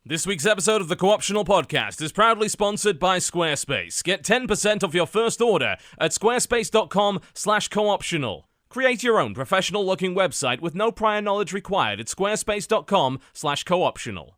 This week's episode of the Co-optional Podcast is proudly sponsored by Squarespace. Get 10% off your first order at squarespace.com/cooptional. Create your own professional-looking website with no prior knowledge required at squarespace.com/cooptional.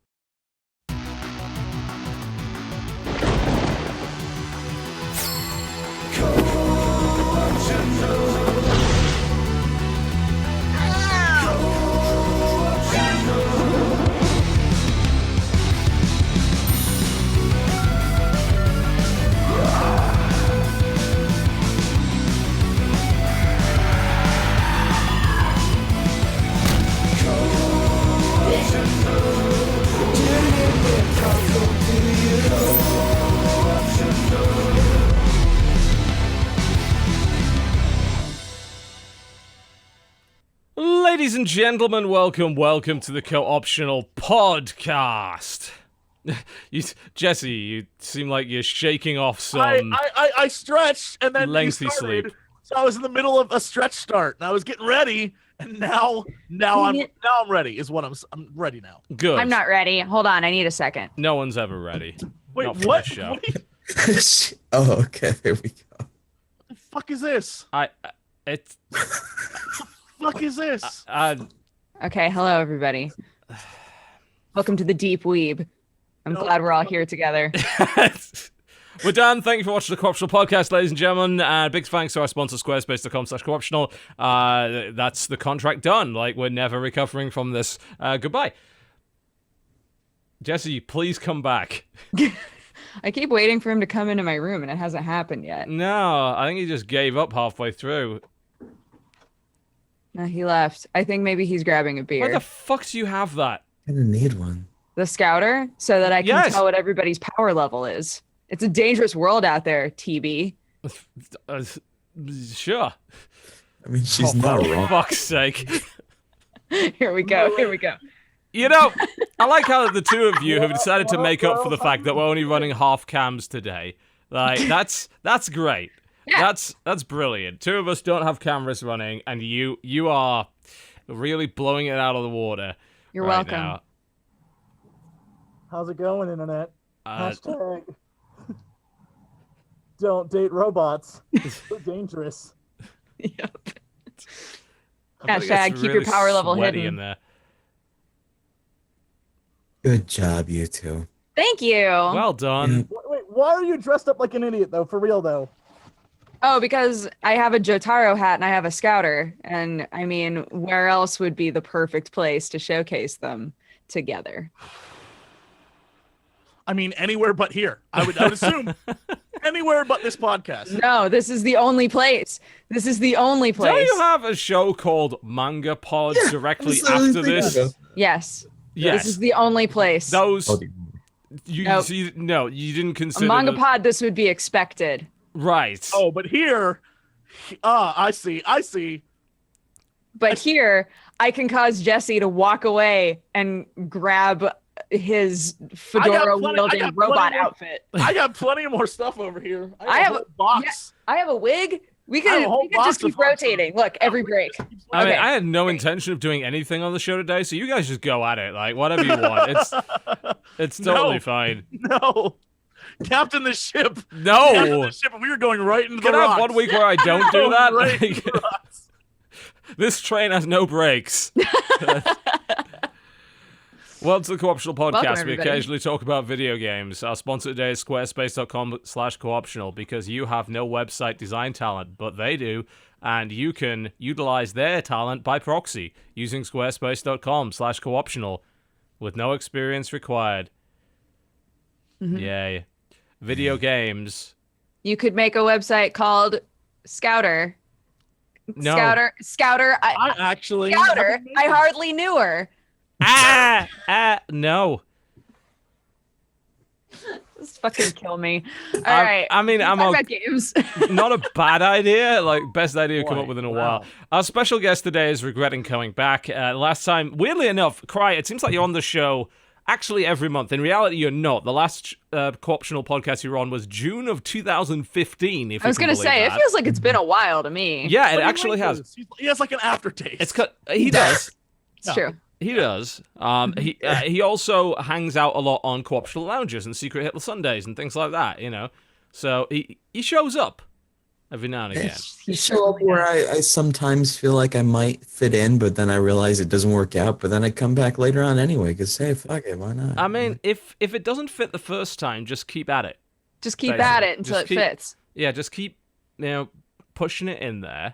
Ladies and gentlemen, welcome to the Co-optional Podcast. Jesse, you seem like you're shaking off some. I stretched and then lengthy you started, sleep. So I was in the middle of a stretch start and I was getting ready, and now I'm ready. Is what I'm ready now. Good. I'm not ready. Hold on, I need a second. No one's ever ready. Wait, Not for what? this show. Oh, okay. There we go. What the fuck is this? It's. Fuck is this? Okay, hello everybody. Welcome to the Deep Weeb. I'm glad we're all here together. We're done. Thank you for watching the Co-optional Podcast, ladies and gentlemen. Big thanks to our sponsor, squarespace.com/cooptional. That's the contract done. Like, we're never recovering from this. Goodbye. Jesse, please come back. I keep waiting for him to come into my room, and it hasn't happened yet. No, I think he just gave up halfway through. No, he left. I think maybe he's grabbing a beer. Why the fuck do you have that? I didn't need one. The scouter, so that I can Yes. tell what everybody's power level is. It's a dangerous world out there, TB. Sure. I mean, she's not For wrong. fuck's sake. Here we go. Here we go. You know, I like how the two of you have decided to make up for the fact that we're only running half cams today. Like, that's great. Yeah. That's brilliant. Two of us don't have cameras running, and you are really blowing it out of the water. You're right welcome. now. How's it going, internet? Uh, Hashtag don't date robots. So dangerous. Yep. I think Hashtag it's keep your power level sweaty hidden. in there. Good job, you two. Thank you. Well done. Wait, why are you dressed up like an idiot though? For real though. Oh, because I have a Jotaro hat and I have a scouter. And I mean, where else would be the perfect place to showcase them together? I mean, anywhere but here. I would assume anywhere but this podcast. No, this is the only place. This is the only place. Don't you have a show called Manga Pod directly that's the only after thing this? I know. Yes. Yes. This is the only place. Those. Oh, You Nope. you didn't A consider manga the- pod, this would be expected. Right. Oh, but here, I see. But here, I can cause Jesse to walk away and grab his fedora-wielding robot outfit. I got plenty of more stuff over here. I have a whole box. I have a wig. We I have could a whole just box keep of fun rotating. Look, every break. I mean, Okay. I had no intention of doing anything on the show today, so you guys just go at it, like whatever you want. It's totally No. fine. No. Captain the ship. Captain No. the ship. We were going right into Can the I rocks. have 1 week where I don't do that? Right Like, into the rocks. this train has no brakes. Welcome to the Co-optional Podcast. We everybody. occasionally talk about video games. Our sponsor today is squarespace.com/cooptional because you have no website design talent, but they do, and you can utilize their talent by proxy using squarespace.com/cooptional with no experience required. Yay. Video games. You could make a website called Scouter. No. Scouter. Scouter. I hardly knew her. No. Just fucking kill me. All right. I mean, I'm Talk okay. about games. Not a bad idea. Like, best idea come up with in a Wow. while. Our special guest today is regretting coming back. Last time, weirdly enough, Cry, it seems like you're on the show actually every month. In reality, you're not. The last co-optional podcast you were on was June of 2015, if I was going to say, it feels like it's been a while to me. Yeah, it What do you actually mean has. this? He has like an aftertaste. He does. It's true. He does. He also hangs out a lot on co-optional lounges and secret Hitler Sundays and things like that. So he shows up every now and again. You show up where I sometimes feel like I might fit in, but then I realize it doesn't work out. But then I come back later on anyway because, hey, fuck it, why not? I mean, if it doesn't fit the first time, just keep at it. Just keep at it until it fits. Yeah, just keep pushing it in there.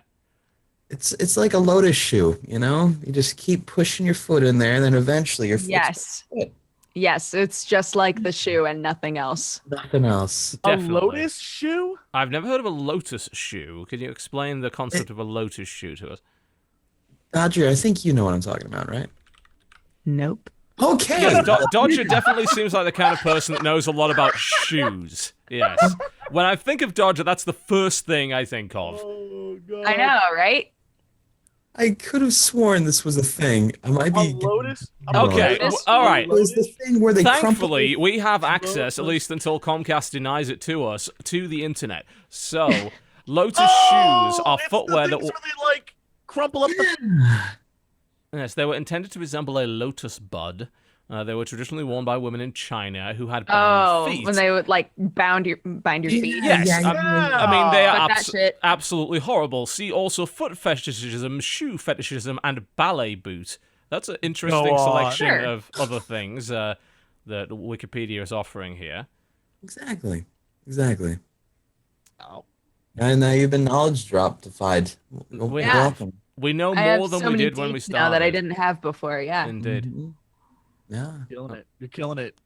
It's like a lotus shoe, You just keep pushing your foot in there, and then eventually your foot. Yes, it's just like the shoe and nothing else. Nothing else. Definitely. A lotus shoe? I've never heard of a lotus shoe. Can you explain the concept of a lotus shoe to us? Dodger, I think you know what I'm talking about, right? Nope. Okay. Yes, Dodger definitely seems like the kind of person that knows a lot about shoes. Yes. When I think of Dodger, that's the first thing I think of. Oh, God. I know, right? I could have sworn this was a thing. I might be. A lotus? Okay, all right. It was the thing where they Thankfully, we have access, at least until Comcast denies it to us, to the internet. So, lotus shoes are footwear that will... really, like, crumple up the... Yes, they were intended to resemble a lotus bud. They were traditionally worn by women in China who had bound feet. When they would like bind your feet. Yes, I mean they are absolutely horrible. See also foot fetishism, shoe fetishism, and ballet boot. That's an interesting selection of other things that Wikipedia is offering here. Exactly. Oh. And now you've been knowledge dropped-ified. Welcome. We know more than we did when we started. Now that I didn't have before, yeah. Indeed. Mm-hmm. Yeah. You're killing it.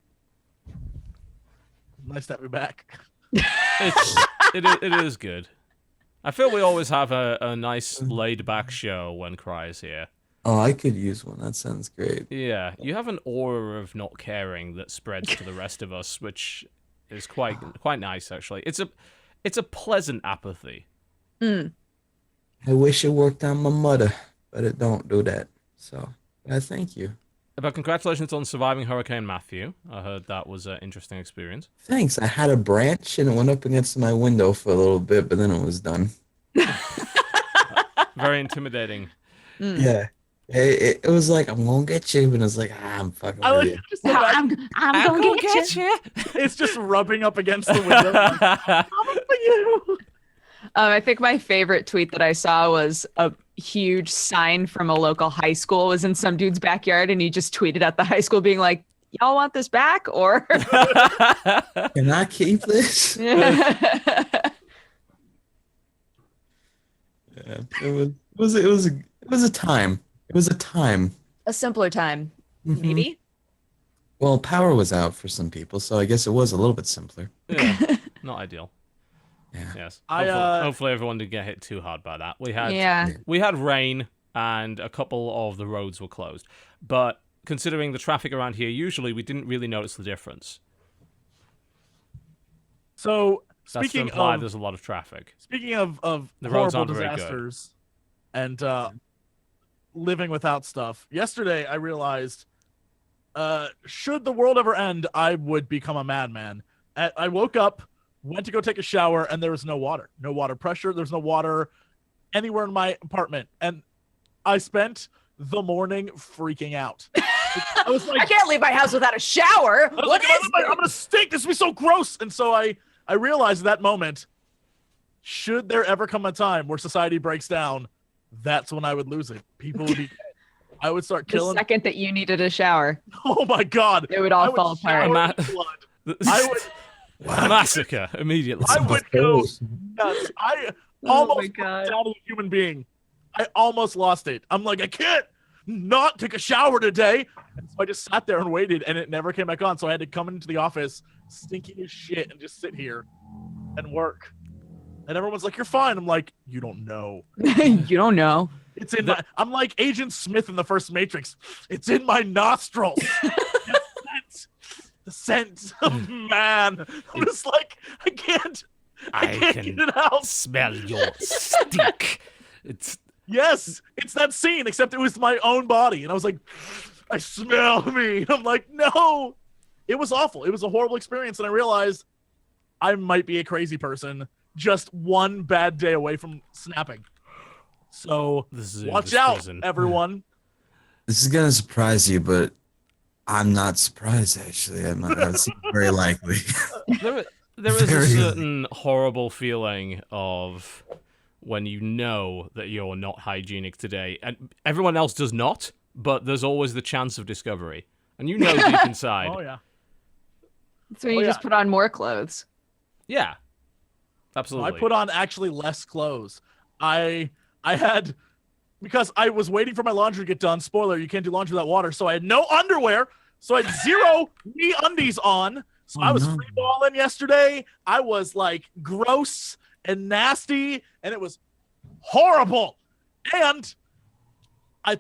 Nice to have you back. It is good. I feel we always have a nice laid-back show when Cry is here. Oh, I could use one. That sounds great. Yeah, you have an aura of not caring that spreads to the rest of us, which is quite nice actually. It's a pleasant apathy. I wish it worked on my mother, but it don't do that. So, thank you. But congratulations on surviving Hurricane Matthew. I heard that was an interesting experience. Thanks. I had a branch and it went up against my window for a little bit, but then it was done. Very intimidating. Yeah. It was like, I'm going to get you. And it was like, I'm fucking with you. I'm going to get you. It's just rubbing up against the window. I'm for you. I think my favorite tweet that I saw was a huge sign from a local high school was in some dude's backyard, and he just tweeted at the high school being like, y'all want this back? Or can I keep this? Yeah, it was a time. It was a time. a simpler time, maybe. Well, power was out for some people, so I guess it was a little bit simpler. Yeah, not ideal. Yeah. Yes. I, Hopefully everyone didn't get hit too hard by that. We had rain and a couple of the roads were closed. But considering the traffic around here, usually we didn't really notice the difference. So That's to imply there's a lot of traffic. Speaking of The roads horrible aren't very good. disasters and living without stuff, yesterday I realized should the world ever end, I would become a madman. I woke up, went to go take a shower, and there was no water. No water pressure. There's no water anywhere in my apartment. And I spent the morning freaking out. I was like, I can't leave my house without a shower. I'm going to stink. This would be so gross. And so I realized at that moment, should there ever come a time where society breaks down, that's when I would lose it. People would be dead. I would start killing. The second that you needed a shower, Oh my God. it would all fall shower apart. in blood. I would. A massacre immediately. I would go nuts. I almost my God. down to a human being. I almost lost it. I'm like, I can't not take a shower today. And so I just sat there and waited, and it never came back on. So I had to come into the office stinking as shit and just sit here and work. And everyone's like, you're fine. I'm like, you don't know. You don't know. It's in my, I'm like Agent Smith in the first Matrix. It's in my nostrils. The scent of man. I'm just like, I can't get it out. Smell your stink. Yes, it's that scene, except it was my own body. And I was like, I smell me. And I'm like, no. It was awful. It was a horrible experience. And I realized I might be a crazy person just one bad day away from snapping. So watch out, everyone. This is gonna surprise you, but I'm not surprised actually. That seems very likely. There, there is a Very certain horrible feeling of when you know that you're not hygienic today, and everyone else does not, but there's always the chance of discovery. And you know deep inside. Oh yeah. That's when you just put on more clothes. Yeah. Absolutely. I put on actually less clothes. I had, because I was waiting for my laundry to get done. Spoiler, you can't do laundry without water. So I had no underwear. So I had zero knee undies on. So I was free balling yesterday. I was like gross and nasty, and it was horrible. And I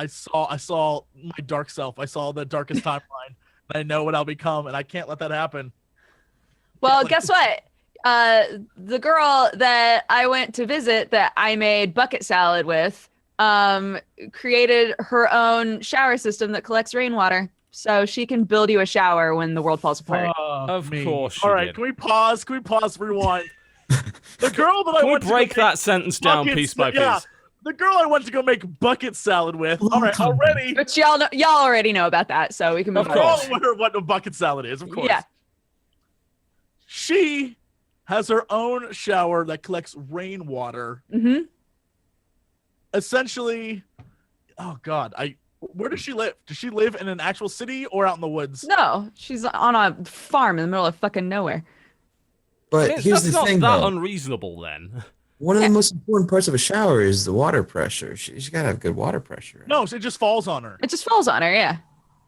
saw my dark self. I saw the darkest timeline, and I know what I'll become, and I can't let that happen. Well, guess what? The girl that I went to visit that I made bucket salad with created her own shower system that collects rainwater. So she can build you a shower when the world falls apart. Of course she All right, did. can we pause? Rewind. The girl that I Can we went break to go that sentence down buckets- piece by yeah, piece? the girl I went to go make bucket salad with. All right, already. But y'all already know about that, so we can move Of on. We're all course. aware of what a bucket salad is, of course. Yeah. She has her own shower that collects rainwater. Mm-hmm. Essentially, oh God, where does she live? Does she live in an actual city or out in the woods? No, she's on a farm in the middle of fucking nowhere. But here's That's the not thing, that though. unreasonable then. One of the most important parts of a shower is the water pressure. She's got to have good water pressure. Right? No, it just falls on her. It just falls on her, yeah.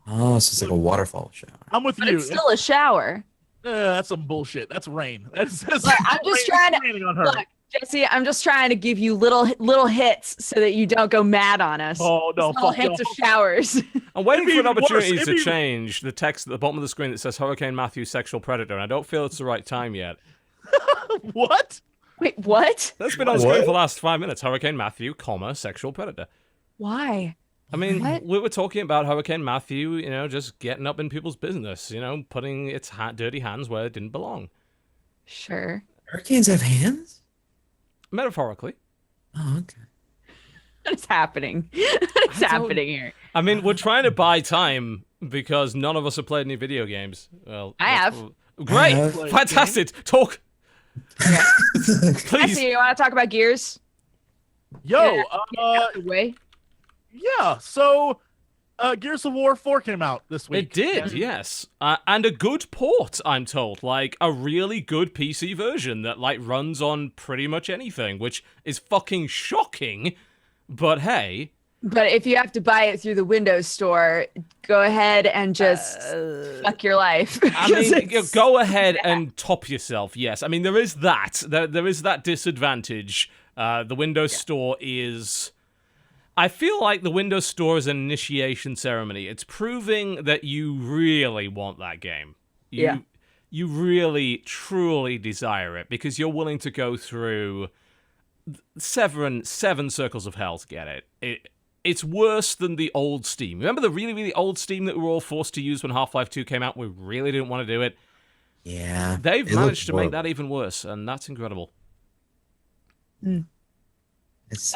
Oh, so it's like a waterfall shower. I'm with But you. it's still a shower. That's some bullshit. That's rain. That's Look, I'm just trying to raining on her. look, Jesse. I'm just trying to give you little hits so that you don't go mad on us. Oh no, Little fuck hits no. of showers. I'm waiting It'd for an be worse. opportunity It'd to be- change the text at the bottom of the screen that says Hurricane Matthew sexual predator, and I don't feel it's the right time yet. What? Wait, what? That's been on screen for the last 5 minutes. Hurricane Matthew, comma, sexual predator. Why? I mean, What? we were talking about Hurricane Matthew, just getting up in people's business, putting its dirty hands where it didn't belong. Sure. Hurricanes have hands? Metaphorically. Oh, okay. What is happening? What's don't- happening here? I mean, we're trying to buy time because none of us have played any video games. Well, I that's- have. Great! I have. Fantastic! Talk! Please! Jesse, you want to talk about Gears? Yo, Way. yeah. So, Gears of War 4 came out this week. It did, yes. And a good port, I'm told. Like, a really good PC version that, runs on pretty much anything, which is fucking shocking. But hey. But if you have to buy it through the Windows Store, go ahead and just fuck your life. I mean, go ahead and top yourself, yes. I mean, there is that. There is that disadvantage. The Windows Store is... I feel like the Windows Store is an initiation ceremony. It's proving that you really want that game. You really, truly desire it because you're willing to go through seven circles of hell to get it. It's worse than the old Steam. Remember the really, really old Steam that we were all forced to use when Half-Life 2 came out? We really didn't want to do it. Yeah. They've it managed to looked make that horrible. even worse, and that's incredible. It's,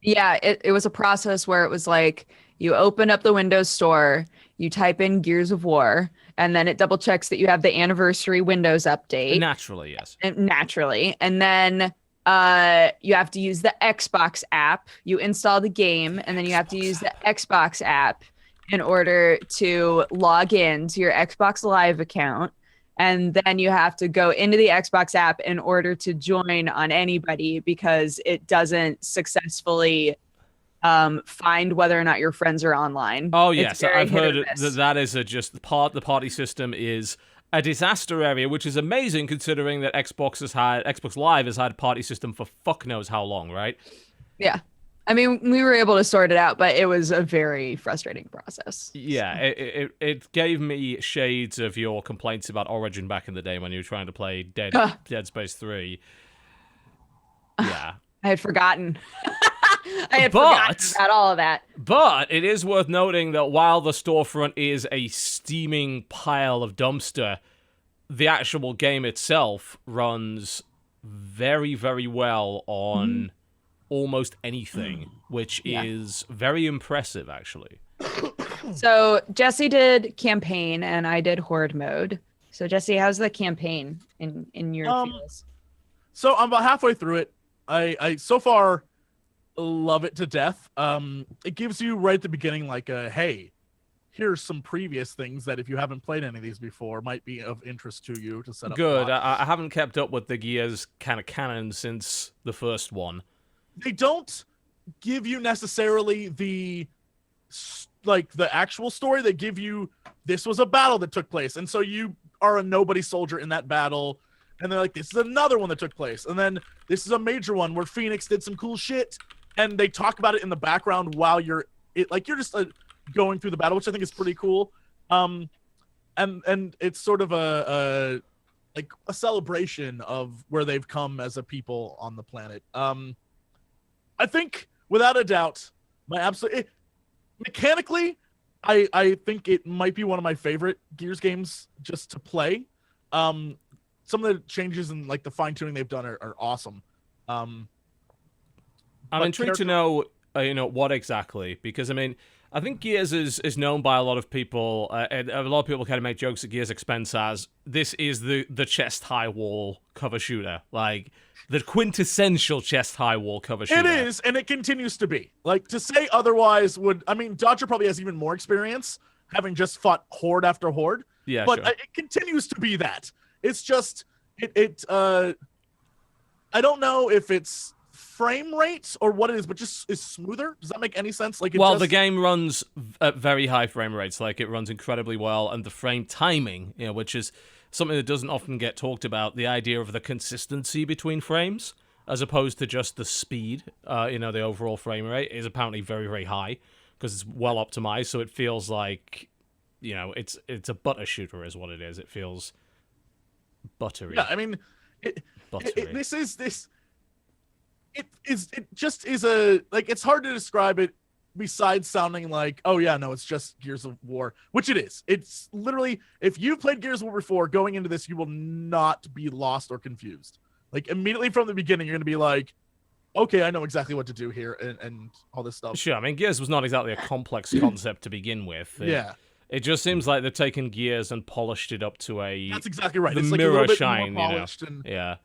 Yeah, it was a process where it was like you open up the Windows Store, you type in Gears of War, and then it double checks that you have the anniversary Windows update Naturally, yes. naturally, and then you have to use the Xbox app. You install the game, and then you have to use the Xbox app in order to log in to your Xbox Live account. And then you have to go into the Xbox app in order to join on anybody because it doesn't successfully find whether or not your friends are online. Oh, It's yes. very I've hit or heard miss. that is the party system is a disaster area, which is amazing considering that Xbox Live has had a party system for fuck knows how long, right? Yeah. I mean, we were able to sort it out, but it was a very frustrating process. Yeah, it gave me shades of your complaints about Origin back in the day when you were trying to play Dead Space 3. Yeah. I had forgotten. I had But- forgotten about all of that. But it is worth noting that while the storefront is a steaming pile of dumpster, the actual game itself runs very, very well on almost anything, which Yeah. is very impressive, actually. So Jesse did campaign and I did horde mode. So Jesse, how's the campaign in your feels? So I'm about halfway through it. I so far love it to death. It gives you right at the beginning like a hey, here's some previous things that if you haven't played any of these before might be of interest to you to set up. Good. plot. I haven't kept up with the Gears kind of canon since the first one. They don't give you necessarily the actual story. They give you this was a battle that took place, and so you are a nobody soldier in that battle. And they're like, this is another one that took place. And then this is a major one where Phoenix did some cool shit. And they talk about it in the background while you're just going through the battle, which I think is pretty cool. And it's sort of a celebration of where they've come as a people on the planet. I think without a doubt, mechanically, I think it might be one of my favorite Gears games just to play. Some of the changes and like the fine tuning they've done are awesome. I'm intrigued to know, what exactly, because I mean, I think Gears is known by a lot of people, and a lot of people kind of make jokes at Gears' expense as this is the chest high wall cover shooter, like the quintessential chest high wall cover shooter. It is, and it continues to be. Like to say otherwise Dodger probably has even more experience, having just fought horde after horde. Yeah, but sure. It continues to be that. It's just I don't know if it's frame rate or what it is, but just is smoother. Does that make any sense? Like, the game runs at very high frame rates. Like, it runs incredibly well, and the frame timing, which is something that doesn't often get talked about, the idea of the consistency between frames, as opposed to just the speed, the overall frame rate is apparently very, very high, because it's well optimized, so it feels like, it's a butter shooter is what it is. It feels buttery. Yeah, I mean, it just is it's hard to describe it besides sounding like, oh yeah, no, it's just Gears of War, which it is. It's literally, if you've played Gears of War before, going into this, you will not be lost or confused. Like immediately from the beginning, you're going to be like, okay, I know exactly what to do here and all this stuff. Sure, I mean, Gears was not exactly a complex concept to begin with. Yeah. It just seems like they've taken Gears and polished it up to That's exactly right. the It's mirror like a little bit shine, more polished and yeah.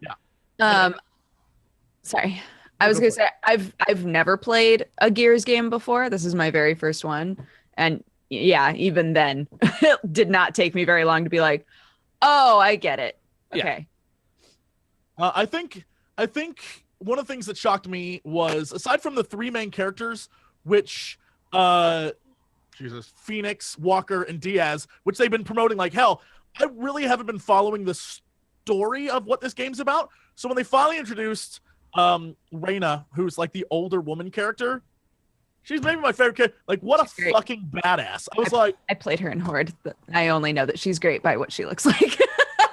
Sorry. I was gonna say I've never played a Gears game before. This is my very first one. And yeah, even then it did not take me very long to be like, oh, I get it. Okay. Yeah. I think one of the things that shocked me was, aside from the three main characters, which Phoenix, Walker, and Diaz, which they've been promoting like hell, I really haven't been following the story of what this game's about. So when they finally introduced Reyna, who's like the older woman character, she's maybe my favorite character. Like, what She's a great. fucking badass. I was like, I played her in Horde. But I only know that she's great by what she looks like.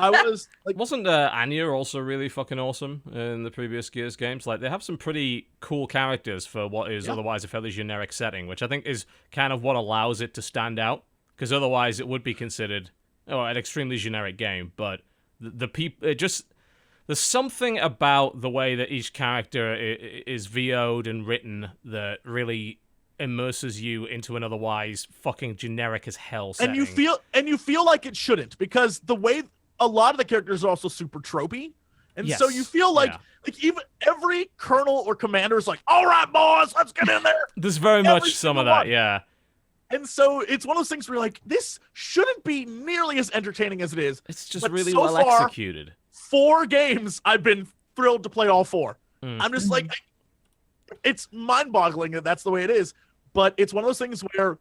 I was like, Wasn't Anya also really fucking awesome in the previous Gears games? Like, they have some pretty cool characters for what is otherwise a fairly generic setting, which I think is kind of what allows it to stand out, because otherwise it would be considered an extremely generic game. But the people, there's something about the way that each character is VO'd and written that really immerses you into an otherwise fucking generic as hell setting. and you feel like it shouldn't, because the way a lot of the characters are also super tropey, and so you feel like even every colonel or commander is like, all right, boys, let's get in there. There's very much some of that, yeah. And so it's one of those things where you're like, this shouldn't be nearly as entertaining as it is. It's just But really so well far, executed. 4 games, I've been thrilled to play all 4. Mm. I'm just like, it's mind-boggling that that's the way it is. But it's one of those things where,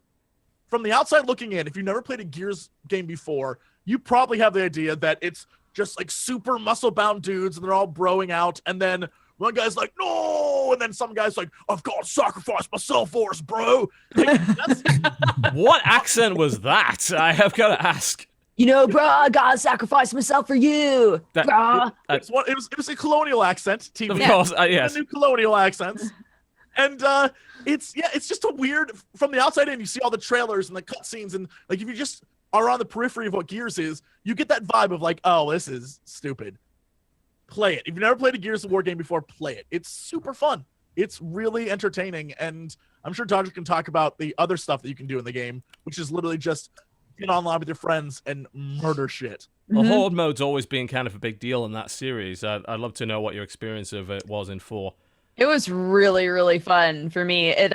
from the outside looking in, if you've never played a Gears game before, you probably have the idea that it's just like super muscle-bound dudes and they're all broing out. And then one guy's like, no! And then some guy's like, I've got to sacrifice myself for us, bro. Like, What accent was that? I have got to ask. Bro, I gotta sacrifice myself for you, bro. it was a colonial accent. TV. Of course, yes. New colonial accents. And it's just a weird, from the outside in, you see all the trailers and the cutscenes, and like if you just are on the periphery of what Gears is, you get that vibe of like, oh, this is stupid. Play it. If you've never played a Gears of War game before, play it. It's super fun. It's really entertaining, and I'm sure Dodger can talk about the other stuff that you can do in the game, which is literally just get online with your friends and murder shit. Well, Horde mode's always been kind of a big deal in that series. I'd love to know what your experience of it was in 4. It was really, really fun for me. It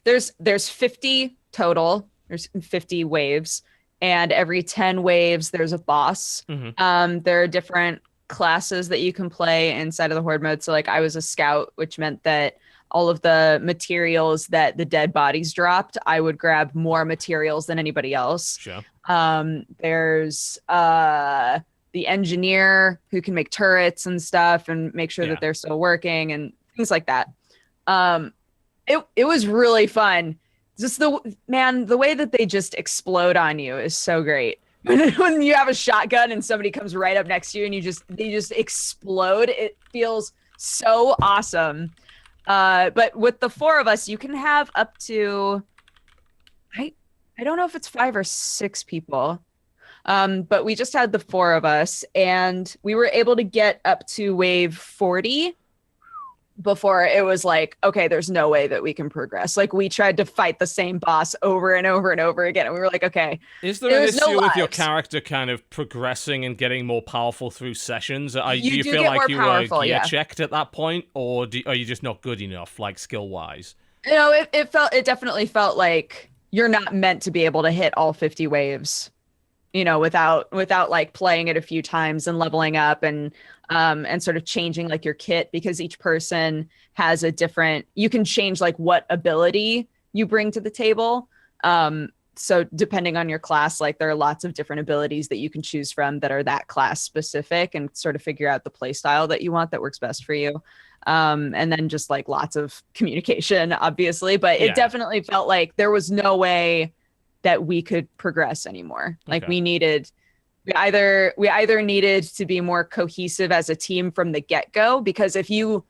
there's 50 total. There's 50 waves, and every 10 waves there's a boss. There are different classes that you can play inside of the Horde mode. So like I was a scout, which meant that all of the materials that the dead bodies dropped, I would grab more materials than anybody else. Sure. There's the engineer who can make turrets and stuff and make sure that they're still working and things like that. It was really fun. Just the way that they just explode on you is so great. When you have a shotgun and somebody comes right up next to you and they just explode, it feels so awesome. But with the 4 of us, you can have up to I don't know if it's 5 or 6 people. But we just had the 4 of us, and we were able to get up to wave 40 before it was like, okay, there's no way that we can progress. Like, we tried to fight the same boss over and over and over again, and we were like, okay. Is there an issue with your character kind of progressing and getting more powerful through sessions? Do you feel like you were gear checked at that point, or are you just not good enough, like, skill-wise? You know, it definitely felt like you're not meant to be able to hit all 50 waves, you know, without like playing it a few times and leveling up and sort of changing like your kit, because each person has a different, you can change like what ability you bring to the table. So depending on your class, like there are lots of different abilities that you can choose from that are that class specific, and sort of figure out the play style that you want that works best for you. And then just like lots of communication, obviously, but it definitely felt like there was no way that we could progress anymore. Like we either needed to be more cohesive as a team from the get-go, because if you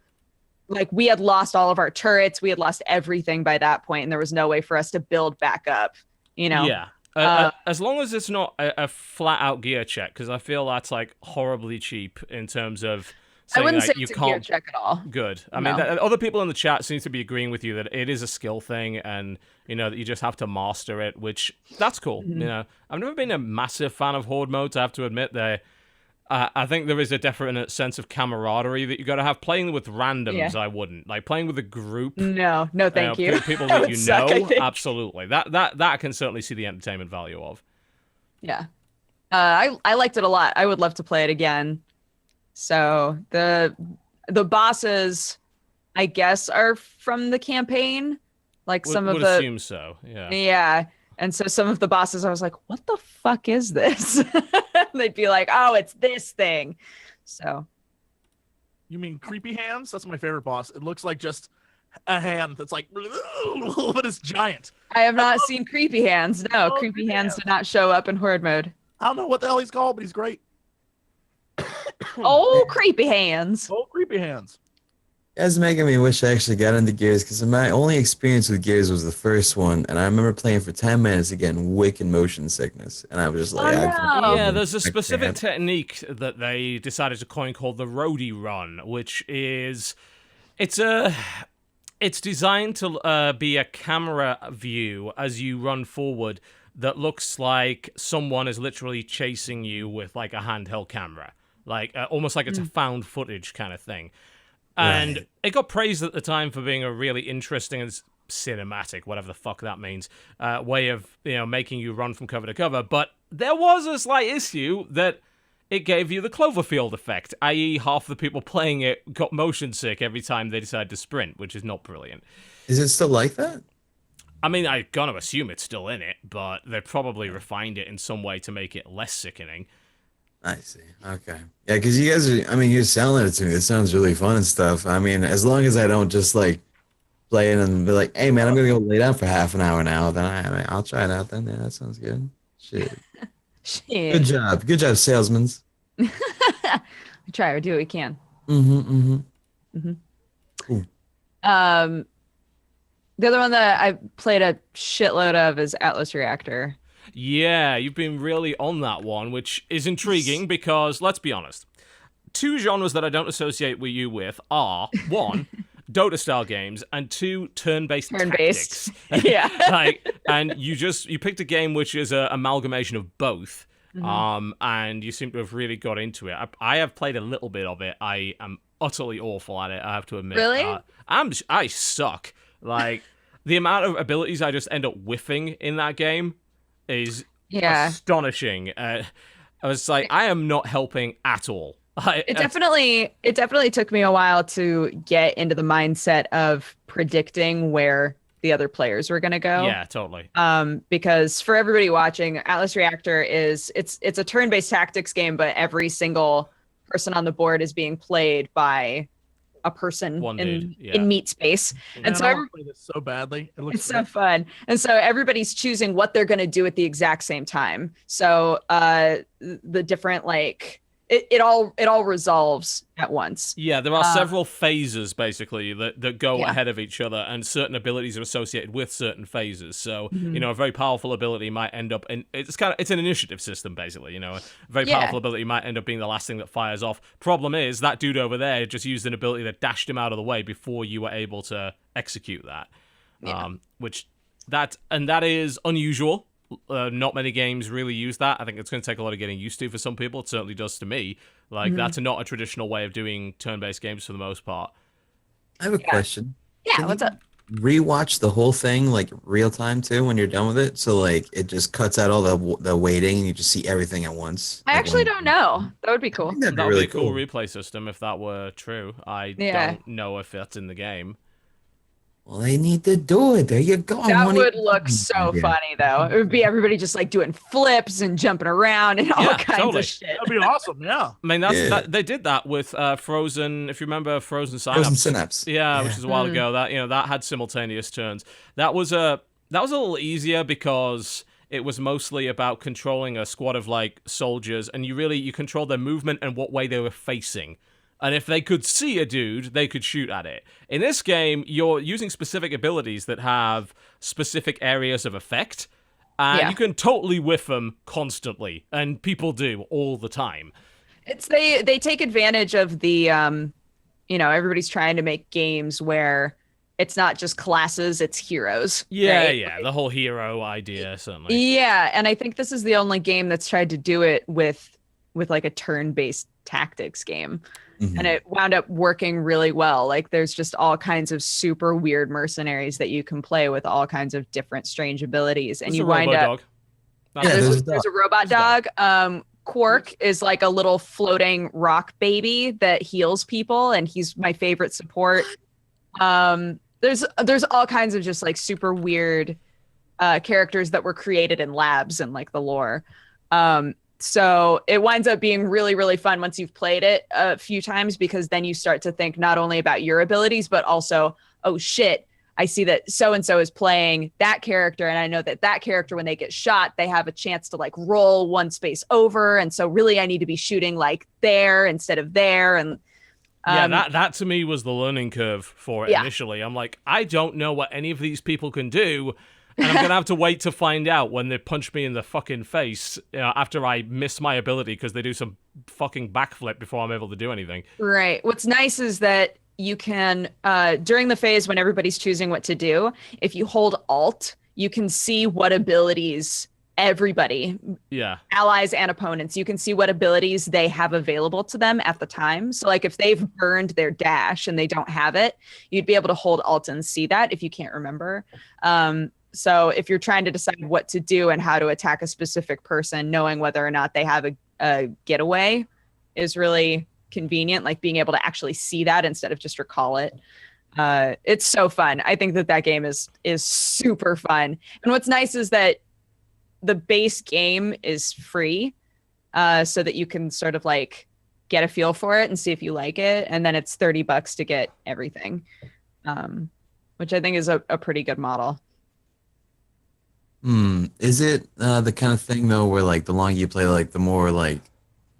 like, we had lost all of our turrets, we had lost everything by that point, and there was no way for us to build back up, you know? Yeah. As long as it's not a flat-out gear check, because I feel that's like horribly cheap in terms of I wouldn't say it's a gear check at all. Good. I mean, other people in the chat seem to be agreeing with you that it is a skill thing, and you know that you just have to master it, which that's cool. You know, I've never been a massive fan of Horde modes. I have to admit, I think there is a definite sense of camaraderie that you got to have. Playing with randoms, I wouldn't like playing with a group. No, thank you. People that you know, absolutely. That I can certainly see the entertainment value of. Yeah, I liked it a lot. I would love to play it again. So the bosses, I guess, are from the campaign. Like some of the would assume so. Yeah. Yeah. And so some of the bosses, I was like, what the fuck is this? They'd be like, oh, it's this thing. So. You mean Creepy Hands? That's my favorite boss. It looks like just a hand that's like, but it's giant. I have not seen Creepy Hands. No, Creepy Hands did not show up in Horde mode. I don't know what the hell he's called, but he's great. Oh, Creepy Hands. Oh, Creepy Hands. That's making me wish I actually got into Gears, because my only experience with Gears was the first one, and I remember playing for 10 minutes again, wicked motion sickness, and I was just like, yeah, there's a specific technique that they decided to coin called the roadie run, which is it's designed to be a camera view as you run forward that looks like someone is literally chasing you with like a handheld camera, like almost like it's a found footage kind of thing. And it got praised at the time for being a really interesting and cinematic, whatever the fuck that means, way of, you know, making you run from cover to cover. But there was a slight issue that it gave you the Cloverfield effect, i.e. half the people playing it got motion sick every time they decided to sprint, which is not brilliant. Is it still like that? I mean, I'm gonna assume it's still in it, but they probably refined it in some way to make it less sickening. I see. Okay. Yeah, because you guys are, I mean, you're selling it to me. It sounds really fun and stuff. I mean, as long as I don't just like play it and be like, hey, man, I'm going to go lay down for half an hour now, then I'll try it out then. Yeah, that sounds good. Shit. Good job. Good job, salesmen. We try or do what we can. Cool. The other one that I played a shitload of is Atlas Reactor. Yeah, you've been really on that one, which is intriguing because, let's be honest, two genres that I don't associate with you with are one, Dota style games, and two, turn-based tactics. Yeah. And you picked a game which is an amalgamation of both. And you seem to have really got into it. I have played a little bit of it. I am utterly awful at it, I have to admit. Really? I suck. Like, the amount of abilities I just end up whiffing in that game is astonishing. I was like, I am not helping at all. It definitely took me a while to get into the mindset of predicting where the other players were going to go. Yeah, totally. Because for everybody watching, Outlast Reactor it's a turn-based tactics game, but every single person on the board is being played by a person in meat space. And so I play this so badly. It's so fun. And so everybody's choosing what they're going to do at the exact same time. So the different it all resolves at once. Yeah, there are several phases basically that go ahead of each other, and certain abilities are associated with certain phases. So a very powerful ability might end up in it's an initiative system basically. A very powerful ability might end up being the last thing that fires off. Problem is that dude over there just used an ability that dashed him out of the way before you were able to execute that. That is unusual. Not many games really use that. I think it's going to take a lot of getting used to for some people. It certainly does to me. That's not a traditional way of doing turn-based games for the most part. I have a question. Yeah, what's up? Rewatch the whole thing real time too when you're done with it, so it just cuts out all the waiting and you just see everything at once. I actually don't know. That would be cool. That would be a cool replay system if that were true. I don't know if that's in the game. Well, they need to do it. There you go. That would look so funny, though. It would be everybody just doing flips and jumping around and all kinds of shit. That'd be awesome. Yeah. I mean, they did that with Frozen. If you remember Frozen Synapse. Yeah, which is a while ago. That had simultaneous turns. That was a little easier because it was mostly about controlling a squad of soldiers, and you controlled their movement and what way they were facing. And if they could see a dude, they could shoot at it. In this game, you're using specific abilities that have specific areas of effect, and you can totally whiff them constantly, and people do all the time. They take advantage of the, everybody's trying to make games where it's not just classes, it's heroes. Yeah, right? yeah, the whole hero idea, certainly. Yeah, and I think this is the only game that's tried to do it with a turn-based tactics game. And it wound up working really well. There's just all kinds of super weird mercenaries that you can play with all kinds of different strange abilities. And you wind up... There's a robot dog. Quark is a little floating rock baby that heals people, and he's my favorite support. There's all kinds of just super weird characters that were created in labs and the lore. So it winds up being really, really fun once you've played it a few times, because then you start to think not only about your abilities, but also, oh shit, I see that so-and-so is playing that character. And I know that character, when they get shot, they have a chance to roll one space over. And so really I need to be shooting there instead of there. And that to me was the learning curve for it initially. I'm I don't know what any of these people can do. And I'm going to have to wait to find out when they punch me in the fucking face after I miss my ability because they do some fucking backflip before I'm able to do anything. Right. What's nice is that you can, during the phase when everybody's choosing what to do, if you hold Alt, you can see what abilities everybody, allies and opponents, you can see what abilities they have available to them at the time. So if they've burned their dash and they don't have it, you'd be able to hold Alt and see that if you can't remember. So if you're trying to decide what to do and how to attack a specific person, knowing whether or not they have a getaway is really convenient, being able to actually see that instead of just recall it. It's so fun. I think that game is super fun. And what's nice is that the base game is free, so that you can sort of get a feel for it and see if you like it. And then it's $30 to get everything, which I think is a pretty good model. Is it the kind of thing though where the longer you play, the more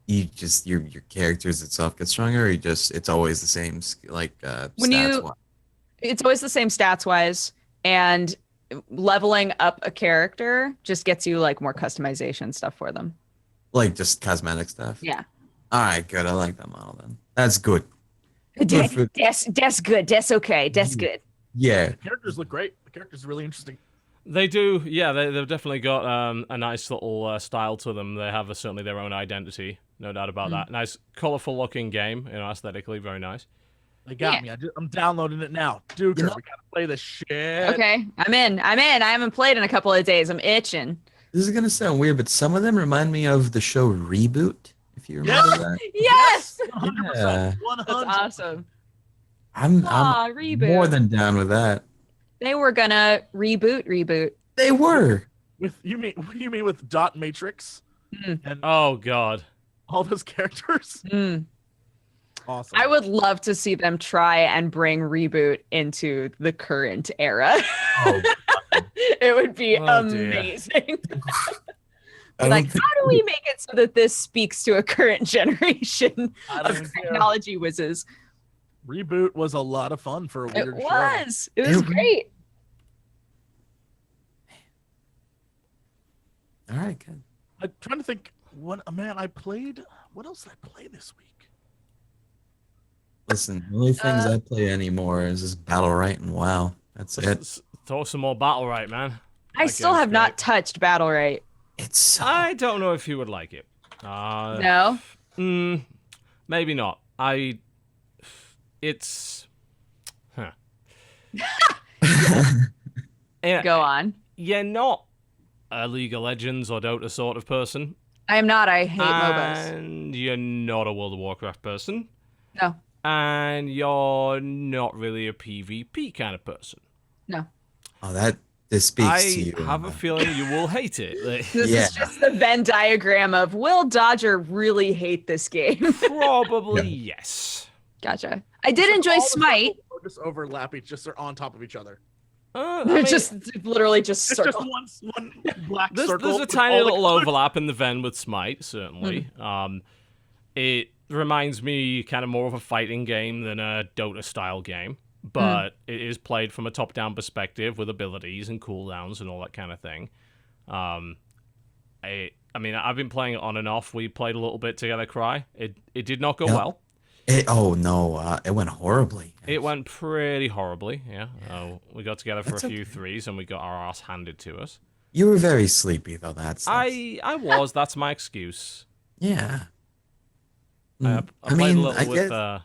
you just your characters itself get stronger, or it's always the same stats wise? It's always the same stats wise, and leveling up a character just gets you more customization stuff for them. Just cosmetic stuff? Yeah. All right, good. I like that model then. That's good. That's good. That's okay. That's good. Yeah. The characters look great. The characters are really interesting. They do, yeah. They've definitely got a nice little style to them. They have certainly their own identity, no doubt about that. Nice, colorful looking game, aesthetically very nice. They got me. I'm downloading it now. Dude, we gotta play this shit. Okay, I'm in. I haven't played in a couple of days. I'm itching. This is gonna sound weird, but some of them remind me of the show Reboot. If you remember that. Yes. 100%. Yeah. 100%. That's awesome. I'm Reboot. more than down with that. They were gonna reboot. They were. What do you mean with Dot Matrix? And Oh God. all those characters? Awesome. I would love to see them try and bring reboot into the current era. Oh, It would be Oh, dear. amazing. I Like, don't think- how do we make it so that this speaks to a current generation I don't of even care. technology whizzes? Reboot was a lot of fun for a It weird show. was. It was It- great. All right, good. I'm trying to think. What else did I play this week? Listen, the only things I play anymore is just Battlerite and WoW. That's it. Let's throw some more Battlerite, man. I That still game's have not great. touched Battlerite. It's so. I don't know if you would like it. No? Maybe not. It's. Huh. Yeah, Go on. you're not a League of Legends or Dota sort of person. I am not. I hate MOBAs. And you're not a World of Warcraft person. No. And you're not really a PvP kind of person. No. Oh, this speaks to you. I have a feeling you will hate it. This Yeah. is just the Venn diagram of will Dodger really hate this game? Probably yes. Gotcha. I did enjoy All the Smite. circles don't just overlap. Each they're on top of each other. I They're mean, just literally just It's circle. just one black there's circle. a with tiny all the little colors. overlap in the Venn with Smite, certainly. It reminds me kind of more of a fighting game than a Dota style game, but it is played from a top down perspective with abilities and cooldowns and all that kind of thing. I mean, I've been playing it on and off. We played a little bit together, Cry. It did not go Yep. well. Oh no, it went horribly. It went pretty horribly, yeah. We got together for That's a few threes and we got our ass handed to us. You were very sleepy though. That's I was. That's my excuse. yeah. I played mean, a little I with guess-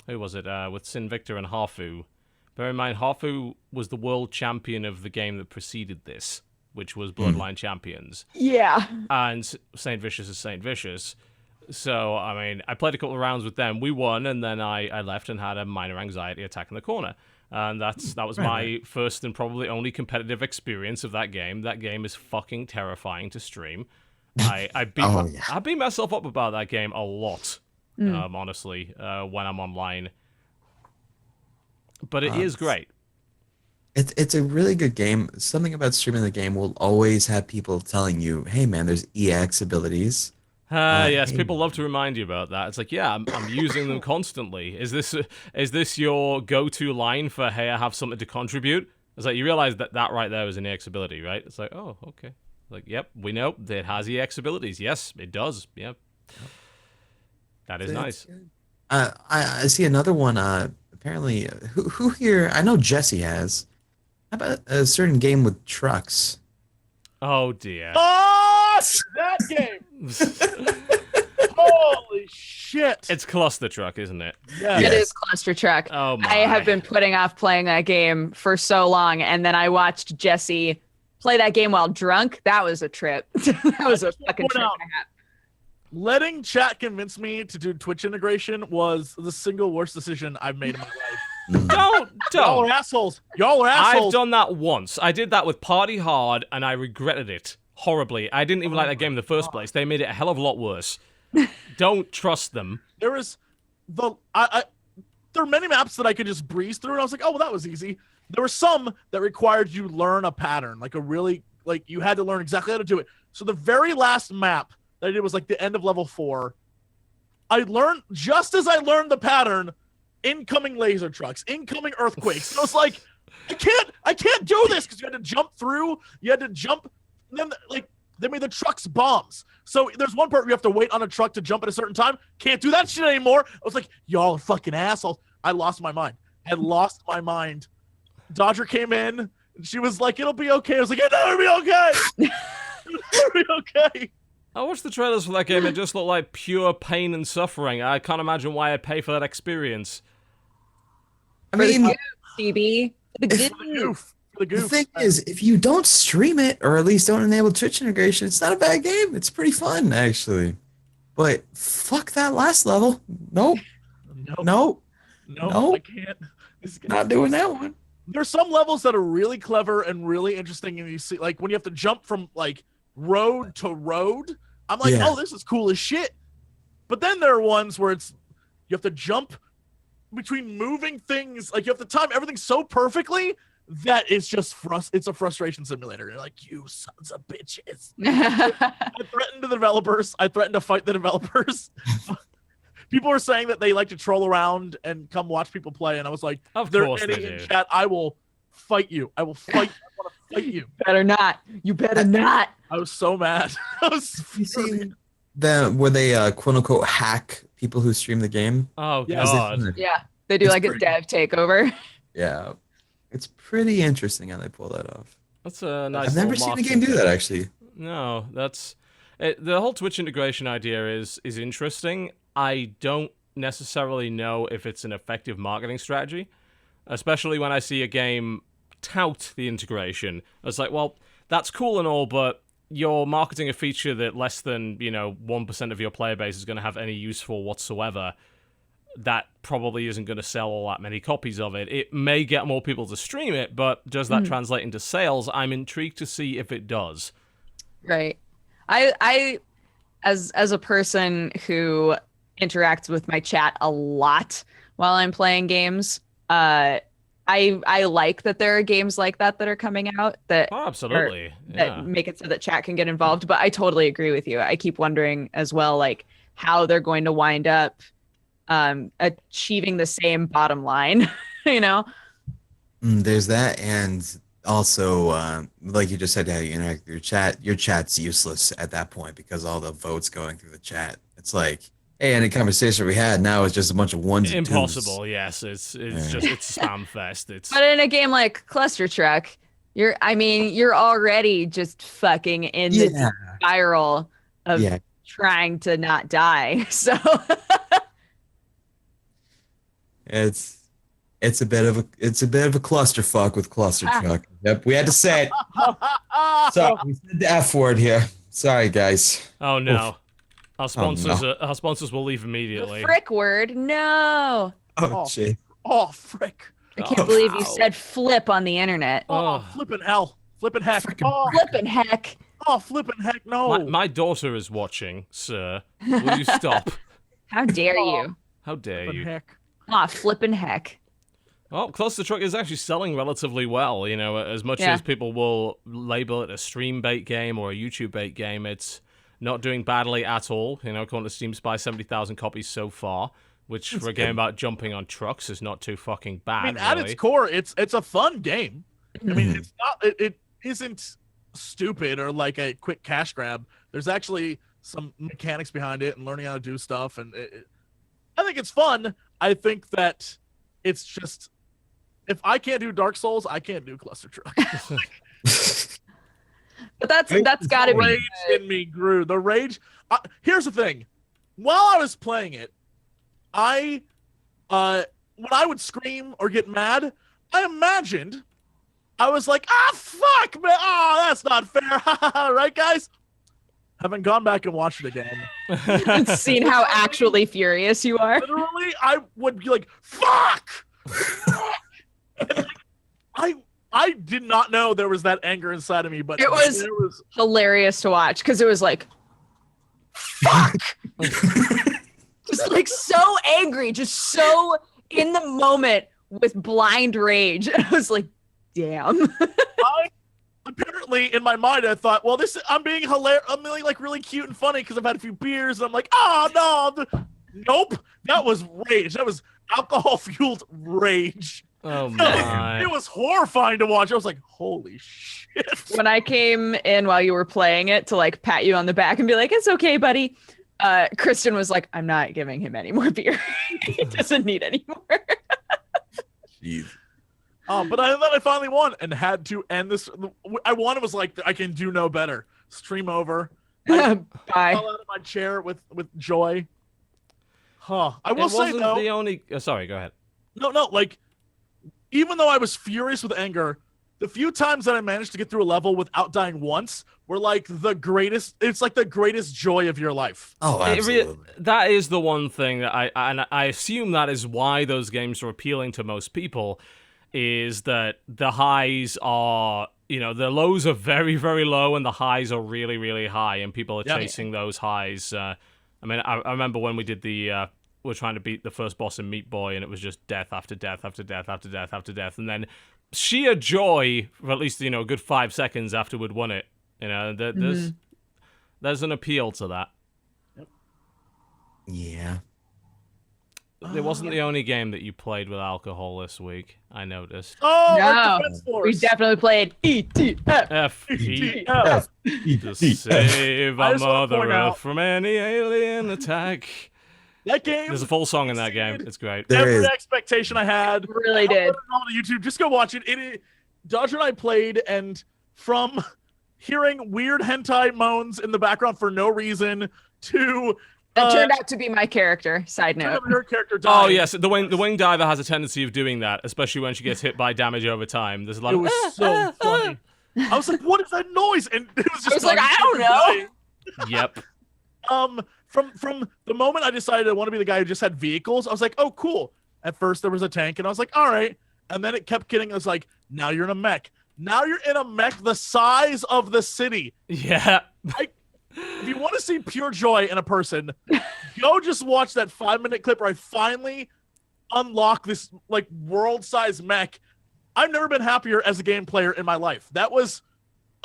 who was it? With Sin Victor and Harfu. Bear in mind, Harfu was the world champion of the game that preceded this, which was Bloodline Champions, Yeah. and Saint Vicious is Saint Vicious. So I mean, I played a couple of rounds with them. We won, and then I left and had a minor anxiety attack in the corner. And that was my first and probably only competitive experience of that game. That game is fucking terrifying to stream. I beat myself up about that game a lot, honestly, when I'm online. But it is great. It's a really good game. Something about streaming the game will always have people telling you, "Hey man, there's EX abilities." Yes, people love to remind you about that. It's like, yeah, I'm using them constantly. Is this your go-to line for, hey, I have something to contribute? It's like, you realize that right there is an EX ability, right? It's like, oh, okay. Like, yep, we know it has EX abilities. Yes, it does. Yep. That is nice. I see another one. Apparently, who here? I know Jesse has. How about a certain game with trucks? Oh, dear. Oh, that game! Holy shit! It's Clustertruck, isn't it? Yeah. It is Clustertruck. Oh, my. I have been putting off playing that game for so long, and then I watched Jesse play that game while drunk. That was a trip. That was a fucking trip. Letting chat convince me to do Twitch integration was the single worst decision I've made in my life. Don't. Y'all are assholes. Y'all are assholes. I've done that once. I did that with Party Hard, and I regretted it horribly. I didn't even like that game in the first place. They made it a hell of a lot worse. Don't trust them. There is there are many maps that I could just breeze through, and I was like, oh, well, that was easy. There were some that required you learn a pattern, like you had to learn exactly how to do it. So the very last map that I did was like the end of level 4. I learned, just as I learned the pattern, incoming laser trucks, incoming earthquakes. And I was like, I can't do this, because you had to jump through, and then like They made the trucks bombs. So there's one part where you have to wait on a truck to jump at a certain time. Can't do that shit anymore. I was like, y'all are fucking assholes. I lost my mind. I lost my mind. Dodger came in, and she was like, it'll be okay. I was like, it'll never be okay. It'll never be okay. I watched the trailers for that game. It just looked like pure pain and suffering. I can't imagine why I'd pay for that experience. I mean, CB. The For the goof. For the goof. the thing is, if you don't stream it, or at least don't enable Twitch integration, it's not a bad game. It's pretty fun, actually. But fuck that last level. Nope. No, Nope. I can't. Not doing that one. There's some levels that are really clever and really interesting, and you see, like, when you have to jump from, like, road to road, I'm like, Yeah. oh, this is cool as shit. But then there are ones where it's, you have to jump between moving things, like, you have to time everything so perfectly that it's just it's a frustration simulator. You're like, you sons of bitches. I threatened the developers. I threatened to fight the developers. People are saying that they like to troll around and come watch people play, and I was like, Of if there are course any they in do. chat, I will fight you. I will fight. I want to fight you. Better not. You better not. I was so mad. I was You seen where they quote unquote hack people who stream the game? Oh, Yeah. God. Yeah. They do It's like a pretty- dev takeover. Yeah. It's pretty interesting how they pull that off. That's a nice I've never little seen a marketing game do thing. that, actually. No, that's... the whole Twitch integration idea is interesting. I don't necessarily know if it's an effective marketing strategy, especially when I see a game tout the integration. It's like, well, that's cool and all, but you're marketing a feature that less than, 1% of your player base is going to have any use for whatsoever. That probably isn't going to sell all that many copies of it. It may get more people to stream it, but does that translate into sales? I'm intrigued to see if it does. Right. I as a person who interacts with my chat a lot while I'm playing games, I like that there are games like that are coming out that Oh, absolutely. that Yeah. make it so that chat can get involved. But I totally agree with you. I keep wondering as well, like how they're going to wind up achieving the same bottom line, There's that, and also, like you just said, how you interact with your chat. Your chat's useless at that point because all the votes going through the chat. It's like, hey, any conversation we had now is just a bunch of ones and twos. Impossible. Yes, it's Yeah. just it's spam fest. It's But in a game like Clustertruck, you're already just fucking in the Yeah. spiral of Yeah. trying to not die. So It's a bit of a clusterfuck with Clustertruck. Yep, we had to say it. Sorry, we said the F word here. Sorry, guys. oh no, our sponsors no. our sponsors will leave the immediately. frick word, no. Oh. Shit. oh, frick. I can't Oh, believe you wow. said flip on the internet. Oh, Oh. flipping hell. Flipping heck. Oh, Flippin' heck. flipping heck. No. My daughter is watching, sir. Will you stop? How dare you? How dare Flippin' you? heck. Ah, flippin' heck. Well, Clustertruck is actually selling relatively well. As much Yeah. as people will label it a stream bait game or a YouTube bait game, it's not doing badly at all. According to Steam Spy, 70,000 copies so far, which for a game about jumping on trucks is not too fucking bad. I mean, at really. its core, it's a fun game. I mean, it's not. It isn't stupid or like a quick cash grab. There's actually some mechanics behind it and learning how to do stuff, and I think it's fun. I think that it's just, if I can't do Dark Souls, I can't do Clustertruck. But that's got to The be. rage in me grew. The rage. Here's the thing. While I was playing it, when I would scream or get mad, I imagined, I was like, fuck, man. Oh, that's not fair. Right, guys? Haven't gone back and watched it again. Seen how actually furious you are. Literally, I would be like, fuck! And, like, I did not know there was that anger inside of me, but It was- there was Hilarious to watch because it was like, fuck! Just like so angry, just so in the moment with blind rage. I was like, damn. apparently in my mind I thought, well, I'm being hilarious. I'm being like really cute and funny because I've had a few beers. And I'm like, oh no, nope. That was rage. That was alcohol fueled rage. Oh my! It was horrifying to watch. I was like, holy shit. When I came in while you were playing it to like pat you on the back and be like, it's okay, buddy. Kristen was like, I'm not giving him any more beer. He doesn't need any more. Jeez. But then I finally won and had to end this. I won. It was like, I can do no better. Stream over. I Bye. fell out of my chair with joy. Huh. I will It say wasn't though. the only. Sorry, go ahead. No, like, even though I was furious with anger, the few times that I managed to get through a level without dying once were like the greatest. It's like the greatest joy of your life. Oh, absolutely. That is the one thing that I assume that is why those games are appealing to most people, is that the highs are, the lows are very, very low and the highs are really, really high, and people are chasing those highs. I remember when we did we're trying to beat the first boss in Meat Boy, and it was just death after death after death after death after death, and then sheer joy for at least a good 5 seconds after we'd won it. There's an appeal to that. Yeah. It wasn't the only game that you played with alcohol this week, I noticed. Oh, No, Defense Force. we definitely played EDF. EDF to save I our just wanna Mother point out- Earth from any alien attack. That game. There's a full song in that game. It's great. There Every is. expectation I had. Really I did. put it on YouTube. Just go watch it. Dodger and I played, and from hearing weird hentai moans in the background for no reason to That turned out to be my character. Side note. her character dying. Oh yes, the wing diver has a tendency of doing that, especially when she gets hit by damage over time. There's a lot It of was so funny. I was like, "What is that noise?" And it was just. I was like, I don't know. Yep. From the moment I decided I want to be the guy who just had vehicles, I was like, "Oh, cool." At first, there was a tank, and I was like, "All right." And then it kept getting. I was like, "Now you're in a mech. Now you're in a mech the size of the city." Yeah. If you want to see pure joy in a person, go just watch that 5-minute clip where I finally unlock this like world-sized mech. I've never been happier as a game player in my life. That was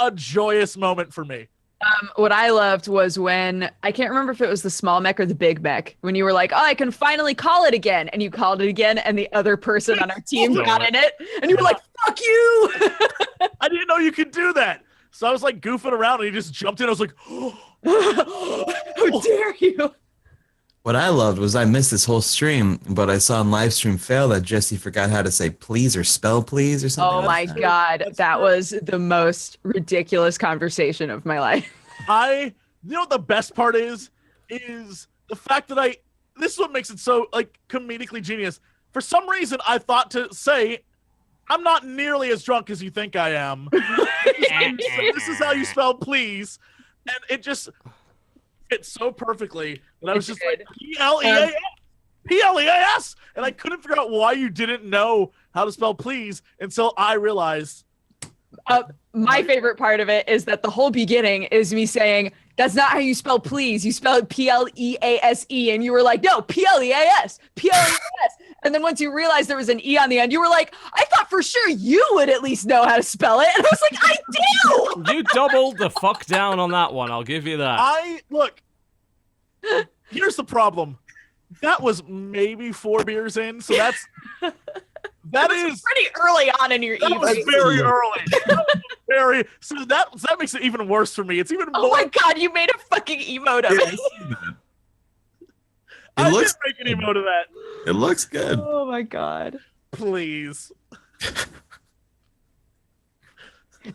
a joyous moment for me. What I loved was when, I can't remember if it was the small mech or the big mech, when you were like, oh, I can finally call it again. And you called it again, and the other person on our team got in it. And you were like, fuck you. I didn't know you could do that. So I was like goofing around, and he just jumped in. I was like, how dare you? What I loved was I missed this whole stream, but I saw on live stream fail that Jesse forgot how to say please or spell please or something. Oh my God. That was the most ridiculous conversation of my life. you know what the best part is the fact that this is what makes it so like comedically genius. For some reason, I thought to say, I'm not nearly as drunk as you think I am. This is how you spell please. And it just fit so perfectly that I was just like, P-L-E-A-S. P-L-E-A-S. And I couldn't figure out why you didn't know how to spell please until I realized. My favorite part of it is that the whole beginning is me saying, that's not how you spell please. You spell it P-L-E-A-S-E. And you were like, no, P-L-E-A-S. P-L-E-A-S. And then once you realized there was an E on the end, you were like, I thought for sure you would at least know how to spell it. And I was like, I do. You doubled the fuck down on that one. I'll give you that. Look, here's the problem. That was maybe 4 beers in. So that is pretty early on in your that evening. was very early. So that makes it even worse for me. It's even more. Oh my God, you made a fucking emote of it. I looks didn't make an emote of that. It looks good. Oh my God. Please.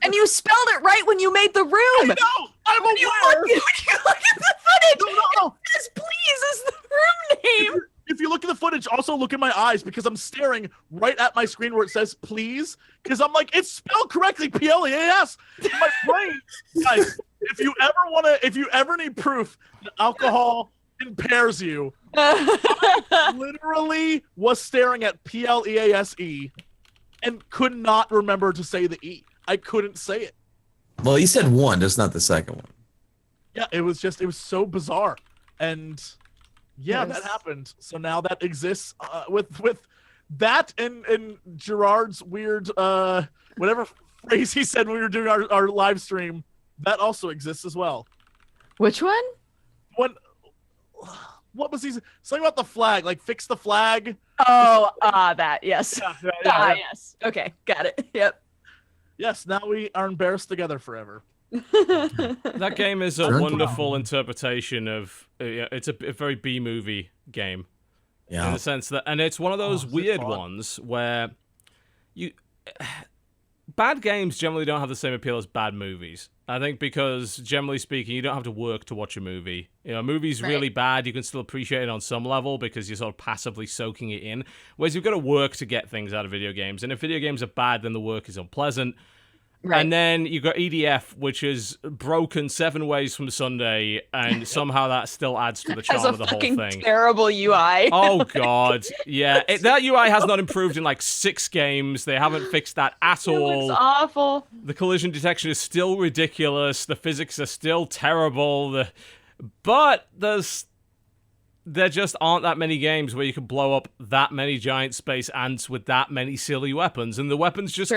And you spelled it right when you made the room. I know. I'm When you aware. look at the footage, No. it says please is the room name. If you look at the footage, also look in my eyes because I'm staring right at my screen where it says please. Because I'm like, it's spelled correctly, P-L-E-A-S. My brain, guys, if you ever need proof that alcohol impairs you, I literally was staring at P-L-E-A-S-E and could not remember to say the E. I couldn't say it. Well, you said one, just not the second one. Yeah, it was so bizarre. And yeah, Yes. that happened. So now that exists with that and Gerard's weird whatever phrase he said when we were doing our live stream, that also exists as well. Which one? what was he something about the flag? Like fix the flag. Oh, that yes. Yeah. Yes. Okay, got it. Yep. Yes. Now we are embarrassed together forever. That game is a Turned wonderful interpretation of. It's a very B movie game. In Yeah. the sense that, and it's one of those is it weird fun? ones where bad games generally don't have the same appeal as bad movies. I think because, generally speaking, you don't have to work to watch a movie. A movie's really bad, you can still appreciate it on some level because you're sort of passively soaking it in. Whereas you've got to work to get things out of video games. And if video games are bad, then the work is unpleasant. Right. And then you've got EDF, which is broken 7 ways from Sunday, and somehow that still adds to the charm Has a of the whole fucking thing. terrible UI. Oh god, yeah. That UI has not improved in like 6 games. They haven't fixed that at It looks all. awful. The collision detection is still ridiculous. The physics are still terrible. But there just aren't that many games where you can blow up that many giant space ants with that many silly weapons, and the weapons just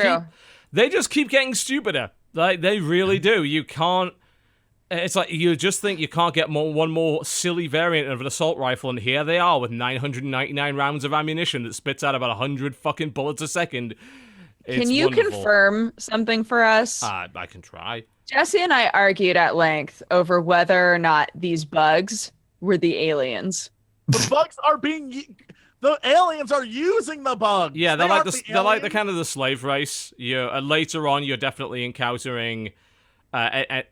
keep getting stupider. Like they really do. You can't. It's like you just think you can't get one more silly variant of an assault rifle, and here they are with 999 rounds of ammunition that spits out about 100 fucking bullets a second. Can you confirm something for us? I can try. Jesse and I argued at length over whether or not these bugs were the aliens. The bugs are the aliens are using the bugs. Yeah, they're like the aliens. kind of the slave race. Later on, you're definitely encountering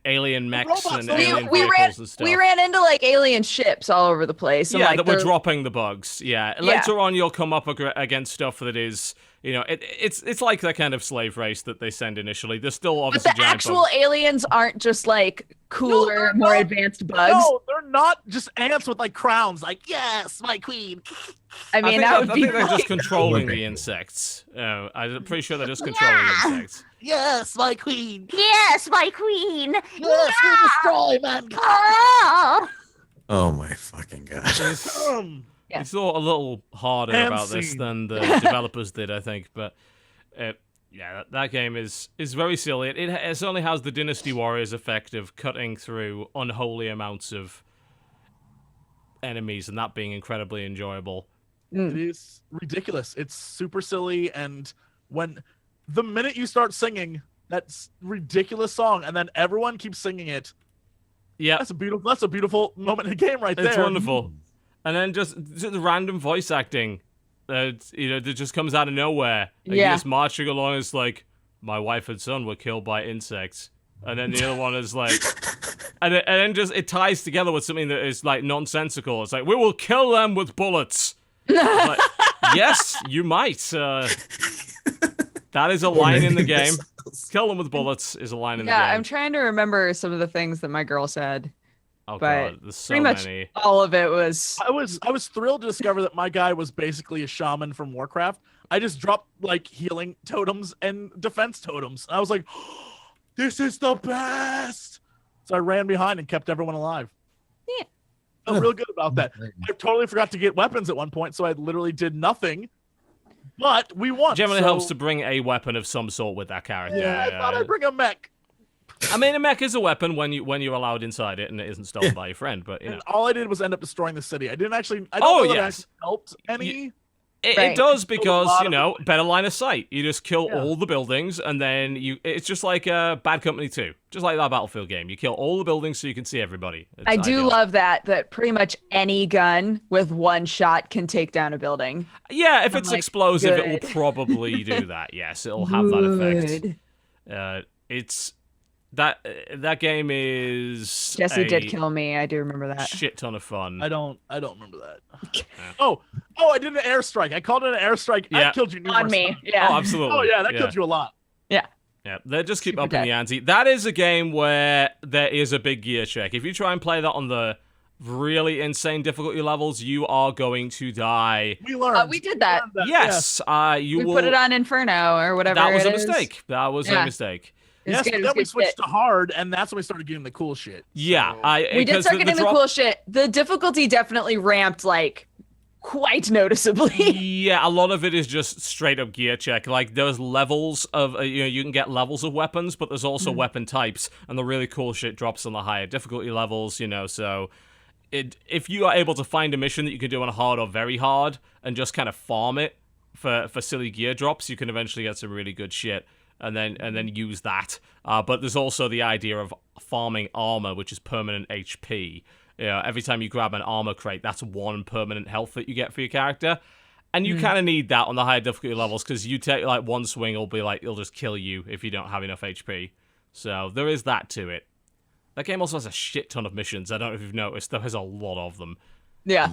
alien mechs robots, and we- alien we vehicles and stuff. We ran into like alien ships all over the place. And, Yeah, like, that we're they're- dropping the bugs. Yeah, later on you'll come up against stuff that is, it's like that kind of slave race that they send initially. There's still But obviously the giant actual bugs. aliens aren't just like cooler, they're more not. advanced bugs. No, they're not just ants with like crowns. Like, yes, my queen. I mean, that would I be think they're just really controlling the insects. I'm pretty sure they're just controlling the insects. Yes, my queen. Yes, my queen. Yes, we destroy mankind. Oh. Oh my fucking god. Yeah. We thought a little harder And about this scene. than the developers did, I think. But yeah, that game is very silly. It only has the Dynasty Warriors effect of cutting through unholy amounts of enemies, and that being incredibly enjoyable. It is ridiculous. It's super silly, and the minute you start singing that ridiculous song, and then everyone keeps singing it, Yeah, that's a beautiful moment in the game right there. it's wonderful. And then just the random voice acting, that just comes out of nowhere. And you're Yeah. just marching along. It's like, my wife and son were killed by insects. And then the other one is like, and then just it ties together with something that is like nonsensical. It's like, we will kill them with bullets. It's like, yes, you might. That is a line in the game. Kill them with bullets is a line in the game. Yeah, I'm trying to remember some of the things that my girl said. Oh but god, there's so Pretty much many. all of it was. I was thrilled to discover that my guy was basically a shaman from Warcraft. I just dropped like healing totems and defense totems. And I was like, this is the best. So I ran behind and kept everyone alive. Yeah. I'm real good about that. I totally forgot to get weapons at one point, so I literally did nothing. But we won. Generally so, helps to bring a weapon of some sort with that character. Yeah, I thought I'd bring a mech. I mean, a mech is a weapon when you're allowed inside it and it isn't stolen by your friend. But And all I did was end up destroying the city. I don't know that yes. actually helped any. It Right. does because lot of better line of sight. You just kill Yeah. all the buildings and then it's just like Bad Company 2, just like that Battlefield game. You kill all the buildings so you can see everybody. It's I do ideal. love that pretty much any gun with one shot can take down a building. Yeah, if I'm it's like, explosive, it good. will probably do that. Yes, it'll have that effect. Good. It's that game is Jesse a did kill me. I do remember that. shit ton of fun. I don't remember that. Oh, I did an airstrike. I called it an airstrike. Yeah. I killed you numerous On me. times. Yeah. Oh, absolutely. Oh yeah, that killed you a lot. Yeah, they just keep Super upping the dead. ante. That is a game where there is a big gear check. If you try and play that on the really insane difficulty levels, you are going to die. We learned. We did that. Yes, you We will. put it on Inferno or whatever. That was a it is. mistake. That was a Yeah. mistake. It was Yes, good, but it then was we good switched shit. to hard, and that's when we started getting the cool shit. Yeah, So- We did start getting the drop- cool shit. The difficulty definitely ramped like quite noticeably. Yeah, a lot of it is just straight up gear check. Like there's levels of you can get levels of weapons, but there's also weapon types, and the really cool shit drops on the higher difficulty levels. So if you are able to find a mission that you can do on hard or very hard and just kind of farm it for silly gear drops, you can eventually get some really good shit and then use that. But there's also the idea of farming armor, which is permanent HP. Every time you grab an armor crate, that's 1 permanent health that you get for your character. And you kind of need that on the higher difficulty levels, because you take like one swing, it'll just kill you if you don't have enough HP. So there is that to it. That game also has a shit ton of missions. I don't know if you've noticed. There is a lot of them. Yeah.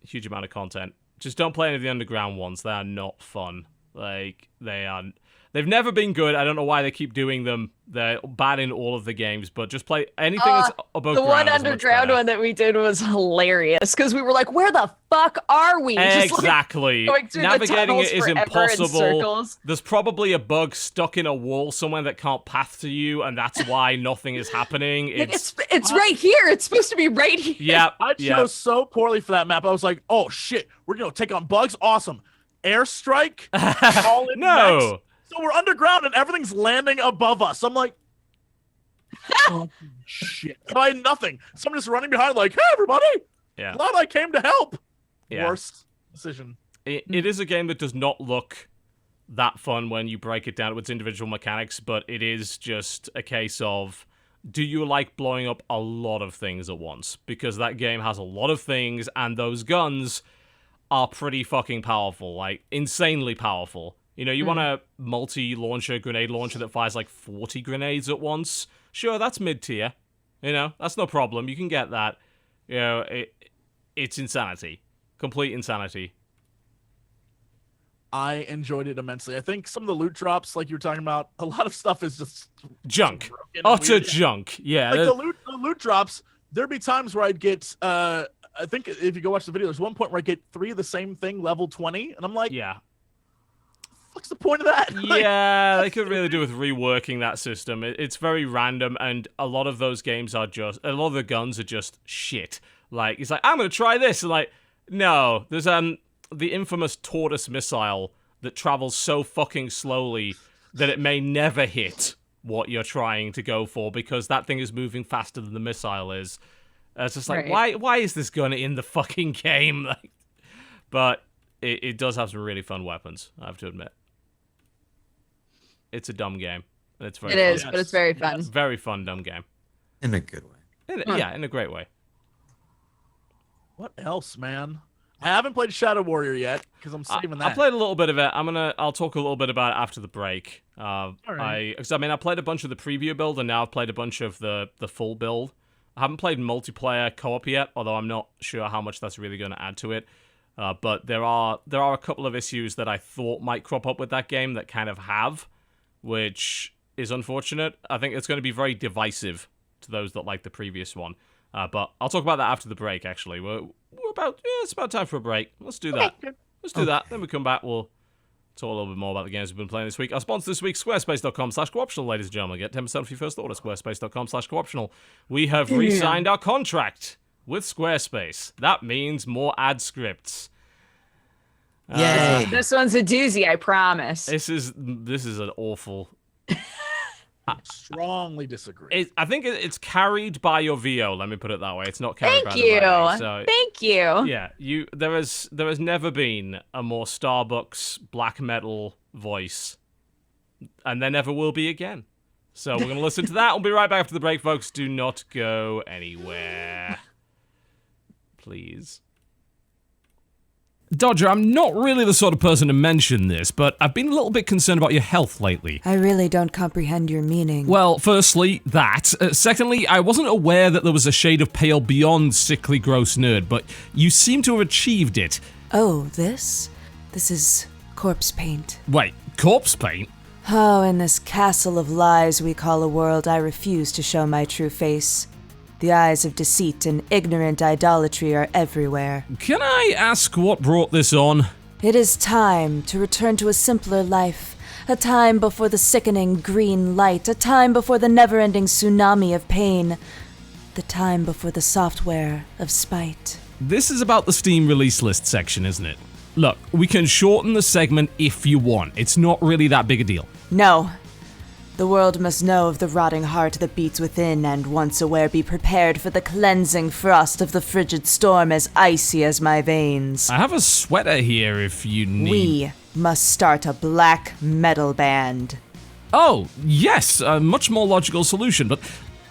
Huge amount of content. Just don't play any of the underground ones. They are not fun. Like, they've never been good. I don't know why they keep doing them. They're bad in all of the games, but just play anything that's above ground. The one underground one that we did was hilarious, because we were like, where the fuck are we? Exactly. Just, like, going through Navigating it is forever in impossible. circles. There's probably a bug stuck in a wall somewhere that can't path to you, and that's why nothing is happening. It's right here. It's supposed to be right here. Yeah. I chose so poorly for that map. I was like, oh shit, we're gonna take on bugs. Awesome. Airstrike. Call in No. next. So we're underground and everything's landing above us. I'm like, oh shit. So I had nothing. Someone just running behind, like, hey everybody. Yeah. Glad I came to help. Yeah. Worst decision. It is a game that does not look that fun when you break it down to its individual mechanics, but it is just a case of, do you like blowing up a lot of things at once? Because that game has a lot of things, and those guns are pretty fucking powerful, like insanely powerful. You want a multi-launcher grenade launcher that fires like 40 grenades at once? Sure, that's mid-tier. That's no problem. You can get that. It's insanity. Complete insanity. I enjoyed it immensely. I think some of the loot drops, like you were talking about, a lot of stuff is just junk. broken and Utter weird. junk. Yeah. Like the loot drops, there'd be times where I'd get, I think if you go watch the video, there's one point where I get 3 of the same thing, level 20, and I'm like, yeah. what's the point of that? Yeah, they could really do with reworking that system. It's very random, and a lot of those games are just, a lot of the guns are just shit. Like, it's like, I'm going to try this, and like, no, there's the infamous tortoise missile that travels so fucking slowly that it may never hit what you're trying to go for, because that thing is moving faster than the missile is. It's just like, why is this gun in the fucking game? Like, but it does have some really fun weapons, I have to admit. It's a dumb game. It's very It fun. is, but it's very fun. Very fun, dumb game. In a good way. Yeah, in a great way. What else, man? I haven't played Shadow Warrior yet because I'm saving that. I played a little bit of it. I'll talk a little bit about it after the break. Alright. I played a bunch of the preview build, and now I've played a bunch of the full build. I haven't played multiplayer co-op yet, although I'm not sure how much that's really going to add to it. But there are a couple of issues that I thought might crop up with that game that kind of have, which is unfortunate. I think it's going to be very divisive to those that like the previous one. But I'll talk about that after the break, actually. It's about time for a break. Let's do that. Let's do that. Then we come back, we'll talk a little bit more about the games we've been playing this week. Our sponsor this week, squarespace.com/cooptional, ladies and gentlemen. Get 10% off your first order, squarespace.com/cooptional. We have re-signed our contract with Squarespace. That means more ad scripts. Yay! This one's a doozy, I promise. This is an awful... Strongly disagree. I think it's carried by your VO. Let me put it that way. It's not carried by Thank the you. writing, so, Thank you. yeah, there has never been a more Starbucks black metal voice, and there never will be again. So we're gonna listen to that. We'll be right back after the break, folks. Do not go anywhere, please. Dodger, I'm not really the sort of person to mention this, but I've been a little bit concerned about your health lately. I really don't comprehend your meaning. Well, firstly, that. Secondly, I wasn't aware that there was a shade of pale beyond sickly gross nerd, but you seem to have achieved it. Oh, this? This is corpse paint. Wait, corpse paint? Oh, in this castle of lies we call a world, I refuse to show my true face. The eyes of deceit and ignorant idolatry are everywhere. Can I ask what brought this on? It is time to return to a simpler life. A time before the sickening green light. A time before the never-ending tsunami of pain. The time before the software of spite. This is about the Steam release list section, isn't it? Look, we can shorten the segment if you want. It's not really that big a deal. No. The world must know of the rotting heart that beats within, and once aware be prepared for the cleansing frost of the frigid storm as icy as my veins. I have a sweater here if you need... We must start a black metal band. Oh, yes, a much more logical solution, but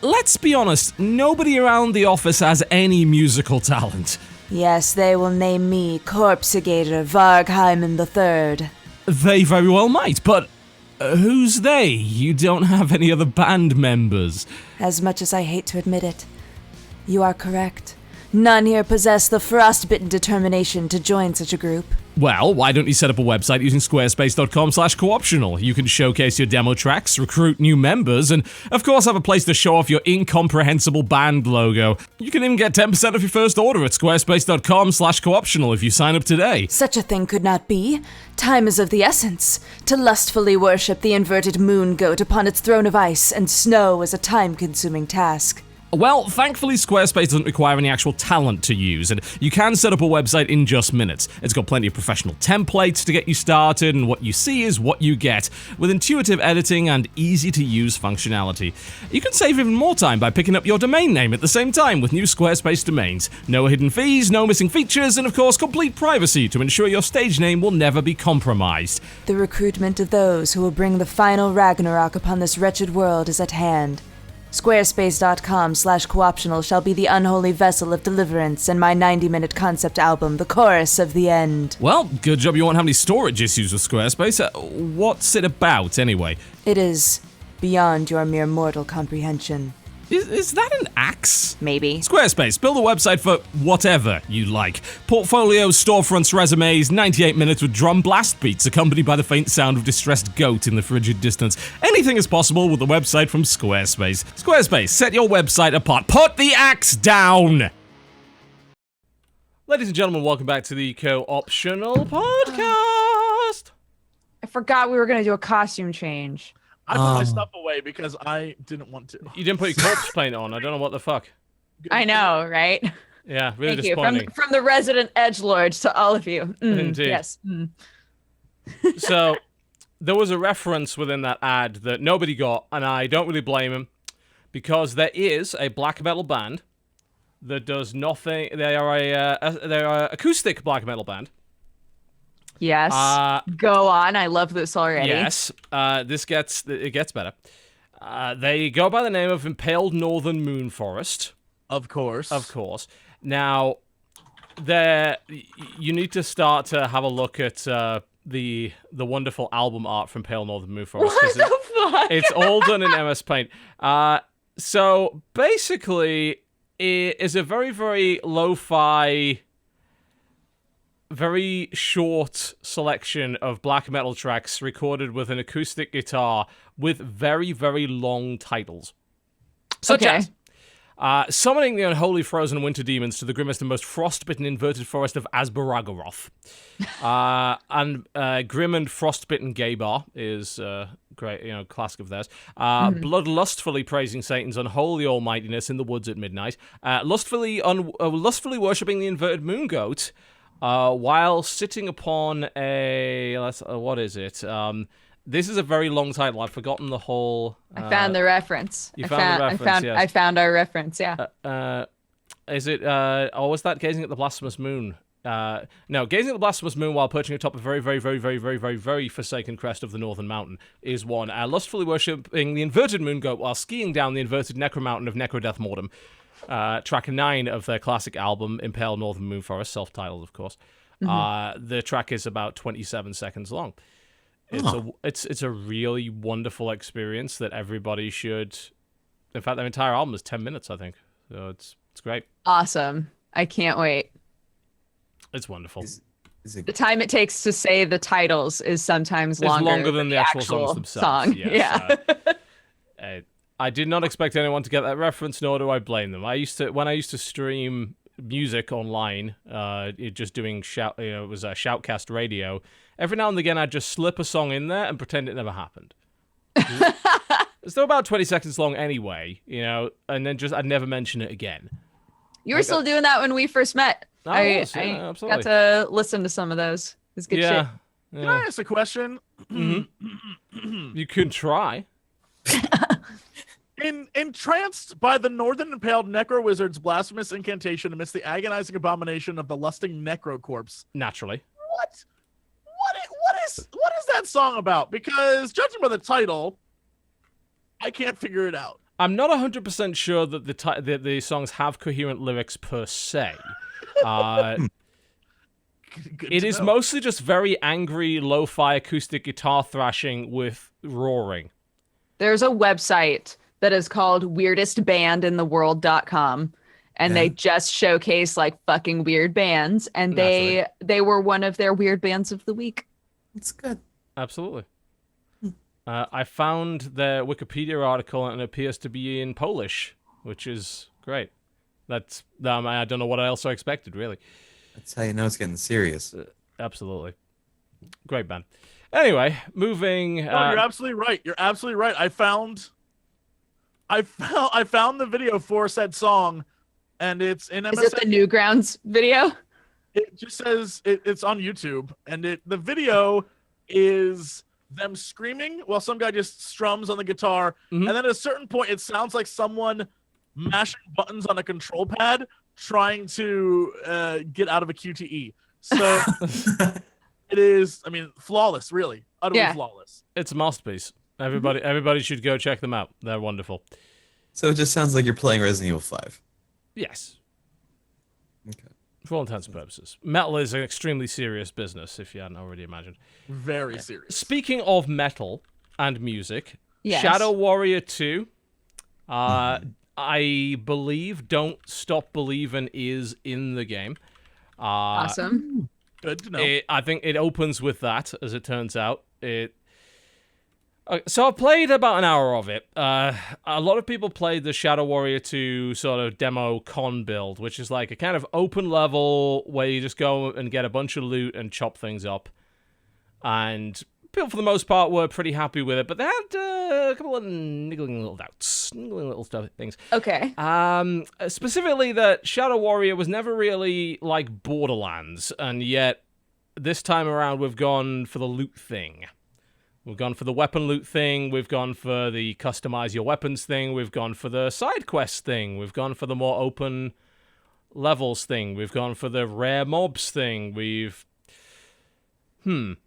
let's be honest, nobody around the office has any musical talent. Yes, they will name me Corpsegator Vargheimen III. They very well might, but who's they? You don't have any other band members. As much as I hate to admit it, you are correct. None here possess the frostbitten determination to join such a group. Well, why don't you set up a website using squarespace.com/cooptional? You can showcase your demo tracks, recruit new members, and of course have a place to show off your incomprehensible band logo. You can even get 10% off your first order at squarespace.com/cooptional if you sign up today. Such a thing could not be. Time is of the essence. To lustfully worship the inverted moon goat upon its throne of ice and snow is a time-consuming task. Well, thankfully Squarespace doesn't require any actual talent to use, and you can set up a website in just minutes. It's got plenty of professional templates to get you started, and what you see is what you get, with intuitive editing and easy-to-use functionality. You can save even more time by picking up your domain name at the same time with new Squarespace domains. No hidden fees, no missing features, and of course complete privacy to ensure your stage name will never be compromised. The recruitment of those who will bring the final Ragnarok upon this wretched world is at hand. Squarespace.com/cooptional shall be the unholy vessel of deliverance, and my 90-minute concept album, The Chorus of the End. Well, good job you won't have any storage issues with Squarespace. What's it about, anyway? It is beyond your mere mortal comprehension. Is that an axe? Maybe. Squarespace, build a website for whatever you like. Portfolios, storefronts, resumes, 98 minutes with drum blast beats accompanied by the faint sound of distressed goat in the frigid distance. Anything is possible with a website from Squarespace. Squarespace, set your website apart. Put the axe down! Ladies and gentlemen, welcome back to the Co-Optional Podcast. I forgot we were going to do a costume change. I put my stuff away because I didn't want to. You didn't put your corpse paint on. I don't know what the fuck. I know, right? Yeah, really Thank you. disappointing. From the resident edgelords to all of you. Indeed. Yes. So, there was a reference within that ad that nobody got, and I don't really blame him, because there is a black metal band that does nothing. They're a acoustic black metal band. Yes. Go on. I love this already. Yes. It gets better. They go by the name of Impaled Northern Moon Forest. Of course. Of course. Now, you need to start to have a look at the wonderful album art from Pale Northern Moon Forest. What the fuck? It's all done in MS Paint. So basically, it is a very, very lo-fi, very short selection of black metal tracks recorded with an acoustic guitar with very, very long titles. Such as Summoning the Unholy Frozen Winter Demons to the grimmest and most frostbitten inverted forest of Asbaragaroth. And Grim and Frostbitten Gay Bar is great, classic of theirs. Blood lustfully praising Satan's unholy almightiness in the woods at midnight. Lustfully worshipping the inverted moon goat. While sitting upon what is it? This is a very long title. I've forgotten the whole. I found the reference. You found the reference. Yes. I found our reference. Yeah. Is it? Or was that Gazing at the Blasphemous Moon? No, Gazing at the Blasphemous Moon while perching atop a very, very, very, very, very, very, very forsaken crest of the Northern Mountain is one. Lustfully worshipping the inverted moon goat while skiing down the inverted necro mountain of Necrodeath Mortem. Track 9 of their classic album, Impale Northern Moon Forest, self-titled, of course. The track is about 27 seconds long. It's a really wonderful experience that everybody should. In fact, their entire album is 10 minutes, I think. So it's great. Awesome. I can't wait. It's wonderful. The time it takes to say the titles is sometimes longer than the actual songs themselves. Song. Yes. Yeah. I did not expect anyone to get that reference, nor do I blame them. When I used to stream music online, just doing it was a Shoutcast radio. Every now and again, I'd just slip a song in there and pretend it never happened. It's still about 20 seconds long anyway, and then I'd never mention it again. You were still doing that when we first met. I absolutely. got to listen to some of those. It's good shit. Can I ask a question? You can try. Entranced by the northern impaled necro wizard's blasphemous incantation amidst the agonizing abomination of the lusting necro corpse. Naturally. What is that song about? Because judging by the title, I can't figure it out. I'm not 100% sure that the songs have coherent lyrics per se. It is mostly just very angry, lo-fi acoustic guitar thrashing with roaring. There's a website that is called weirdestbandintheworld.com, and they just showcase like fucking weird bands, and they were one of their weird bands of the week. It's good. Absolutely. I found their Wikipedia article and it appears to be in Polish, which is great. That's I don't know what else I expected, really. That's how you know it's getting serious. Absolutely. Great band. Anyway, moving. No, you're absolutely right. You're absolutely right. I found the video for said song, and it's in MSN. Is it the Newgrounds video? It just says it's on YouTube, and the video is them screaming while some guy just strums on the guitar, and then at a certain point, it sounds like someone mashing buttons on a control pad trying to get out of a QTE. So it is, I mean, flawless, really, utterly flawless. It's a masterpiece. Everybody should go check them out. They're wonderful. So it just sounds like you're playing Resident Evil 5. Yes. Okay. For all intents and purposes. Metal is an extremely serious business, if you hadn't already imagined. Very serious. Speaking of metal and music, Yes. Shadow Warrior 2, I believe Don't Stop Believin' is in the game. Awesome. Good to know. I think it opens with that, as it turns out. So I've played about an hour of it. A lot of people played the Shadow Warrior 2 sort of demo con build, which is like a kind of open level where you just go and get a bunch of loot and chop things up. And people, for the most part, were pretty happy with it, but they had a couple of niggling little doubts, niggling little stuff, things. Okay. Specifically that Shadow Warrior was never really like Borderlands, and yet this time around we've gone for the loot thing. We've gone for the weapon loot thing, we've gone for the customize your weapons thing, we've gone for the side quest thing, we've gone for the more open levels thing, we've gone for the rare mobs thing, And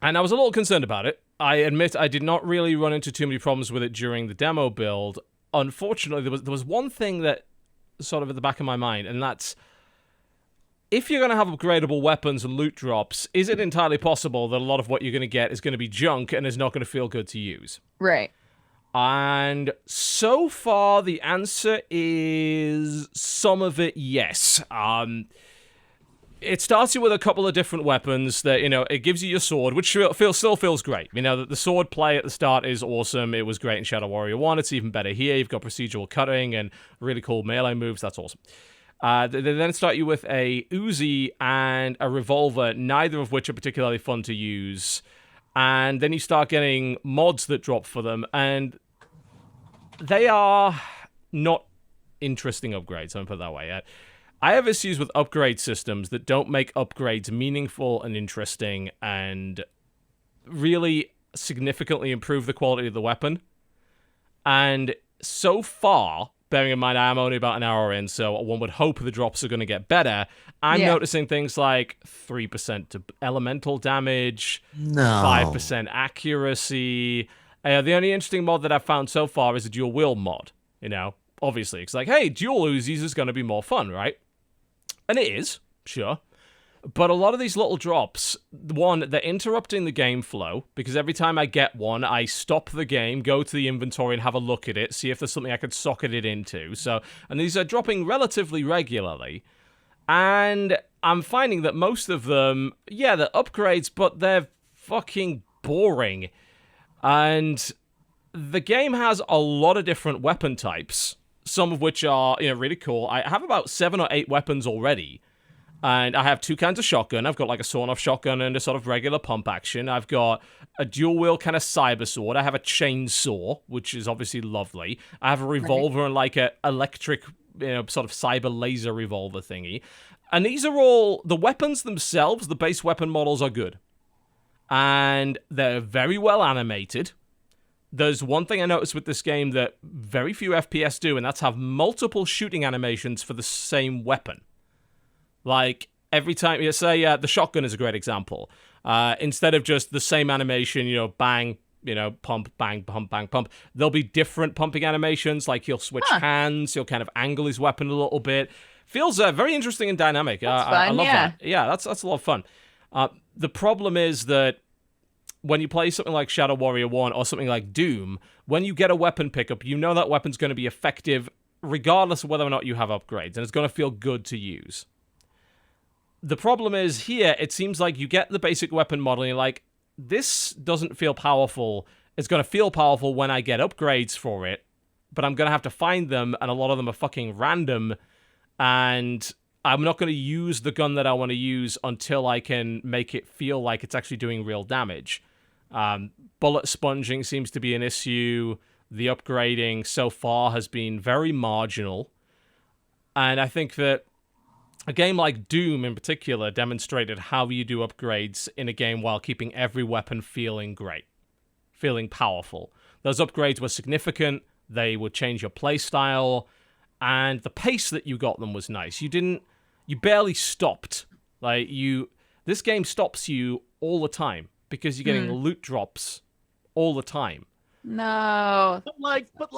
I was a little concerned about it. I admit I did not really run into too many problems with it during the demo build. Unfortunately, there was one thing that sort of at the back of my mind, and that's, if you're going to have upgradable weapons and loot drops, is it entirely possible that a lot of what you're going to get is going to be junk and is not going to feel good to use? Right. And so far, the answer is some of it, yes. It starts you with a couple of different weapons that, it gives you your sword, which still feels great. The sword play at the start is awesome. It was great in Shadow Warrior 1. It's even better here. You've got procedural cutting and really cool melee moves. That's awesome. They then start you with a Uzi and a revolver, neither of which are particularly fun to use. And then you start getting mods that drop for them, and they are not interesting upgrades, I'm going to put it that way. I have issues with upgrade systems that don't make upgrades meaningful and interesting and really significantly improve the quality of the weapon. And so far, bearing in mind I am only about an hour in, so one would hope the drops are going to get better, I'm noticing things like 3% to elemental damage, 5% accuracy. The only interesting mod that I've found so far is a dual wield mod, obviously. It's like, hey, dual Uzis is going to be more fun, right? And it is, sure. But a lot of these little drops, one, they're interrupting the game flow, because every time I get one, I stop the game, go to the inventory and have a look at it, see if there's something I could socket it into. And these are dropping relatively regularly. And I'm finding that most of them, they're upgrades, but they're fucking boring. And the game has a lot of different weapon types, some of which are, really cool. I have about 7 or 8 weapons already. And I have 2 kinds of shotgun. I've got like a sawn-off shotgun and a sort of regular pump action. I've got a dual-wield kind of cyber sword. I have a chainsaw, which is obviously lovely. I have a revolver and like a electric, sort of cyber laser revolver thingy. And these are all, the weapons themselves, the base weapon models are good. And they're very well animated. there's one thing I noticed with this game that very few FPS do, and that's have multiple shooting animations for the same weapon. Like, every time, you say, the shotgun is a great example. Instead of just the same animation, bang, pump, bang, pump, bang, pump, there'll be different pumping animations, like he'll switch hands, he'll kind of angle his weapon a little bit. Feels very interesting and dynamic. I love that. Yeah, that's a lot of fun. The problem is that when you play something like Shadow Warrior 1 or something like Doom, when you get a weapon pickup, you know that weapon's going to be effective regardless of whether or not you have upgrades, and it's going to feel good to use. The problem is here, it seems like you get the basic weapon model and you're like, this doesn't feel powerful. It's going to feel powerful when I get upgrades for it, but I'm going to have to find them, and a lot of them are fucking random, and I'm not going to use the gun that I want to use until I can make it feel like it's actually doing real damage. Bullet sponging seems to be an issue. The upgrading so far has been very marginal, and I think that a game like Doom in particular demonstrated how you do upgrades in a game while keeping every weapon feeling great, feeling powerful. Those upgrades were significant, they would change your playstyle, and the pace that you got them was nice. You barely stopped. This game stops you all the time because you're getting loot drops all the time. No. But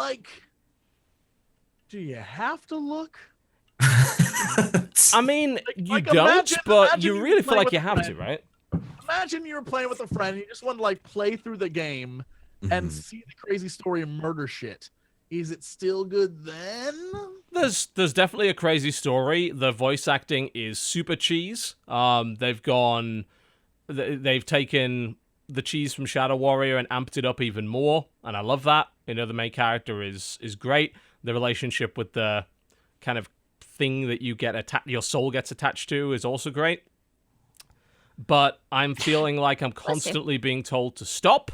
do you have to look? I mean, you don't, but you really feel like you have to, right? Imagine you were playing with a friend and you just want to play through the game and see the crazy story and murder shit. Is it still good then? There's definitely a crazy story. The voice acting is super cheese. They've taken the cheese from Shadow Warrior and amped it up even more, and I love that. The main character is great. The relationship with the kind of thing that you get your soul gets attached to is also great. But I'm feeling like I'm constantly being told to stop.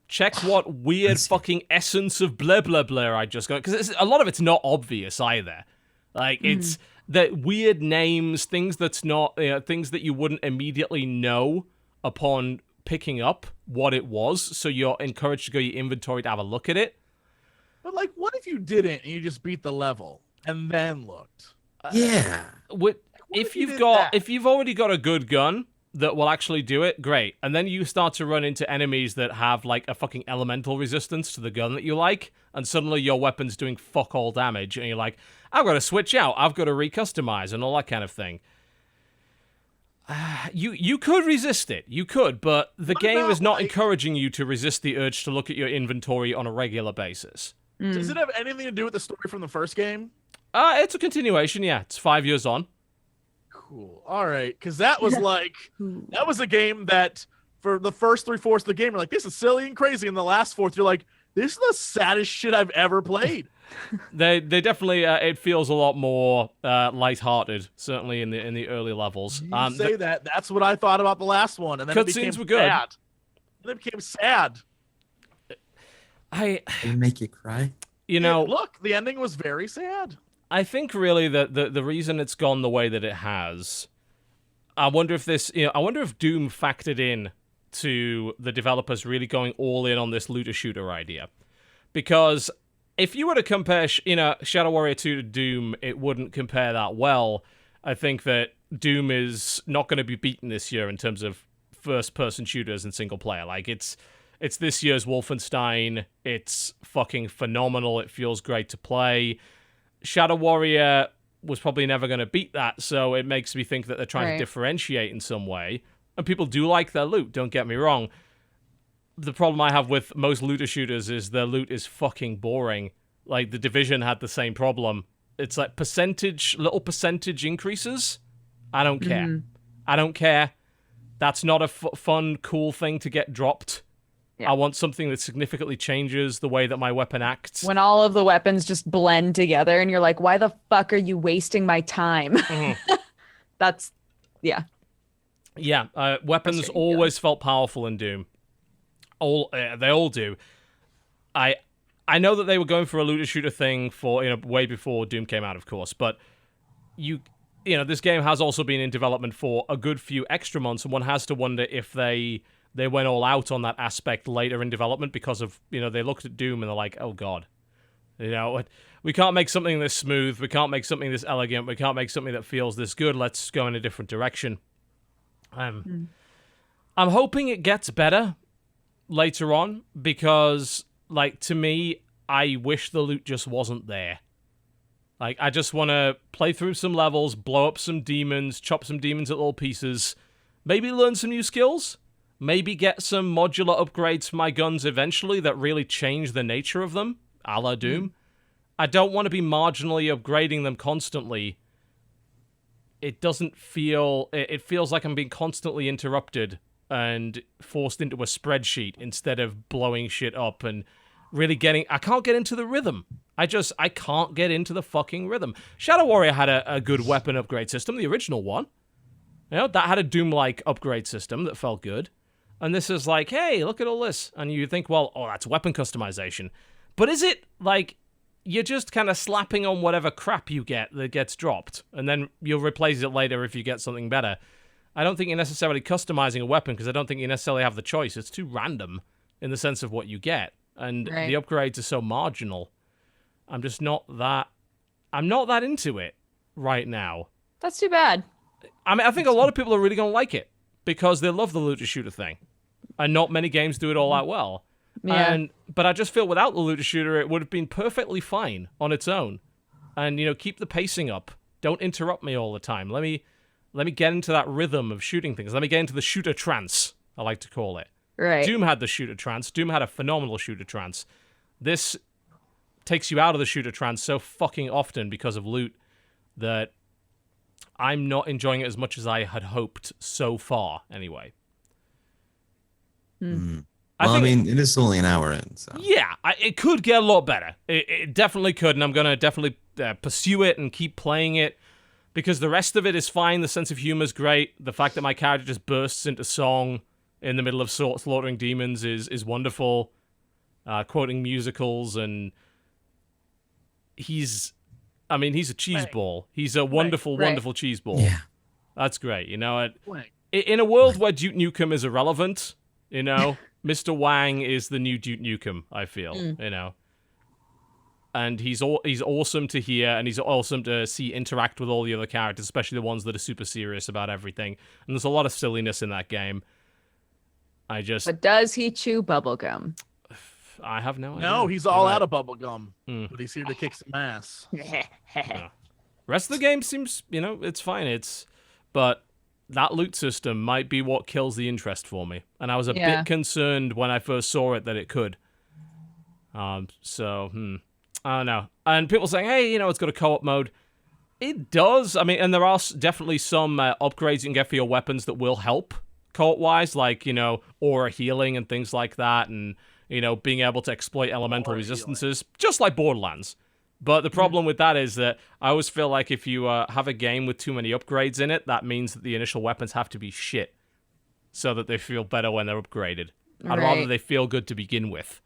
Check what weird fucking essence of blah blah blah I just got, because a lot of it's not obvious either. It's the weird names, things that's not things that you wouldn't immediately know upon picking up what it was. So you're encouraged to go to your inventory to have a look at it. But what if you didn't and you just beat the level and then looked? Yeah. If you've already got a good gun that will actually do it, great. And then you start to run into enemies that have a fucking elemental resistance to the gun that you like, and suddenly your weapon's doing fuck all damage, and you're like, I've got to switch out, I've got to recustomize, and all that kind of thing. You could resist it. You could, but the game is not encouraging you to resist the urge to look at your inventory on a regular basis. Does it have anything to do with the story from the first game? It's a continuation, yeah. It's 5 years on. Cool. All right, because that was that was a game that for the first 3/4 of the game, you're like, this is silly and crazy. And the last fourth, you're like, this is the saddest shit I've ever played. They definitely it feels a lot more lighthearted, certainly in the early levels. You say that. That's what I thought about the last one, and then it became were good. sad. Then it became sad. They make you cry. Look, the ending was very sad. I think really that the reason it's gone the way that it has, I wonder if Doom factored in to the developers really going all in on this looter shooter idea. Because if you were to compare, Shadow Warrior 2 to Doom, it wouldn't compare that well. I think that Doom is not going to be beaten this year in terms of first-person shooters and single player. It's this year's Wolfenstein. It's fucking phenomenal. It feels great to play. Shadow Warrior was probably never going to beat that, so it makes me think that they're trying to differentiate in some way. And people do like their loot, don't get me wrong. The problem I have with most looter shooters is their loot is fucking boring. The Division had the same problem. It's little percentage increases. I don't care. I don't care. That's not a fun, cool thing to get dropped. Yeah. I want something that significantly changes the way that my weapon acts. When all of the weapons just blend together and you're like, why the fuck are you wasting my time? That's, yeah. Yeah, weapons always felt powerful in Doom. They all do. I know that they were going for a looter shooter thing for way before Doom came out, of course, but this game has also been in development for a good few extra months, and one has to wonder if they they went all out on that aspect later in development because of, they looked at Doom and they're like, oh god, we can't make something this smooth, we can't make something this elegant, we can't make something that feels this good, let's go in a different direction. I'm hoping it gets better later on because, like, to me, I wish the loot just wasn't there. Like, I just want to play through some levels, blow up some demons, chop some demons at little pieces, maybe learn some new skills, maybe get some modular upgrades for my guns eventually that really change the nature of them, a la Doom. I don't want to be marginally upgrading them constantly. It doesn't feel... It feels like I'm being constantly interrupted and forced into a spreadsheet instead of blowing shit up and really getting... I can't get into the rhythm. I can't get into the fucking rhythm. Shadow Warrior had a good weapon upgrade system, the original one. That had a Doom-like upgrade system that felt good. And this is like, hey, look at all this. And you think, well, that's weapon customization. But is it, like, you're just kind of slapping on whatever crap you get that gets dropped, and then you'll replace it later if you get something better. I don't think you're necessarily customizing a weapon, because I don't think you necessarily have the choice. It's too random in the sense of what you get. And the upgrades are so marginal. I'm not that into it right now. That's too bad. I mean, I think a lot of people are really going to like it because they love the looter shooter thing. And not many games do it all that well. Yeah. But I just feel without the looter shooter, it would have been perfectly fine on its own. And, keep the pacing up. Don't interrupt me all the time. Let me get into that rhythm of shooting things. Let me get into the shooter trance, I like to call it. Right. Doom had the shooter trance. Doom had a phenomenal shooter trance. This takes you out of the shooter trance so fucking often because of loot that I'm not enjoying it as much as I had hoped so far, anyway. Well, I mean, it is only an hour in, so... Yeah, it could get a lot better. It definitely could, and I'm going to definitely pursue it and keep playing it, because the rest of it is fine. The sense of humor is great. The fact that my character just bursts into song in the middle of slaughtering demons is wonderful. Quoting musicals, and he's a cheeseball. He's a wonderful, wonderful cheeseball. Yeah. That's great. In a world where Duke Nukem is irrelevant, Mr. Wang is the new Duke Nukem, I feel, And he's awesome to hear, and he's awesome to see interact with all the other characters, especially the ones that are super serious about everything. And there's a lot of silliness in that game. But does he chew bubblegum? I have no idea. No, he's all out of bubblegum, but he's here to kick some ass. Yeah. Rest of the game seems, it's fine. But that loot system might be what kills the interest for me. And I was a bit concerned when I first saw it that it could. I don't know. And people saying, hey, it's got a co-op mode. It does. I mean, and there are definitely some upgrades you can get for your weapons that will help co-op-wise, like, aura healing and things like that, and, being able to exploit elemental resistances, just like Borderlands. But the problem with that is that I always feel like if you have a game with too many upgrades in it, that means that the initial weapons have to be shit so that they feel better when they're upgraded. I'd rather they feel good to begin with.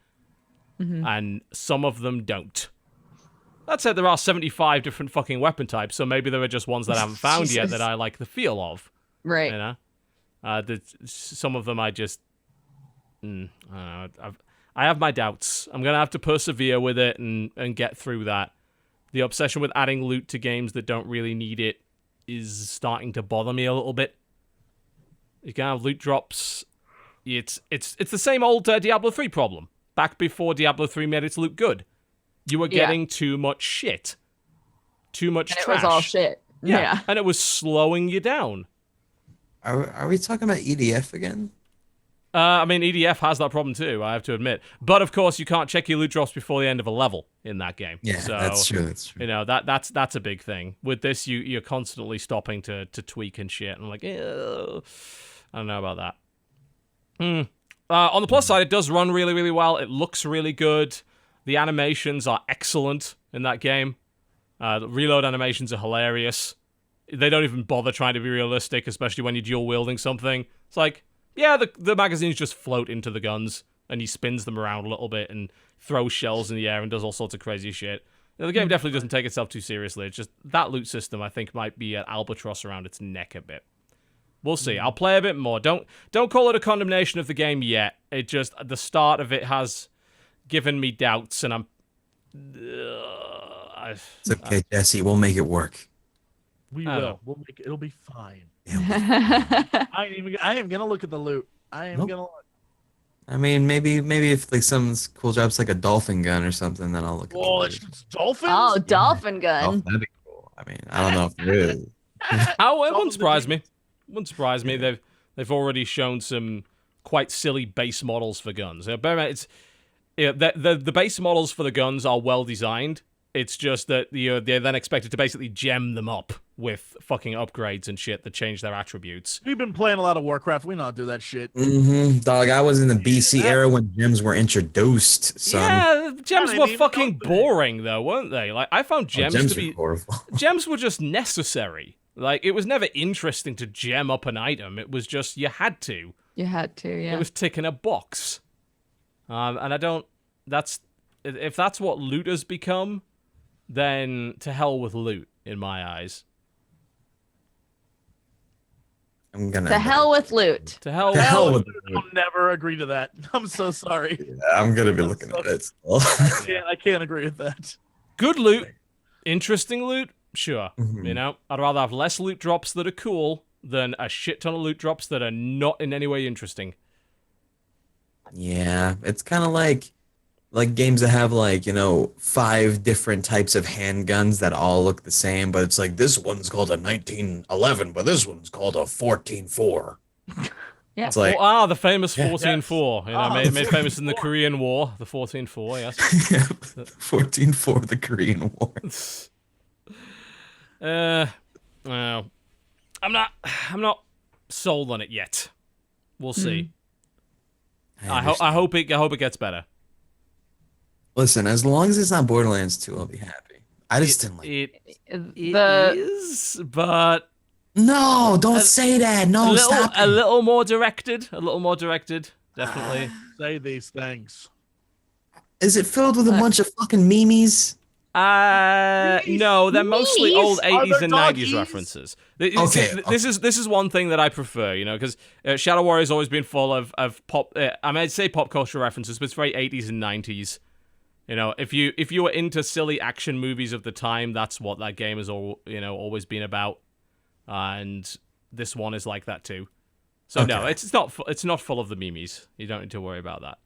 And some of them don't. That said, there are 75 different fucking weapon types, so maybe there are just ones that I haven't found yet that I like the feel of. Right. Some of them I just... I don't know. I have my doubts. I'm going to have to persevere with it and get through that. The obsession with adding loot to games that don't really need it is starting to bother me a little bit. You can have loot drops. It's the same old Diablo 3 problem. Back before Diablo 3 made its loot good. You were getting too much shit. Too much trash. It was all shit. Yeah. And it was slowing you down. Are we talking about EDF again? EDF has that problem too, I have to admit. But of course, you can't check your loot drops before the end of a level in that game. Yeah, so, that's true. That's a big thing. With this, you're constantly stopping to tweak and shit. And I'm like, ew. I don't know about that. On the plus side, it does run really, really well. It looks really good. The animations are excellent in that game. The reload animations are hilarious. They don't even bother trying to be realistic, especially when you're dual wielding something. It's like, yeah, the magazines just float into the guns, and he spins them around a little bit and throws shells in the air and does all sorts of crazy shit. The game definitely doesn't take itself too seriously. It's just that loot system, I think, might be an albatross around its neck a bit. We'll see. I'll play a bit more. Don't call it a condemnation of the game yet. It just the start of it has given me doubts, and I'm. It's okay, Jesse. We'll make it work. We I will. know. We'll make it. It'll be fine. yeah, I am gonna look at the loot. I am Nope. gonna look. I mean, maybe if like some cool drops like a dolphin gun or something, then I'll look at Oh, the it loot. shoots dolphins. oh, dolphin Oh, gun. that'd be cool. I mean, I don't know if there is. Oh, it All wouldn't of the surprise me. Wouldn't surprise me. They've already shown some quite silly base models for guns. Bear in mind, it's the base models for the guns are well designed. It's just that they're then expected to basically gem them up with fucking upgrades and shit that change their attributes. We've been playing a lot of Warcraft. We know how to do that shit. Dog, I was in the BC era when gems were introduced, son. Yeah, gems I were didn't even fucking know that. boring though, weren't they? Like I found gems Gems to be are horrible. gems were just necessary. Like it was never interesting to gem up an item. It was just you had to. You had to, yeah. It was ticking a box. And I don't. If that's what loot has become, then to hell with loot in my eyes. I'm gonna. To hell with loot. To hell. To hell with I'll never agree to that. I'm so sorry. I'm gonna be looking at it. Still. I can't agree with that. Good loot, interesting loot. Sure, Mhm. you know, I'd rather have less loot drops that are cool than a shit ton of loot drops that are not in any way interesting. Yeah, it's kind of like games that have 5 different types of handguns that all look the same, but it's like this one's called a 1911, but this one's called a 14-4. Yeah. It's like The famous 14-4, you know, made famous in the Korean War, the 14-4, yes. 14-4, the Korean War. Well, I'm not sold on it yet. We'll see. I hope it gets better. Listen, as long as it's not Borderlands 2, I'll be happy. I just didn't like it. It is, but No, don't say that. No, stop. a little more directed. Definitely. Say these things. Is it filled with a bunch of fucking memes? No, they're mostly Memes? old Are 80s there and doggies? 90s references. This Okay, this is one thing that I prefer, you know, because Shadow Warrior's always been full of pop. I'd say pop culture references, but it's very 80s and 90s. You know, if you were into silly action movies of the time, that's what that game has always been about, and this one is like that too. So no, Okay. it's not full of the memes. You don't need to worry about that.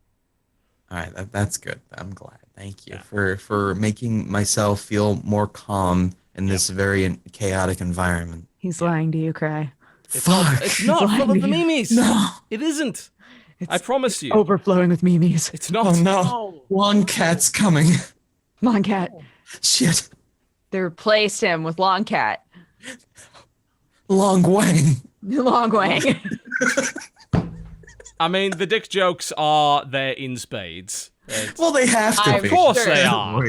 All right, that's good. I'm glad. Thank you for making myself feel more calm in this very chaotic environment. He's lying to you, Cry. Fuck. It's not full of the memes. No. It isn't. I promise you. Overflowing with memes. It's not. Oh no. Oh. Long cat's coming. Come on, Cat. Shit. They replaced him with Long Cat. Long Wang. Long Wang. I mean, the dick jokes are there in spades. Well, they have to I'm be. Of course sure. they are.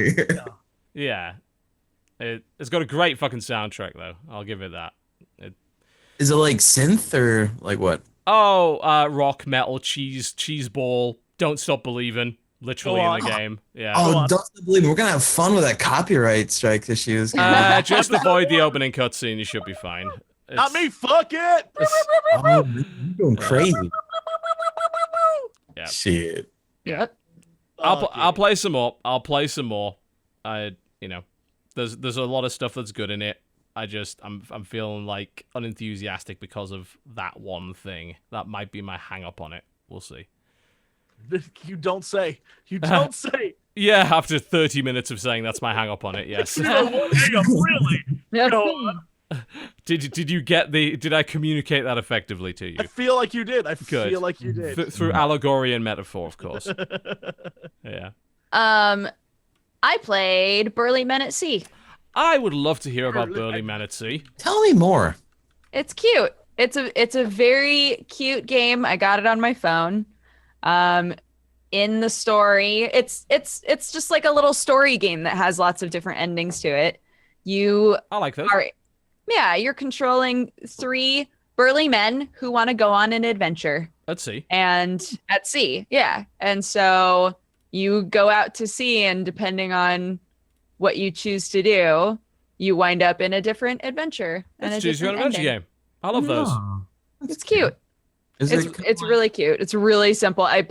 Yeah. It's got a great fucking soundtrack, though. I'll give it that. Is it like synth or like what? Rock, metal, cheese ball, don't stop believing. Literally Go in the on. game. Yeah. Oh, don't believe me. We're gonna have fun with that copyright strike issues. Just avoid the opening cutscene. You should be fine. Not me. Fuck it. Oh, you're going crazy. Yeah. Shit. Yep. I'll play some more. There's a lot of stuff that's good in it. I'm feeling like unenthusiastic because of that one thing. That might be my hang up on it. We'll see. You don't say. You don't say. Yeah, after 30 minutes of saying that's my hang up on it, yes. You know what? Hang up, really? Go on. Did you get did I communicate that effectively to you? I feel like you did. I Good. feel like you did. Through allegory and metaphor, of course. Yeah. I played Burly Men at Sea. I would love to hear about Burly Men at Sea. Tell me more. It's cute. It's a very cute game. I got it on my phone. In the story, it's just like a little story game that has lots of different endings to it. You I like those. you're controlling 3 burly men who want to go on an adventure Let's see. and at sea. Yeah. And so you go out to sea, and depending on what you choose to do, you wind up in a different adventure. And Let's a choose your own different adventure ending. game. I love those. It's cute. Is it It's really cute. It's really simple. I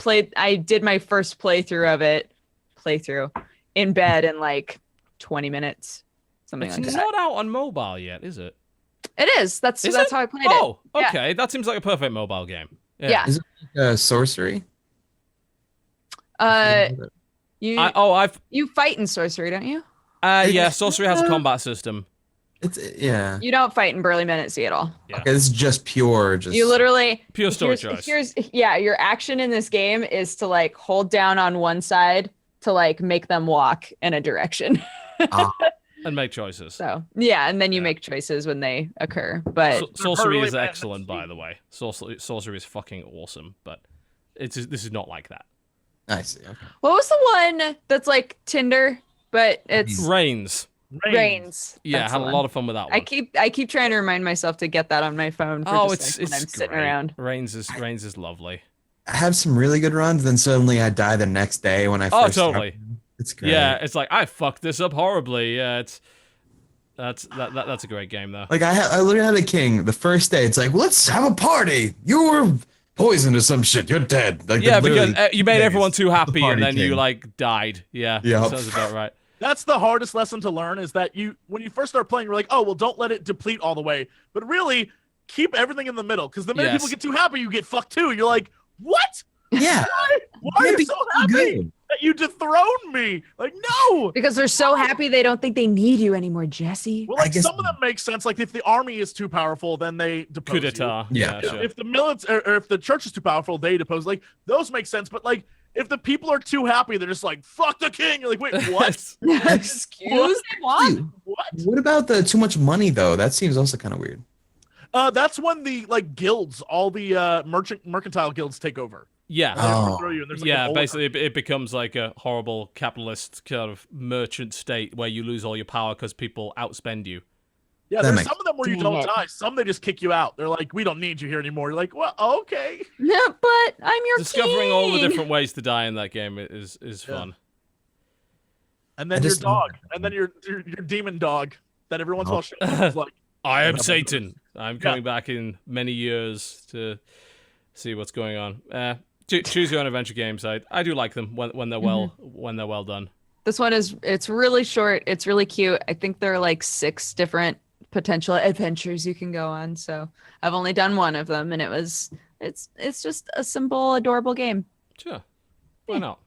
did my first playthrough in bed in like 20 minutes. Something It's like that. not out on mobile yet, is it? It is. That's Is how it? I played it. Oh, Yeah. okay. That seems like a perfect mobile game. Yeah. Is it like sorcery? You I've you fight in sorcery, don't you? yeah, sorcery has a combat system. It's yeah. You don't fight in Burly Men at Sea at all. Yeah. Okay, this is just pure. Just You literally Pure story choice. Your action in this game is to like hold down on one side to like make them walk in a direction. And make choices. So yeah, and then you make choices when they occur. But Sorcery Burly is Men, excellent, by the way. Sorcery is fucking awesome, but this is not like that. I see. Okay. what was the one that's like Tinder, but it's Reigns. Reigns? Yeah, I That's had the a one. lot of fun with that one. I keep trying to remind myself to get that on my phone. For Oh, just, it's when I'm sitting great. around. Reigns is lovely. I have some really good runs, then suddenly I die the next day when I Oh, first. start. totally. It's great. Yeah, it's like I fucked this up horribly. Yeah, that's a great game though. Like I literally had a king the first day. It's like, let's have a party. You were poisoned or some shit. You're dead. Like, Yeah, literally- because you made everyone too happy, party and then you king. like died. Yeah, Yep. that sounds about right. That's the hardest lesson to learn is that when you first start playing, you're like, oh, well, don't let it deplete all the way. But really, keep everything in the middle. Because the minute Yes. people get too happy, you get fucked too. You're like, what? Yeah. Why are you Maybe so be happy good. that you dethroned me? Like, no. Because they're so happy they don't think they need you anymore, Jesse. Well, like I guess- some of them make sense. Like if the army is too powerful, then they depose Coup you. d'etat. Yeah. Yeah, sure. If the military or if the church is too powerful, they depose. Like those make sense. But like if the people are too happy, they're just like, fuck the king. You're like, wait, what? Excuse me, what? What? What about the too much money though? That seems also kind of weird. That's when the like guilds, all the mercantile guilds take over. Yeah. They Oh. overthrow you, and there's, like, Yeah, an basically it becomes like a horrible capitalist kind of merchant state where you lose all your power because people outspend you. Yeah, That there's makes- some of them where you Dang don't it. die. Some they just kick you out. They're like, we don't need you here anymore. You're like, well, okay. No, but I'm your Discovering all the king. different ways to die in that game is fun. And I then your just- dog, and then your demon dog that every once in a while shows up is like, I am Yeah. Satan. I'm coming back in many years to see what's going on. Choose your own adventure games. I do like them when they're well done. This one it's really short. It's really cute. I think there are like 6 different potential adventures you can go on. So I've only done one of them, and it's just a simple, adorable game. Sure. Why not?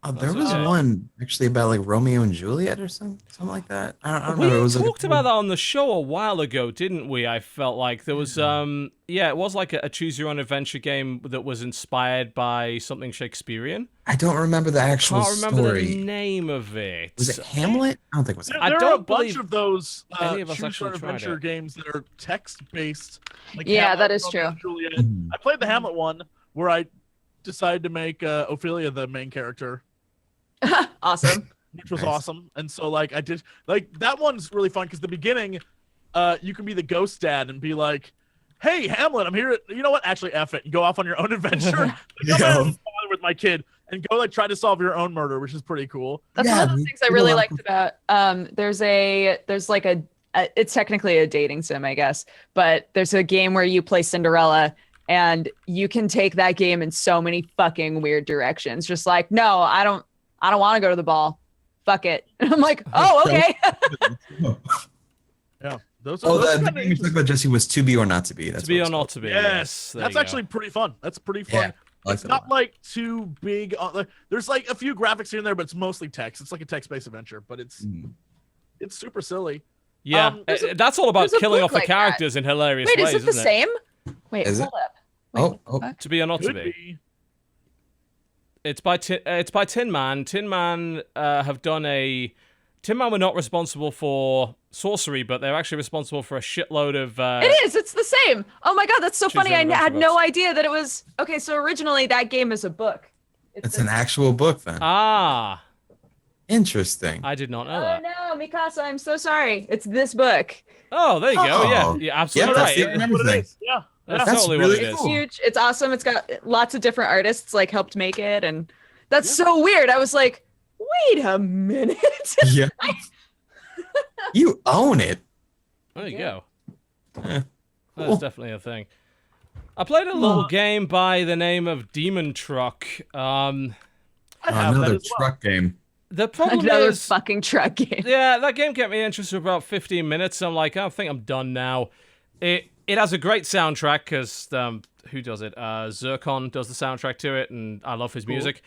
Oh, there That's was okay. one actually about like Romeo and Juliet or something like that. I don't We remember. It was like talked about that on the show a while ago, didn't we? I felt like there was it was like a choose your own adventure game that was inspired by something Shakespearean. I don't remember the actual Can't remember story. the name of it. Was it Hamlet? I don't think it was. there, I there are a don't bunch believe of those any of us choose actually your own tried adventure it. games that are text based. Like Yeah, Hamlet, that is Romeo true. and Juliet. Mhm. I played the Hamlet one where I decided to make Ophelia the main character, Awesome. which was Nice. awesome. And so like I did like that one's really fun because the beginning, you can be the ghost dad and be like, "Hey Hamlet, I'm here. You know what? Actually, F it and go off on your own adventure. Like, Yeah. I'm not bother with my kid and go like try to solve your own murder, which is pretty cool. That's Yeah, one of the we things I did a really lot liked about there's like a it's technically a dating sim, I guess, but there's a game where you play Cinderella and you can take that game in so many fucking weird directions. Just like, no, I don't want to go to the ball. Fuck it. And I'm like, oh, okay. Yeah, those Oh, those the kinda game you talked about, Jesse, was to be or not to be. That's To be what or it's not called. to be. Yes, there that's you go. actually pretty fun. That's pretty fun. Yeah, I like It's that a not lot. like too big. There's like a few graphics here and there, but it's mostly text. It's like a text-based adventure, but it's Mm. super silly. Yeah, there's that's all about there's a killing book off the like that. characters in hilarious Wait, ways, is it the isn't same? Wait, Is it? hold up. Wait, Oh, what oh. the fuck? To be or not to Could be. be. It's by Tin Man. Tin Man have done a. Tin Man were not responsible for sorcery, but they're actually responsible for a shitload of. It is. It's the same. Oh my god, that's so Choose funny. your I own had adventure no books. idea that it was. Okay, so originally that game is a book. It's an actual book then. Ah, Interesting. I did not know Oh that. no, Mikasa, I'm so sorry. It's this book. Oh, there you go. Yeah, Oh. yeah, absolutely Yeah, right. that's That's what it everything. is. Yeah. That's That's totally really what it is. cool. Huge. It's awesome. It's got lots of different artists like helped make it, and that's so weird. I was like, wait a minute. Yeah. You own it. There you Yeah. go. Eh, That's cool. definitely a thing. I played a little game by the name of Demon Truck. I have Another that as well. truck game. The problem Another is, fucking truck game. yeah, that game kept me interested for about 15 minutes. I'm like, I think I'm done now. It has a great soundtrack because who does it? Zircon does the soundtrack to it, and I love his music.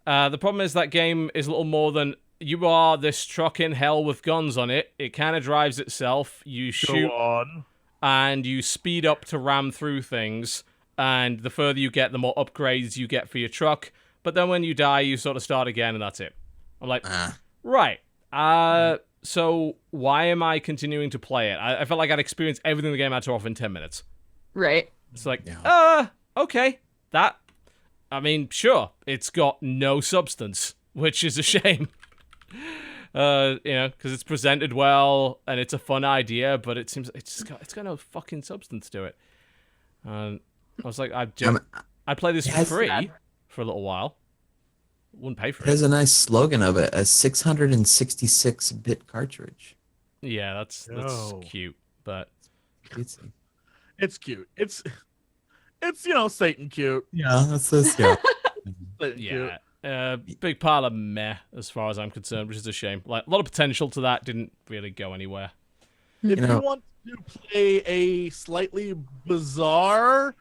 The problem is that game is a little more than you are this truck in hell with guns on it. It kind of drives itself. You shoot on. and you speed up to ram through things. And the further you get, the more upgrades you get for your truck. But then when you die, you sort of start again, and that's it. I'm like, right. So why am I continuing to play it? I felt like I'd experienced everything the game had to offer in 10 minutes. Right. It's like, okay. I mean, sure, it's got no substance, which is a shame. Because it's presented well and it's a fun idea, but it seems it's got no fucking substance to it. I was like, I'd play this for free for a little while. Wouldn't pay for it. There's a nice slogan of it: a 666-bit cartridge. Yeah, that's cute, but It's cute. It's Satan cute. Yeah, that's this. Yeah. Satan cute. big pile of meh as far as I'm concerned, which is a shame. Like a lot of potential to that didn't really go anywhere. If you want to play a slightly bizarre,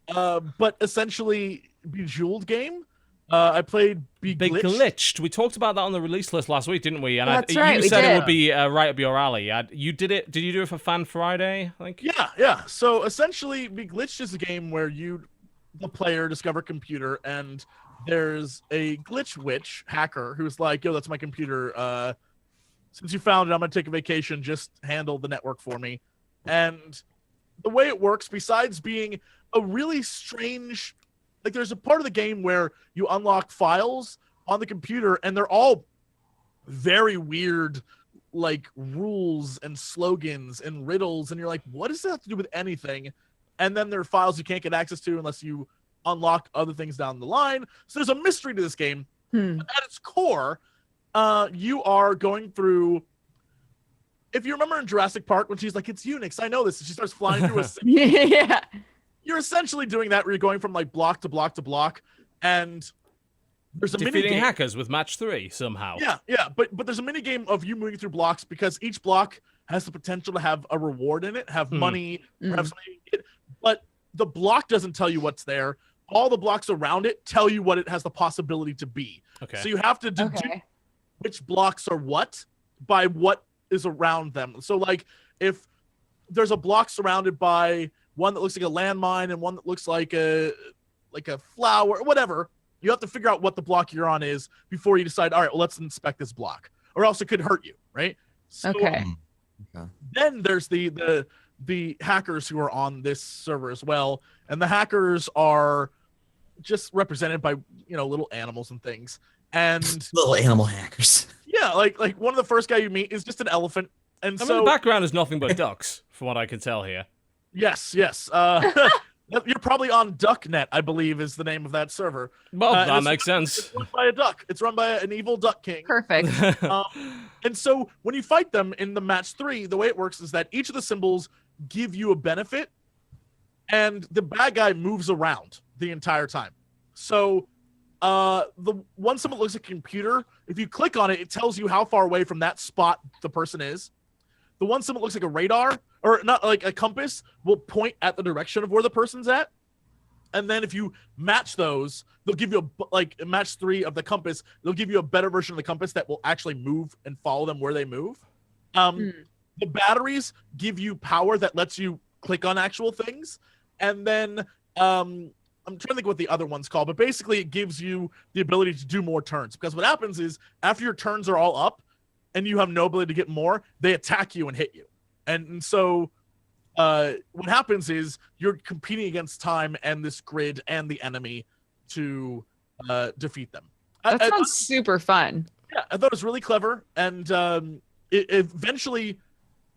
but essentially bejeweled game, I played Beglitched. We talked about that on the release list last week, didn't we? And That's right, you said did. it would be right up your alley. You did it. Did you do it for Fan Friday? I think. Yeah. So essentially, Beglitched is a game where you, the player, discover a computer, and there's a glitch witch hacker who's like, "Yo, that's my computer. Since you found it, I'm gonna take a vacation. Just handle the network for me." And the way it works, besides being a really strange, like there's a part of the game where you unlock files on the computer, and they're all very weird, like rules and slogans and riddles, and you're like, what does that have to do with anything? And then there are files you can't get access to unless you unlock other things down the line. So there's a mystery to this game. But at its core, you are going through, if you remember in Jurassic Park when she's like, "It's Unix, I know this," and she starts flying through a Yeah. you're essentially doing that where you're going from like block to block to block, and there's a mini Defeating game. hackers with match 3 somehow. Yeah, but there's a mini game of you moving through blocks because each block has the potential to have a reward in it, have money, or have something you can get, but the block doesn't tell you what's there. All the blocks around it tell you what it has the possibility to be. Okay. So you have to deduce which blocks are what by what is around them. So like if there's a block surrounded by one that looks like a landmine and one that looks like a flower, whatever, you have to figure out what the block you're on is before you decide, all right, well, let's inspect this block, or else it could hurt you, right? So Okay. then there's the hackers who are on this server as well, and the hackers are just represented by little animals and things, and Little animal hackers. yeah, like one of the first guy you meet is just an elephant, and I mean, so the background is nothing but ducks, from what I can tell here. yes. You're probably on DuckNet, I believe is the name of that server. Well, And that it's makes sense. It's run by a duck. It's run by an evil duck king. Perfect. And so when you fight them in the match 3, the way it works is that each of the symbols give you a benefit, and the bad guy moves around the entire time. So the one symbol looks like a computer. If you click on it, it tells you how far away from that spot the person is. The one symbol looks like a radar, or not, like a compass, will point at the direction of where the person's at. And then if you match those, they'll give you like match 3 of the compass. They'll give you a better version of the compass that will actually move and follow them where they move. The batteries give you power that lets you click on actual things. And then I'm trying to think what the other one's called, but basically it gives you the ability to do more turns. Because what happens is after your turns are all up and you have no ability to get more, they attack you and hit you. And so what happens is you're competing against time and this grid and the enemy to defeat them. That sounds super fun. Yeah, I thought it was really clever. And it eventually,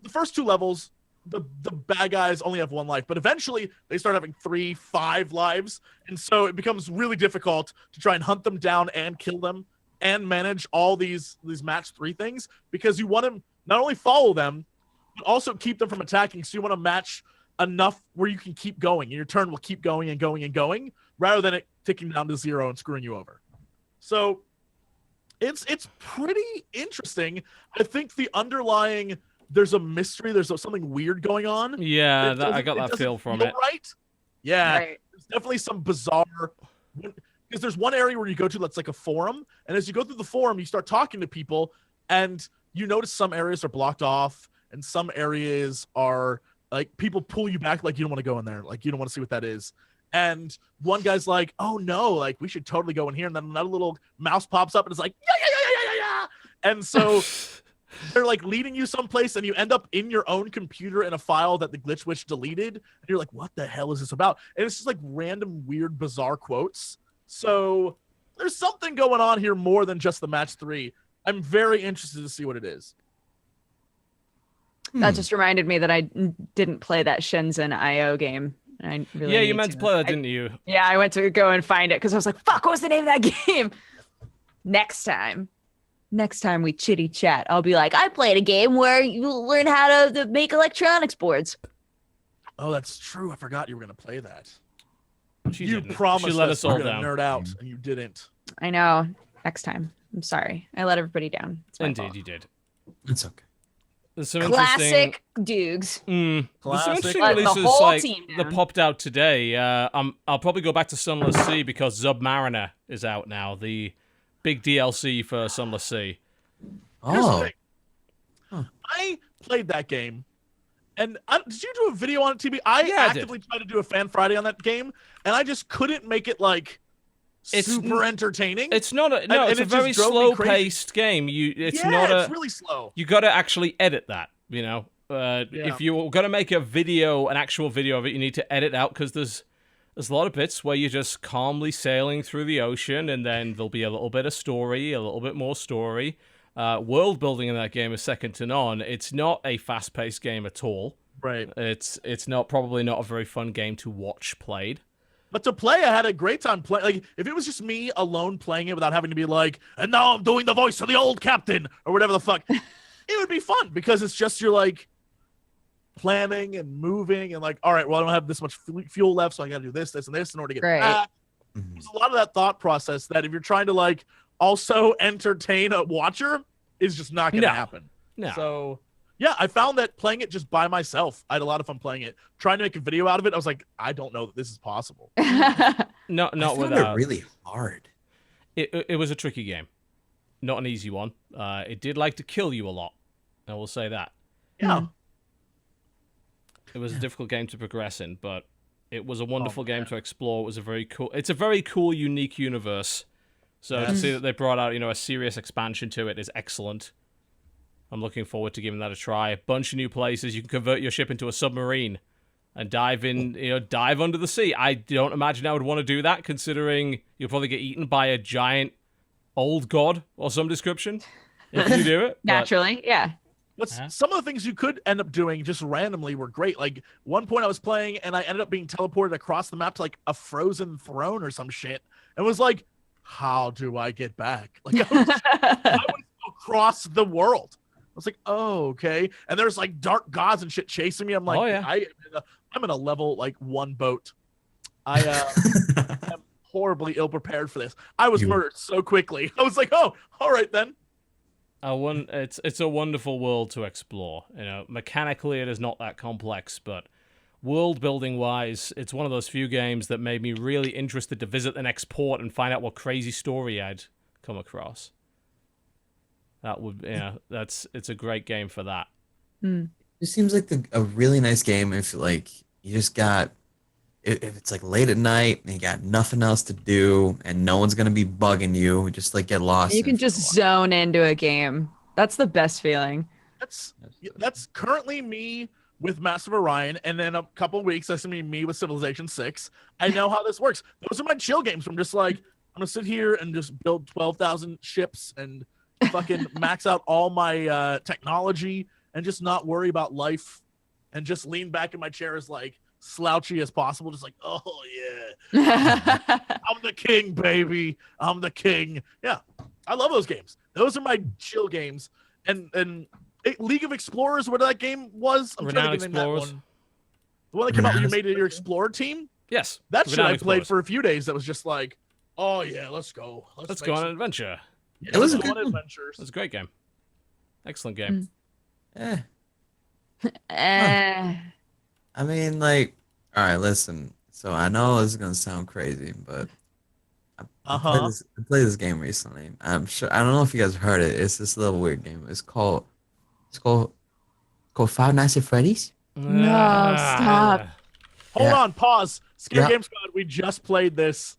the first 2 levels, the bad guys only have 1 life, but eventually they start having 3, 5 lives. And so it becomes really difficult to try and hunt them down and kill them and manage all these match 3 things, because you want to not only follow them, but also keep them from attacking. So you want to match enough where you can keep going. Your turn will keep going and going and going rather than it ticking down to 0 and screwing you over. So it's pretty interesting. I think the underlying, there's a mystery, there's something weird going on. Yeah, I got that feel from it. Right? Yeah, Right. there's definitely some bizarre, because there's one area where you go to that's like a forum, and as you go through the forum, you start talking to people, and you notice some areas are blocked off, and some areas are like people pull you back, like you don't want to go in there, like you don't want to see what that is. And one guy's like, "Oh no, like we should totally go in here." And then another little mouse pops up and it's like, "Yeah." And so they're like leading you someplace, and you end up in your own computer in a file that the Glitch Witch deleted. And you're like, "What the hell is this about?" And it's just like random, weird, bizarre quotes. So there's something going on here more than just the match 3. I'm very interested to see what it is. That just reminded me that I didn't play that Shenzhen IO game. I really Yeah, you need meant to play that, didn't you? Yeah, I went to go and find it because I was like, fuck, what was the name of that game? Next time we chitty chat, I'll be like, I played a game where you learn how to make electronics boards. Oh, that's true. I forgot you were going to play that. You promised she let us us you were all going to down. nerd out, and you didn't. I know. Next time. I'm sorry. I let everybody down. It's my Indeed, fault. you did. It's okay. There's some interesting. Classic Dukes. There's some Classic. interesting Let the releases whole like team that down. popped out today. I'll probably go back to Sunless Sea because Submariner is out now. The big DLC for Sunless Sea. Here's the Oh, thing. I played that game, and did you do a video on it, TB? I Yeah, I did. actively tried to do a Fan Friday on that game, and I just couldn't make it like It's super entertaining. It's not a And it's a it just very drove me slow-paced game. It's yeah, not it's a. really slow. You got to actually edit that. You know, if you're gonna make a video, an actual video of it, you need to edit out because there's a lot of bits where you're just calmly sailing through the ocean, and then there'll be a little bit of story, a little bit more story. World building in that game is second to none. It's not a fast-paced game at all. Right. It's probably not a very fun game to watch played. But to play, I had a great time playing. Like, if it was just me alone playing it without having to be like, and now I'm doing the voice of the old captain, or whatever the fuck, it would be fun because it's just you're like planning and moving and like, all right, well, I don't have this much fuel left, so I got to do this, this, and this in order to get Right. back. There's a lot of that thought process that if you're trying to like also entertain a watcher is just not going to happen. No. So yeah, I found that playing it just by myself, I had a lot of fun playing it. Trying to make a video out of it, I was like, I don't know that this is possible. Not I found without. it really hard. It was a tricky game, not an easy one. It did like to kill you a lot. I will say that. Yeah. It was a difficult game to progress in, but it was a wonderful game to explore. It was it's a very cool, unique universe. So to see that they brought out, a serious expansion to it is excellent. I'm looking forward to giving that a try. A bunch of new places. You can convert your ship into a submarine and dive under the sea. I don't imagine I would want to do that, considering you'll probably get eaten by a giant old god or some description if you do it. Naturally, yeah. But some of the things you could end up doing just randomly were great. Like one point I was playing and I ended up being teleported across the map to like a frozen throne or some shit. And was like, how do I get back? Like I was across the world. I was like, oh, okay. And there's like dark gods and shit chasing me. I'm like, Oh, yeah. I'm in a level like 1 boat. I am horribly ill prepared for this. I was murdered so quickly. I was like, oh, all right then. It's a wonderful world to explore. Mechanically it is not that complex, but world building wise, it's one of those few games that made me really interested to visit the next port and find out what crazy story I'd come across. That would, it's a great game for that. It seems like a really nice game if like you just got if it's like late at night and you got nothing else to do and no one's gonna be bugging you, just like get lost. You in can it for a just while. zone into a game. That's the best feeling. That's currently me with Massive Orion, and then a couple of weeks that's gonna be me with Civilization 6. I know how this works. Those are my chill games. I'm just like, I'm gonna sit here and just build 12,000 ships and fucking max out all my technology and just not worry about life and just lean back in my chair as like slouchy as possible, just like, oh yeah, I'm the king, baby, I'm the king. Yeah, I love those games. Those are my chill games. And League of Explorers, what that game was, I'm trying to Renowned get in that Explorers. one. The one that came out where you made it your Explorer team? Yes. That shit I played Explorers. for a few days. That was just like, oh yeah, let's go. Let's go on an adventure. Yeah, It was let's a go good on one. adventures. It was a great game. Excellent game. Eh. Eh. I mean, like, all right, listen. So I know this is gonna sound crazy, but I played this game recently. I'm sure I don't know if you guys heard it. It's this little weird game. It's called Five Nights at Freddy's. No, Ah. stop. Hold Yeah. on, pause. Scare Yeah. Game Squad, we just played this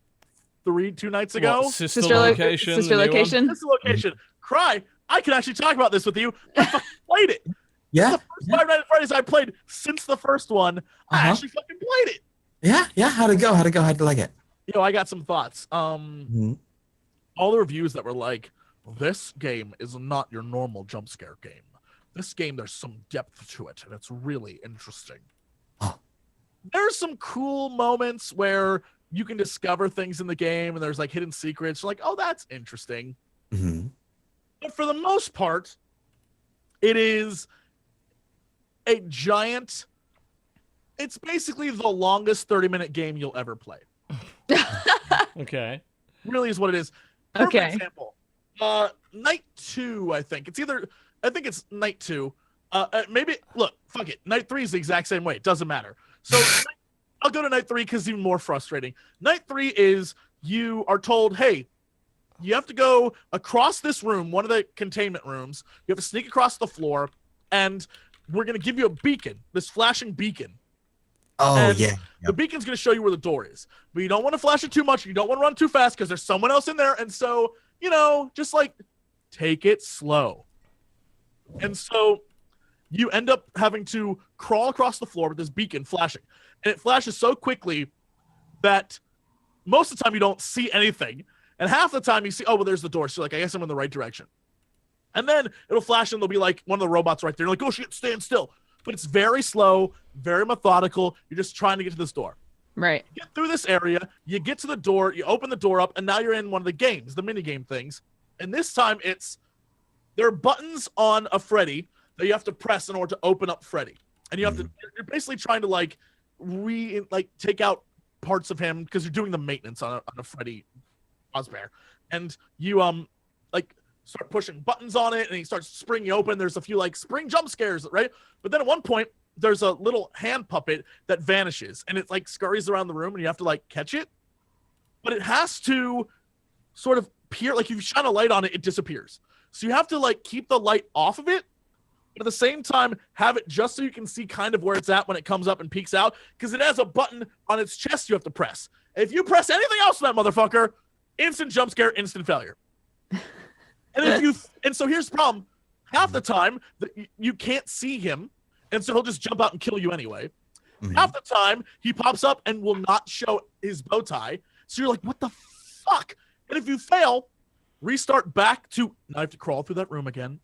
2 nights ago. What, sister Sister location. the sister new one? location. This is the location. Cry. I can actually talk about this with you. I fucking played it. Yeah, The first Five Nights at Freddy's I played since the first one. I Uh-huh. actually fucking played it. yeah. How'd it go? How'd you like it? Yo, I got some thoughts. Mhm. All the reviews that were like, this game is not your normal jump scare game. This game, there's some depth to it, and it's really interesting. Oh. There's some cool moments where you can discover things in the game, and there's like hidden secrets. You're like, oh, that's interesting. Mhm. But for the most part, it is a giant. It's basically the longest 30-minute game you'll ever play. Okay. Really is what it is. Perfect Okay. example. Night 2, I think. I think it's night 2. Maybe, look, fuck it. Night 3 is the exact same way. It doesn't matter. So I'll go to night 3 because it's even more frustrating. Night 3 is you are told, hey, you have to go across this room, one of the containment rooms. You have to sneak across the floor, and we're going to give you a beacon, this flashing beacon. Oh And yeah. The beacon's going to show you where the door is. But you don't want to flash it too much. You don't want to run too fast because there's someone else in there. And so, just like take it slow. And so you end up having to crawl across the floor with this beacon flashing. And it flashes so quickly that most of the time you don't see anything. And half the time you see, oh, well, there's the door. So, like, I guess I'm in the right direction. And then it'll flash and there'll be like one of the robots right there. You're like, oh, shit, stand still. But it's very slow, very methodical. You're just trying to get to this door. Right. You get through this area, you get to the door, you open the door up, and now you're in one of the games, the mini game things. And this time there are buttons on a Freddy that you have to press in order to open up Freddy. And you have to, you're basically trying to take out parts of him because you're doing the maintenance on a Freddy Fazbear. And you start pushing buttons on it, and he starts springing open. There's a few spring jump scares, right? But then at one point, there's a little hand puppet that vanishes, and it scurries around the room, and you have to catch it. But it has to sort of peer, if you shine a light on it, it disappears. So you have to keep the light off of it, but at the same time have it just so you can see kind of where it's at when it comes up and peeks out, because it has a button on its chest you have to press. If you press anything else on that motherfucker, instant jump scare, instant failure. And so here's the problem. Half the time you can't see him, and so he'll just jump out and kill you anyway. Mhm. Half the time he pops up and will not show his bow tie. So you're like, what the fuck? And if you fail, restart back to, now I have to crawl through that room again.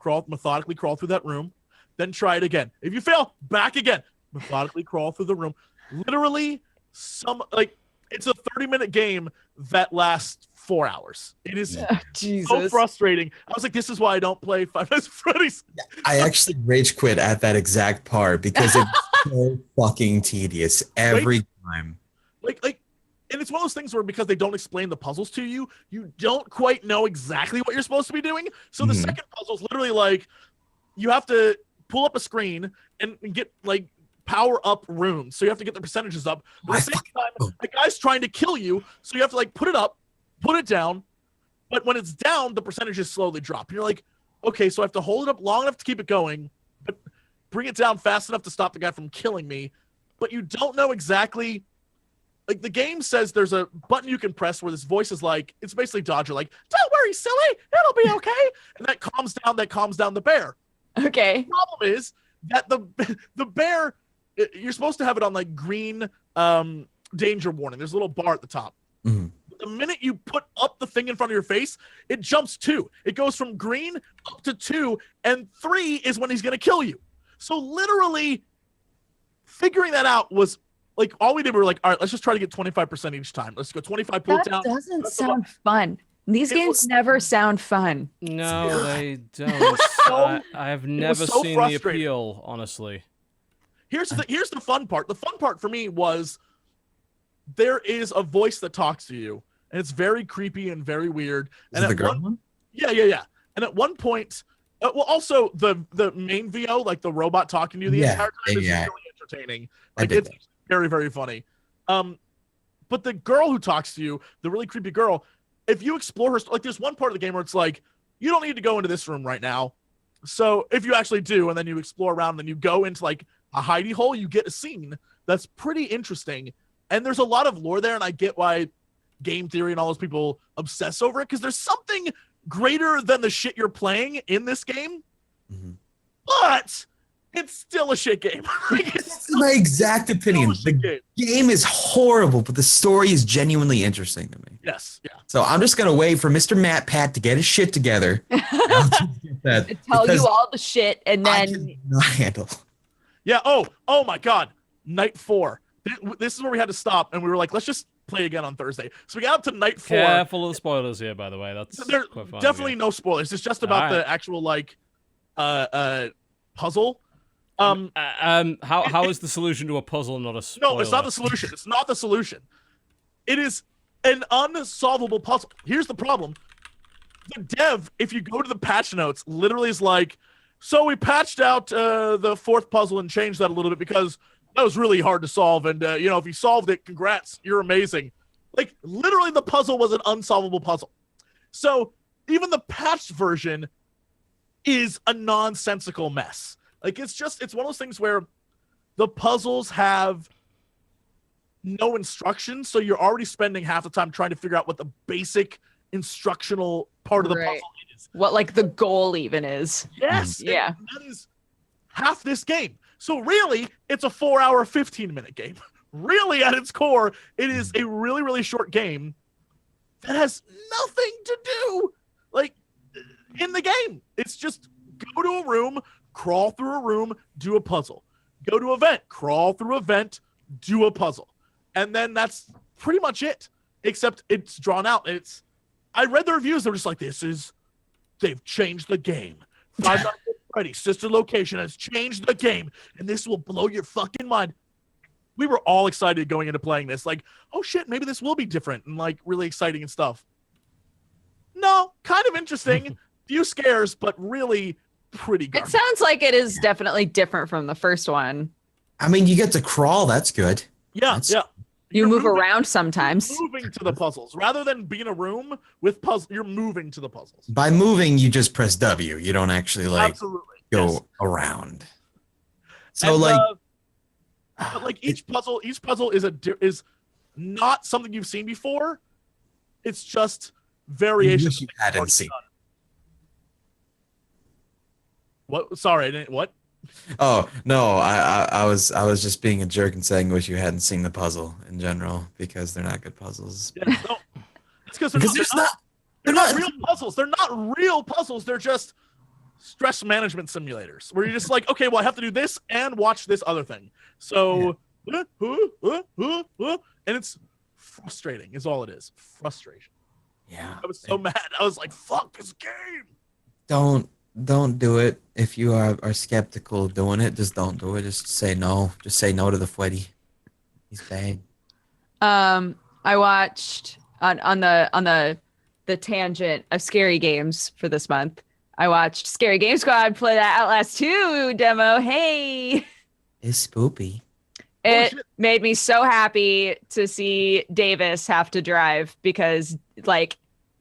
Methodically crawl through that room. Then try it again. If you fail, back again. Methodically crawl through the room. Literally it's a 30-minute game that lasts 4 hours. It is Oh, Jesus. so frustrating. I was like, this is why I don't play Five Nights at Freddy's. I actually rage quit at that exact part because it's so fucking tedious every time. And it's one of those things where because they don't explain the puzzles to you, you don't quite know exactly what you're supposed to be doing. So the second puzzle is literally you have to pull up a screen and get power up rooms. So you have to get the percentages up. But at the same time, the guy's trying to kill you. So you have to put it up, put it down. But when it's down, the percentages slowly drop. And you're like, okay, so I have to hold it up long enough to keep it going, but bring it down fast enough to stop the guy from killing me. But you don't know exactly. The game says there's a button you can press where this voice is it's basically Dodger, don't worry, silly, it'll be okay. And that calms down the bear. Okay. The problem is that the bear, you're supposed to have it on green danger warning. There's a little bar at the top. Mhm. The minute you put up the thing in front of your face, it jumps 2. It goes from green up to 2, and 3 is when he's going to kill you. So literally figuring that out was all we did, we were all right, let's just try to get 25% each time. Let's go 25, pull it That down. doesn't sound fun. These It games was- never sound fun. No, they don't. I have never so seen the frustrating. appeal, honestly. Here's the fun part. The fun part for me was there is a voice that talks to you, and it's very creepy and very weird. Is it the girl one? Yeah. And at one point, well, also the main VO, like the robot talking to you the entire time, is really entertaining. Like it's very, very funny. But the girl who talks to you, the really creepy girl, if you explore her, like there's one part of the game where it's like, you don't need to go into this room right now. So if you actually do, and then you explore around, and then you go into like a hidey hole, you get a scene that's pretty interesting. And there's a lot of lore there, and I get why game theory and all those people obsess over it, because there's something greater than the shit you're playing in this game. Mm-hmm. But it's still a shit game. That's my exact opinion. The game is horrible, but the story is genuinely interesting to me. Yes, yeah. So I'm just gonna wait for Mr. Matt Pat to get his shit together. Tell you all the shit, and then not handle. Yeah. Oh my God. Night 4. This is where we had to stop, and we were like, let's just play again on Thursday. So we got up to night 4. Careful of the spoilers here, by the way. That's there definitely no spoilers. It's just about the actual like puzzle. How is the solution to a puzzle not a spoiler? No, it's not the solution. It's not the solution. It is an unsolvable puzzle. Here's the problem. The dev, if you go to the patch notes, literally is like, so we patched out the 4th puzzle and changed that a little bit because that was really hard to solve. And, if you solved it, congrats, you're amazing. Like, literally the puzzle was an unsolvable puzzle. So even the patched version is a nonsensical mess. Like, it's one of those things where the puzzles have no instructions, so you're already spending half the time trying to figure out what the basic instructional part of the puzzle is. What, like, the goal even is. Yes. Yeah. That is half this game. So really, it's a 4-hour, 15-minute game. Really, at its core, it is a really, really short game that has nothing to do, like, in the game. It's just go to a room, crawl through a room, do a puzzle. Go to an event, crawl through an event, do a puzzle. And then that's pretty much it, except it's drawn out. I read the reviews. They're just like, they've changed the game. Five Nights at Freddy's sister location has changed the game, and this will blow your fucking mind. We were all excited going into playing this. Like, oh shit, maybe this will be different and like really exciting and stuff. No, kind of interesting. Few scares, but really pretty good. It sounds like it is definitely different from the first one. I mean, you get to crawl. That's good. Yeah. You move around sometimes. You're moving to the puzzles. Rather than being in a room with puzzles, you're moving to the puzzles. By moving, you just press W. You don't actually go around. So and, but like each puzzle is not something you've seen before. It's just variations. You hadn't seen. What? Sorry, I didn't. What? Oh no, I was just being a jerk and saying wish you hadn't seen the puzzle in general because they're not good puzzles. Yeah, no, it's because they're not real puzzles. They're not real puzzles. They're just stress management simulators where you're just like, okay, well, I have to do this and watch this other thing. So, and it's frustrating. Is all it is. Frustration. Yeah. I was so mad. I was like, fuck this game. Don't do it. If you are skeptical of doing it, just don't do it. Just say no. Just say no to the Freddy. He's bad. I watched on the tangent of scary games for this month. I watched Scary Game Squad play that Outlast 2 demo. Hey. It's spoopy. It made me so happy to see Davis have to drive because, like,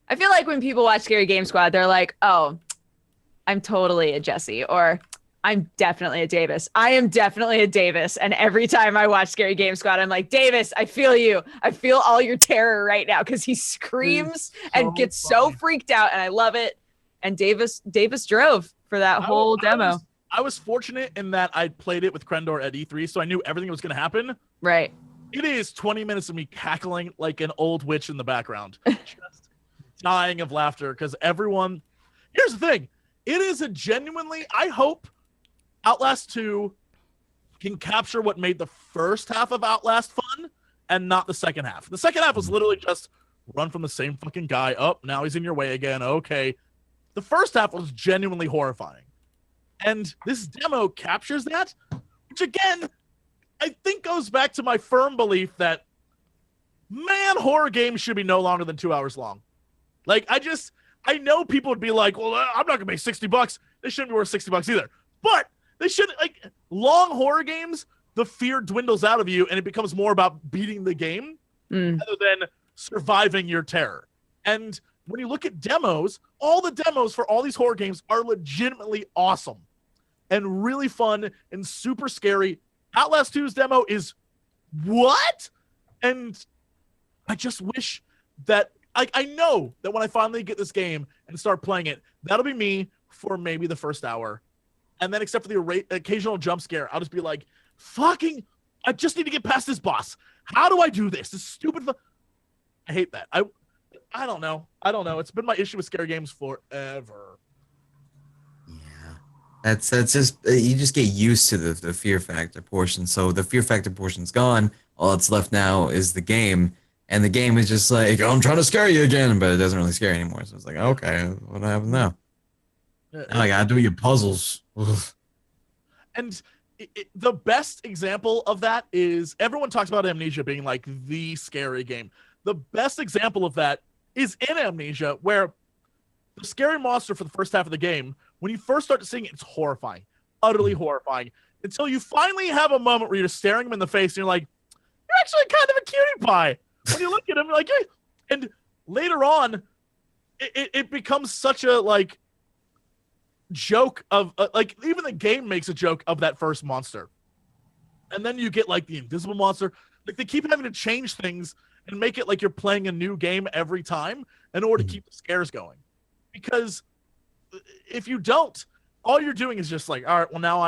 I feel like when people watch Scary Game Squad, they're like, oh, I'm totally a Jesse, or I'm definitely a Davis. I am definitely a Davis. And every time I watch Scary Game Squad, I'm like, Davis, I feel you. I feel all your terror right now because he screams and gets so freaked out, and I love it. And Davis drove for that whole demo. I was fortunate in that I played it with Krendor at E3, so I knew everything was going to happen. Right. It is 20 minutes of me cackling like an old witch in the background, just dying of laughter because everyone. Here's the thing. It is a genuinely, I hope Outlast 2 can capture what made the first half of Outlast fun and not the second half. The second half was literally just run from the same fucking guy. Oh, now he's in your way again. Okay. The first half was genuinely horrifying. And this demo captures that, which again, I think goes back to my firm belief that, man, horror games should be no longer than 2 hours long. Like, I know people would be like, well, I'm not gonna pay $60. They shouldn't be worth $60 either. But they should, like, long horror games, the fear dwindles out of you and it becomes more about beating the game rather than surviving your terror. And when you look at demos, all the demos for all these horror games are legitimately awesome and really fun and super scary. Outlast 2's demo is what? And I just wish that I know that when I finally get this game and start playing it, that'll be me for maybe the first hour. And then except for the occasional jump scare, I'll just be like, fucking, I just need to get past this boss. How do I do this? This stupid. I hate that. I don't know. It's been my issue with scary games forever. Yeah. That's just, you just get used to the fear factor portion. So the fear factor portion's gone. All that's left now is the game. And the game is just like, oh, I'm trying to scare you again, but it doesn't really scare anymore. So it's like, okay, what happens now? Now I gotta do your puzzles. And the best example of that is everyone talks about Amnesia being like the scary game. The best example of that is in Amnesia, where the scary monster for the first half of the game, when you first start to see it, it's horrifying, utterly horrifying, until you finally have a moment where you're staring him in the face and you're like, you're actually kind of a cutie pie. When you look at him, you're like, hey. And later on, it becomes such a like joke of like even the game makes a joke of that first monster, and then you get like the invisible monster. Like they keep having to change things and make it like you're playing a new game every time in order to keep the scares going. Because if you don't, all you're doing is just like, all right, well now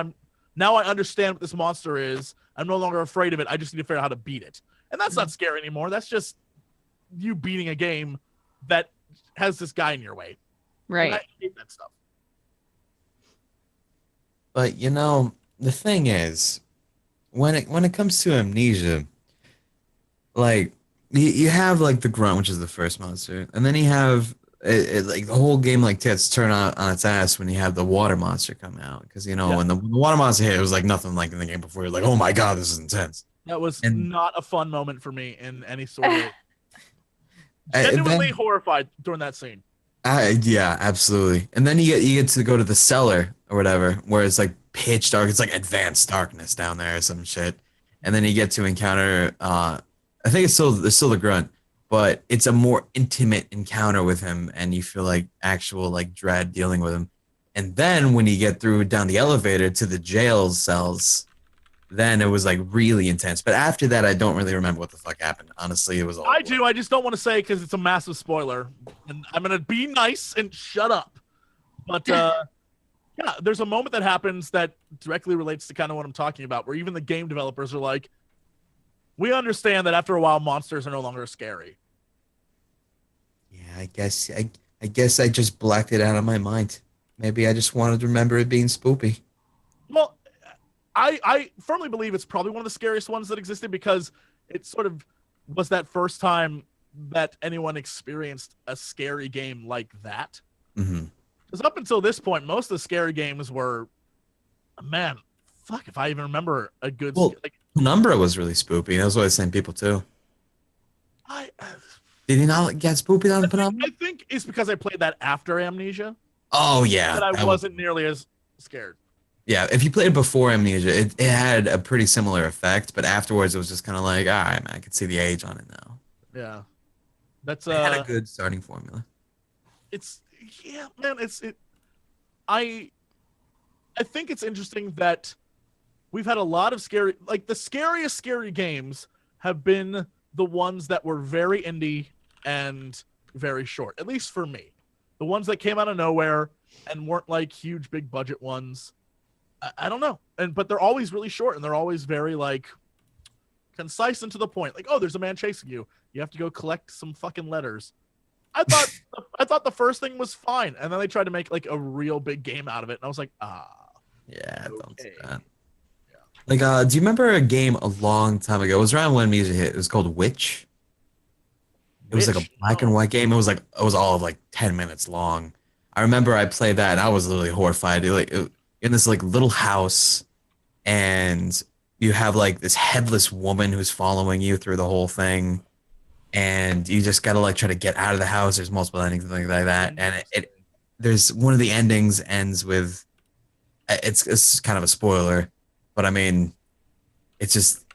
I understand what this monster is. I'm no longer afraid of it. I just need to figure out how to beat it. And that's not scary anymore. That's just you beating a game that has this guy in your way. Right. And I hate that stuff. But you know, the thing is, when it comes to Amnesia, like you have like the grunt, which is the first monster, and then you have like the whole game like tits turn on its ass when you have the water monster come out, because you know when the water monster hit, it was like nothing like in the game before. You're like, oh my god, this is intense. That was not a fun moment for me in any sort of genuinely horrified during that scene. Yeah, absolutely. And then you get to go to the cellar or whatever, where it's like pitch dark. It's like advanced darkness down there or some shit. And then you get to encounter. I think it's still the grunt, but it's a more intimate encounter with him, and you feel like actual like dread dealing with him. And then when you get through down the elevator to the jail cells, then it was like really intense. But after that, I don't really remember what the fuck happened. Honestly, it was all. I do. I just don't want to say because it's a massive spoiler, and I'm gonna be nice and shut up. But yeah, there's a moment that happens that directly relates to kind of what I'm talking about, where even the game developers are like, "We understand that after a while, monsters are no longer scary." Yeah, I guess I just blacked it out of my mind. Maybe I just wanted to remember it being spoopy. Well, I firmly believe it's probably one of the scariest ones that existed because it sort of was that first time that anyone experienced a scary game like that. Mm-hmm. Because up until this point, most of the scary games were, man, fuck if I even remember a good. Well, Penumbra was really spoopy. That was what I was saying, people too. Did he not get spoopy on Penumbra? I think it's because I played that after Amnesia. Oh yeah, that I wasn't nearly as scared. Yeah, if you played it before Amnesia, it had a pretty similar effect, but afterwards it was just kind of like, all right, man, I can see the age on it now. Yeah, that's it had a good starting formula. I think it's interesting that we've had a lot of scary, like the scariest scary games have been the ones that were very indie and very short, at least for me. The ones that came out of nowhere and weren't like huge, big budget ones. I don't know. But they're always really short and they're always very like concise and to the point. Like, oh, there's a man chasing you. You have to go collect some fucking letters. I thought the first thing was fine. And then they tried to make like a real big game out of it. And I was like, yeah, okay. Don't do that. Yeah. Like, do you remember a game a long time ago? It was around when music hit. It was called Witch. It was like a black and white game. It was all of like 10 minutes long. I remember I played that and I was literally horrified. In this like little house, and you have like this headless woman who's following you through the whole thing, and you just gotta like try to get out of the house. There's multiple endings and things like that, and there's one of the endings ends with it's kind of a spoiler, but I mean, it's just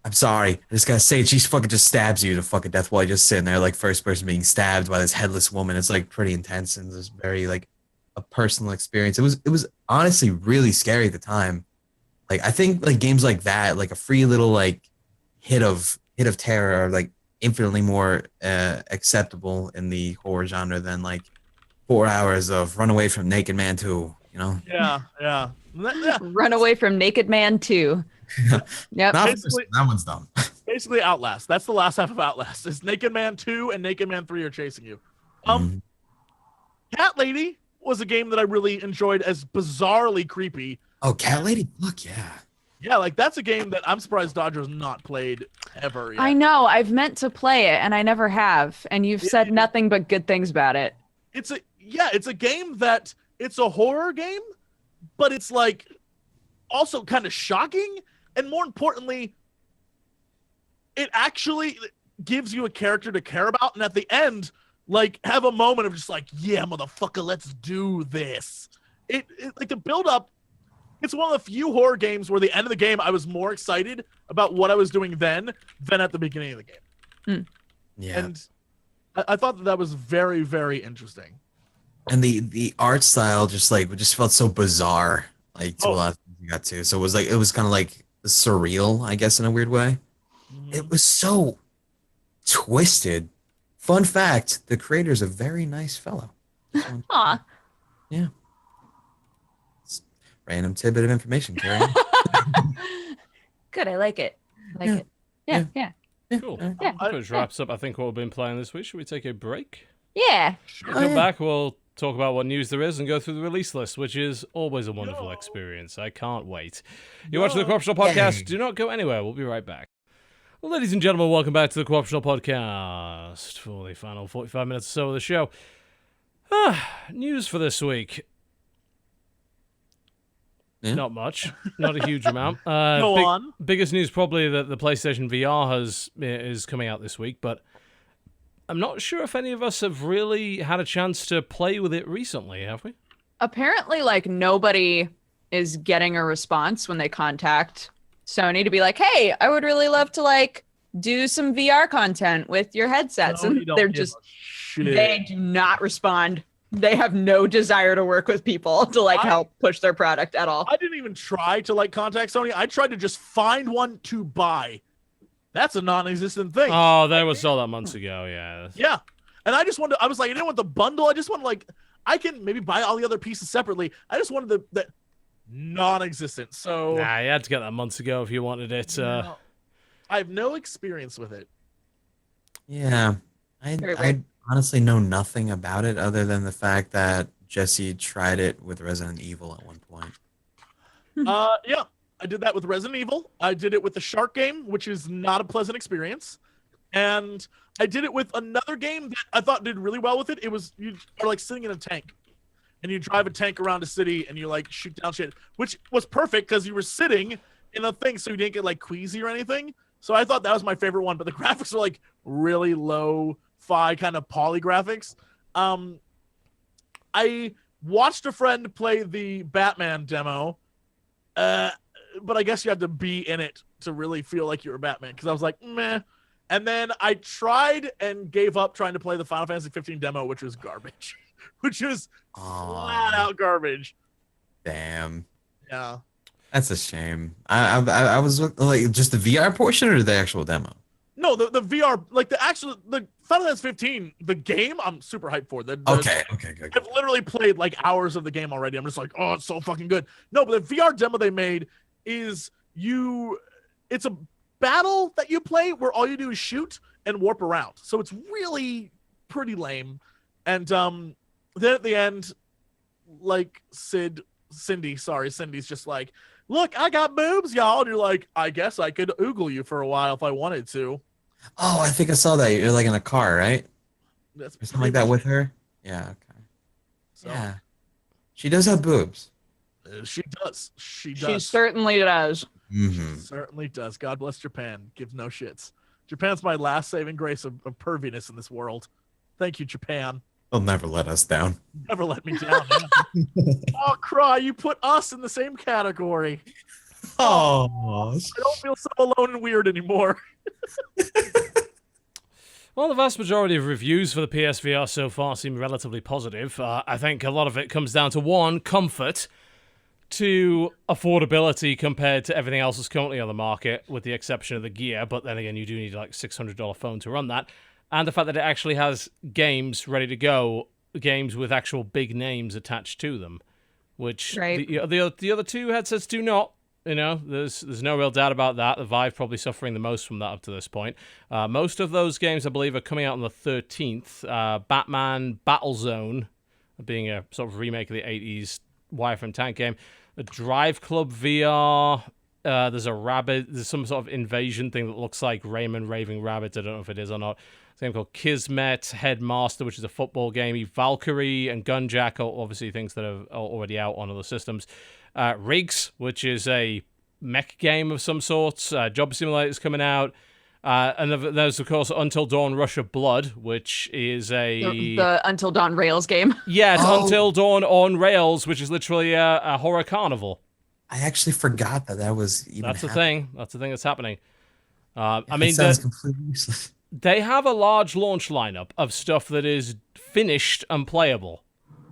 I'm sorry, I just gotta say she fucking just stabs you to fucking death while you're just sitting there like first person being stabbed by this headless woman. It's like pretty intense and it's very like a personal experience. It was honestly really scary at the time. Like I think like games like that, like a free little like hit of terror are like infinitely more acceptable in the horror genre than like 4 hours of Run Away from Naked Man 2, you know? Yeah. Run Away from Naked Man 2. Yep. Basically- that one's dumb. Basically, Outlast. That's the last half of Outlast. It's Naked Man 2 and Naked Man 3 are chasing you. Cat Lady was a game that I really enjoyed as bizarrely creepy. Oh, Cat Lady? Look, yeah. Yeah, like that's a game that I'm surprised Dodger's not played ever yet. I know. I've meant to play it and I never have. And you've said nothing but good things about it. It's a game that it's a horror game, but it's like also kind of shocking. And more importantly, it actually gives you a character to care about. And at the end, like have a moment of just like, yeah, motherfucker, let's do this. It like the build up. It's one of the few horror games where the end of the game, I was more excited about what I was doing then than at the beginning of the game. Yeah. And I thought that was very, very interesting. And the art style just felt so bizarre, like to a lot of things you got to. So it was kind of like surreal, I guess, in a weird way. It was so twisted. Fun fact: the creator's a very nice fellow. Aw. Yeah. Random tidbit of information, Carrie. Good. I like it. Yeah. Cool. Yeah. Which wraps up, I think, what we've been playing this week. Should we take a break? Yeah. We'll come back, we'll talk about what news there is and go through the release list, which is always a wonderful experience. I can't wait. You're watching the Co-optional Podcast. Do not go anywhere. We'll be right back. Well, ladies and gentlemen, welcome back to the Co-optional Podcast for the final 45 minutes or so of the show. News for this week. Yeah. Not much. Not a huge amount. Go on. Biggest news probably that the PlayStation VR is coming out this week, but I'm not sure if any of us have really had a chance to play with it recently, have we? Apparently, like, nobody is getting a response when they contact Sony to be like, hey, I would really love to, like, do some VR content with your headsets. No, and you don't they're give just, a shit. they do not respond. They have no desire to work with people to, like, help push their product at all. I didn't even try to like contact Sony. I tried to just find one to buy. That's a non-existent thing. Oh, they were sold out months ago, yeah. Yeah. And I just wanted I was like, I didn't want the bundle. I just wanted like I can maybe buy all the other pieces separately. I just wanted the non-existent. So Nah, you had to get that months ago if you wanted it. no, I have no experience with it. Yeah. Very I weird. honestly know nothing about it other than the fact that Jesse tried it with Resident Evil at one point. Yeah. I did that with Resident Evil. I did it with the Shark game, which is not a pleasant experience. And I did it with another game that I thought did really well with it. It was you are like sitting in a tank. And you drive a tank around a city and you like shoot down shit, which was perfect because you were sitting in a thing so you didn't get like queasy or anything. So I thought that was my favorite one, but the graphics were like really low-fi kind of poly graphics. I watched a friend play the Batman demo, but I guess you had to be in it to really feel like you were Batman because I was like, meh. And then I tried and gave up trying to play the Final Fantasy 15 demo, which was garbage. Which was flat out garbage. Damn. Yeah. That's a shame. I was like just the VR portion or the actual demo? No, the VR, like the Final Fantasy 15, the game, I'm super hyped for. Okay, good. I've literally played like hours of the game already. I'm just like, oh, it's so fucking good. No, but the VR demo they made is it's a battle that you play where all you do is shoot and warp around. So it's really pretty lame. And then at the end, like Cindy's just like, look, I got boobs, y'all. And you're like, I guess I could oogle you for a while if I wanted to. Oh, I think I saw that. You're like in a car, right? That's Or something like that with her? Yeah, okay. So, Yeah. She does have boobs. She does. She She does. certainly does. Mm-hmm. Certainly does. God bless Japan. Gives no shits. Japan's my last saving grace of perviness in this world. Thank you, Japan. They'll never let us down. Never let me down. Man. Oh, cry! You put us in the same category. Oh, I don't feel so alone and weird anymore. Well, the vast majority of reviews for the PSVR so far seem relatively positive. I think a lot of it comes down to, one, comfort, two, affordability compared to everything else that's currently on the market, with the exception of the gear, but then again, you do need like $600 phone to run that, and the fact that it actually has games ready to go, games with actual big names attached to them, which Right. the other two headsets do not. You know, there's no real doubt about that. The Vive probably suffering the most from that up to this point. Most of those games, I believe, are coming out on the 13th. Batman Battlezone, being a sort of remake of the 80s wireframe tank game. The Drive Club VR. There's a rabbit. There's some sort of invasion thing that looks like Rayman Raving Rabbit. I don't know if it is or not. There's a game called Kismet Headmaster, which is a football game. Valkyrie and Gunjack are obviously things that are already out on other systems. Riggs, which is a mech game of some sort. Job Simulator is coming out. And there's, of course, Until Dawn Rush of Blood, which is The Until Dawn Rails game. Yeah, it's Until Dawn on Rails, which is literally a horror carnival. I actually forgot that was even That's the happening. thing. That's the thing that's happening. Yeah, I mean, that sounds completely useless. they have a large launch lineup of stuff that is finished and playable,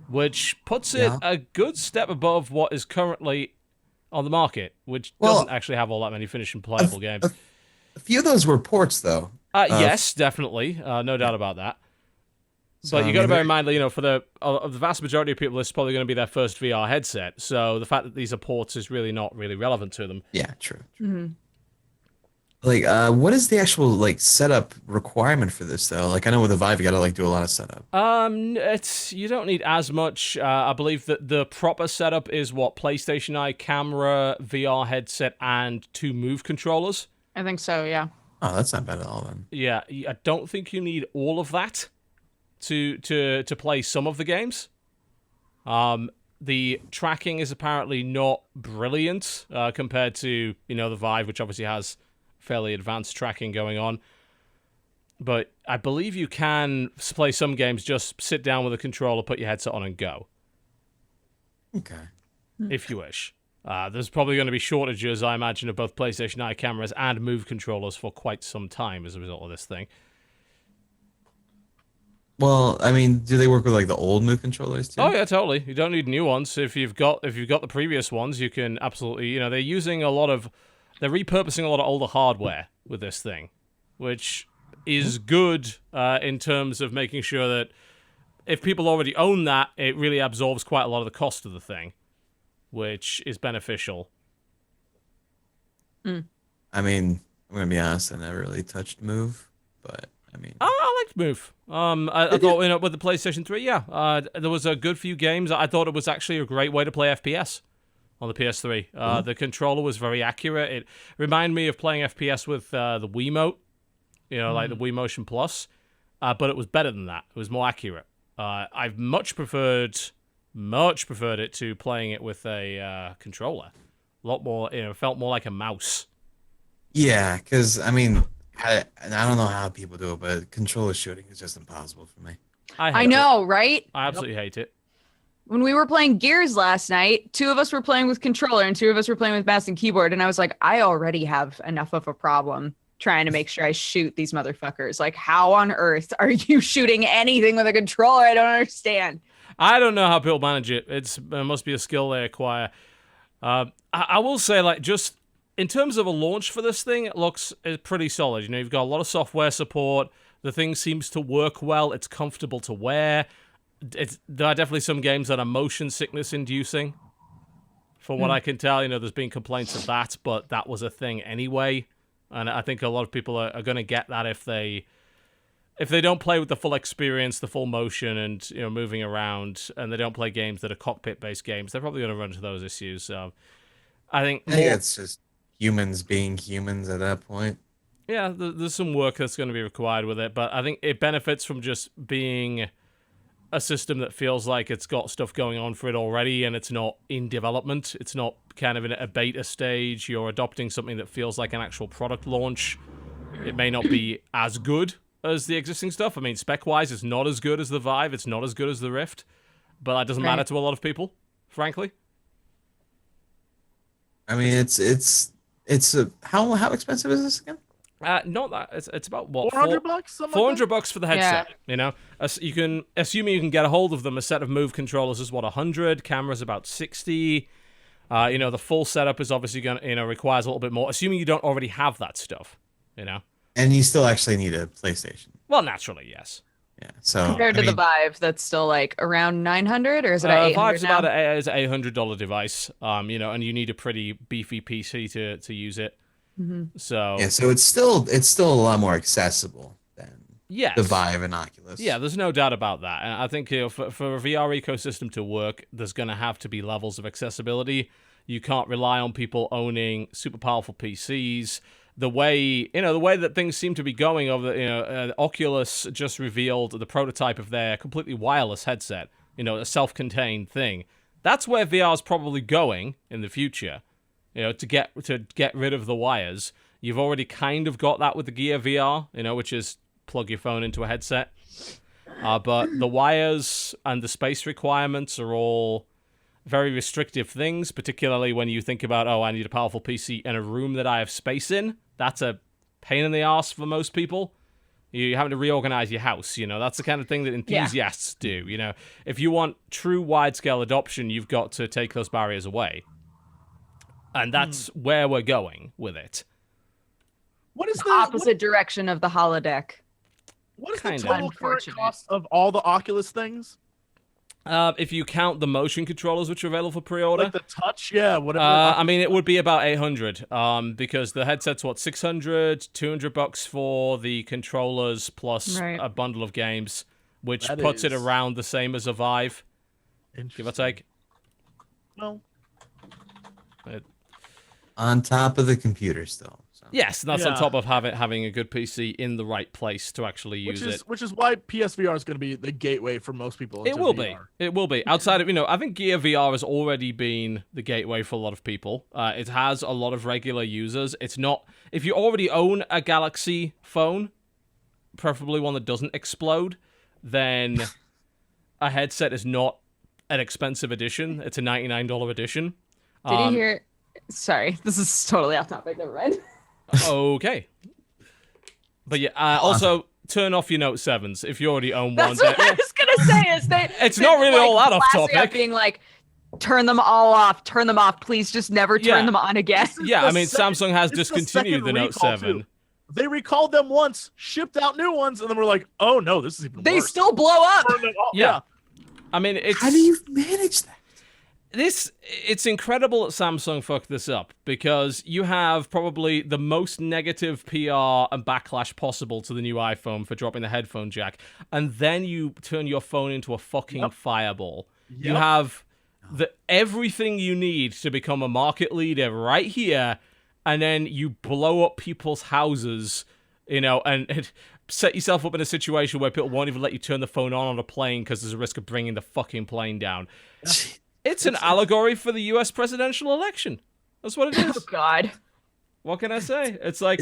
which puts it a good step above what is currently on the market, which doesn't actually have all that many finished and playable games. A few of those were ports, though. Yes, definitely. No doubt about that. So, But you got to bear in mind that, you know, for the vast majority of people, this is probably going to be their first VR headset. So the fact that these are ports is really not really relevant to them. Yeah, true. Mm-hmm. Like, what is the actual like setup requirement for this though? Like, I know with the Vive, you got to like do a lot of setup. You don't need as much. I believe that the proper setup is what PlayStation Eye camera, VR headset, and 2 Move controllers. I think so, yeah. Oh, that's not bad at all then. Yeah, I don't think you need all of that to play some of the games. The tracking is apparently not brilliant compared to, you know, the Vive, which obviously has fairly advanced tracking going on. But I believe you can play some games, just sit down with a controller, put your headset on, and go. Okay. If you wish. There's probably going to be shortages, I imagine, of both PlayStation Eye cameras and Move controllers for quite some time as a result of this thing. Well, I mean, do they work with like the old Move controllers too? Oh yeah, totally. You don't need new ones. If you've got the previous ones, you can absolutely. You know, they're repurposing a lot of older hardware with this thing, which is good in terms of making sure that if people already own that, it really absorbs quite a lot of the cost of the thing, which is beneficial. I mean, I'm gonna be honest, I never really touched Move, but I mean, I liked Move. I thought, you know, with the PlayStation 3, there was a good few games. I thought it was actually a great way to play FPS on the PS3. The controller was very accurate. It reminded me of playing FPS with the Wiimote, you know, like the Wii Motion Plus, but it was better than that. It was more accurate. I've much preferred it to playing it with a controller. A lot more, you know, felt more like a mouse. yeah, because I mean, I don't know how people do it, but controller shooting is just impossible for me. I know, right? I absolutely hate it. When we were playing Gears last night, 2 of us were playing with controller and 2 of us were playing with mouse and keyboard. And I was like, I already have enough of a problem trying to make sure I shoot these motherfuckers. Like, how on earth are you shooting anything with a controller? I don't understand. I don't know how people manage it. It must be a skill they acquire. I will say, like, just in terms of a launch for this thing, it looks pretty solid. You know, you've got a lot of software support. The thing seems to work well. It's comfortable to wear. There are definitely some games that are motion sickness inducing. From what I can tell, you know, there's been complaints of that, but that was a thing anyway. And I think a lot of people are going to get that if they don't play with the full experience, the full motion, and, you know, moving around, and they don't play games that are cockpit-based games, they're probably going to run into those issues. So I think it's just humans being humans at that point. Yeah, there's some work that's going to be required with it, but I think it benefits from just being a system that feels like it's got stuff going on for it already and it's not in development. It's not kind of in a beta stage. You're adopting something that feels like an actual product launch. It may not be as good as the existing stuff. I mean, spec-wise, it's not as good as the Vive. It's not as good as the Rift. But that doesn't matter to a lot of people, frankly. I mean, how expensive is this again? Not that. It's about what? $400? $400 for the headset. You know, you can assuming you can get a hold of them. A set of Move controllers is what 100. Cameras about 60. You know, the full setup is obviously gonna requires a little bit more. Assuming you don't already have that stuff. You know. And you still actually need a PlayStation. Well, naturally, yes. Yeah. So compared to the Vive, that's still like around 900, or is it at 800 Vive's now? about it's $800 device. You know, and you need a pretty beefy PC to use it. So yeah, so it's still a lot more accessible than the Vive and Oculus. Yeah, there's no doubt about that. And I think for a VR ecosystem to work, there's going to have to be levels of accessibility. You can't rely on people owning super powerful PCs. The way that things seem to be going over Oculus just revealed the prototype of their completely wireless headset, a self-contained thing. That's where VR is probably going in the future. To get rid of the wires. You've already kind of got that with the Gear VR, which is plug your phone into a headset. But the wires and the space requirements are all very restrictive things, particularly when you think about, I need a powerful PC in a room that I have space in. That's a pain in the ass for most people. You're having to reorganize your house, That's the kind of thing that enthusiasts do, If you want true wide-scale adoption, you've got to take those barriers away. And that's where we're going with it. What is the opposite direction of the holodeck? What is the total current cost of all the Oculus things? If you count the motion controllers, which are available for pre-order, like the touch, whatever. I mean, it would be about $800. Because the headset's $600, $200 for the controllers plus a bundle of games, which puts it around the same as a Vive, give or take. Well. On top of the computer still. So. Yes, and that's on top of having a good PC in the right place to actually use it. Which is why PSVR is going to be the gateway for most people into It will VR. be. It will be. Outside of, I think Gear VR has already been the gateway for a lot of people. It has a lot of regular users. It's not... If you already own a Galaxy phone, preferably one that doesn't explode, then a headset is not an expensive addition. It's a $99 addition. Did you hear... Sorry, this is totally off topic. Never mind. Okay. But yeah, also turn off your Note 7s if you already own one. That's what I was going to say. It's not really all that off topic. Being like, turn them all off. Turn them off. Please just never turn them on again. Yeah, I mean, Samsung has discontinued the Note 7. Too. They recalled them once, shipped out new ones, and then we're like, oh no, this is even worse. They still blow up. Yeah. I mean, it's... How do you manage that? It's incredible that Samsung fucked this up, because you have probably the most negative PR and backlash possible to the new iPhone for dropping the headphone jack, and then you turn your phone into a fucking fireball. You have everything you need to become a market leader right here, and then you blow up people's houses, and set yourself up in a situation where people won't even let you turn the phone on a plane because there's a risk of bringing the fucking plane down. Yeah. It's an allegory for the U.S. presidential election. That's what it is. Oh, God. What can I say? It's like,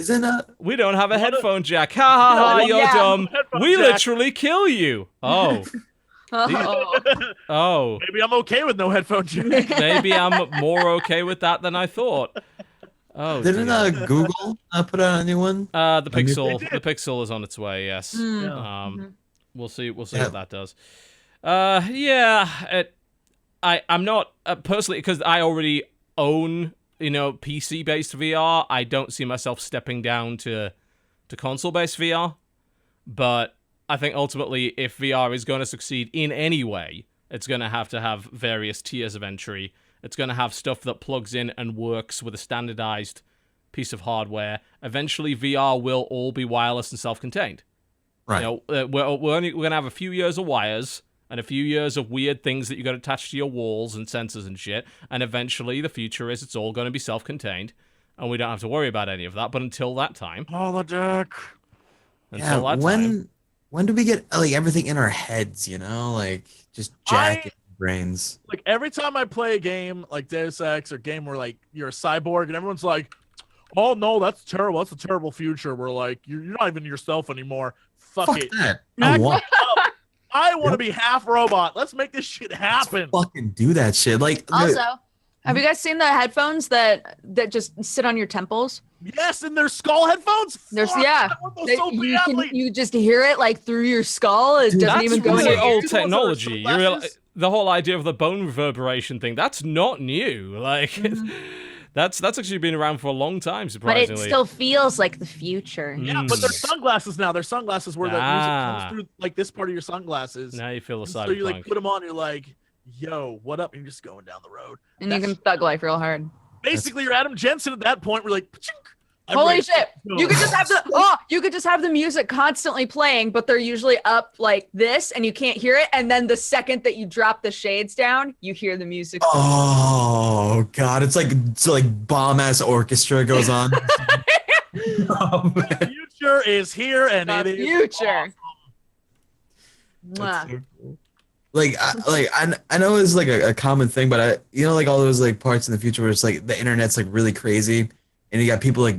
we don't have a headphone jack. Ha ha ha, you're dumb. We literally kill you. Oh. Oh. Maybe I'm okay with no headphone jack. Maybe I'm more okay with that than I thought. Oh, didn't Google put out a new one? The Pixel is on its way, yes. We'll see what that does. I'm not personally, because I already own PC-based VR. I don't see myself stepping down to console-based VR. But I think ultimately, if VR is going to succeed in any way, it's going to have various tiers of entry. It's going to have stuff that plugs in and works with a standardized piece of hardware. Eventually, VR will all be wireless and self-contained. Right. We're going to have a few years of wires and a few years of weird things that you got attached to your walls and sensors and shit, and eventually the future is it's all going to be self-contained, and we don't have to worry about any of that. But until that time... Holodeck! When when do we get like everything in our heads? You know, like just jacking brains. Like every time I play a game like Deus Ex or game where like you're a cyborg and everyone's like, "Oh no, that's terrible. That's a terrible future." We're like, "You're not even yourself anymore." Fuck it. That. I want to be half robot. Let's make this shit happen. Fucking do that shit. Like Also, have you guys seen the headphones that just sit on your temples? Yes, and there's skull headphones. There's Fuck, yeah. I want those so You badly. you just hear it like through your skull. It doesn't That's even go in really your old ears. technology. You realize Sunglasses? the whole idea of the bone reverberation thing, that's not new. Like, that's actually been around for a long time, But surprisingly. it still feels like the future. Yeah, but they're sunglasses now. They're sunglasses where the music Ah. comes through like this part of your sunglasses. Now you feel the And so cyberpunk. you like put them on. You're like, "Yo, what up?" And you're just going down the road. And you can thug life real hard. Basically, you're Adam Jensen at that point. We're like, "Pachink." Holy Everybody- shit! You could just have the music constantly playing, but they're usually up like this, and you can't hear it. And then the second that you drop the shades down, you hear the music. oh god, it's like bomb ass orchestra goes on. Oh, man. The future is here, and The it is future. That's Mwah. so cool. I know it's like a common thing, but like all those like parts in the future where it's like the internet's like really crazy, and you got people like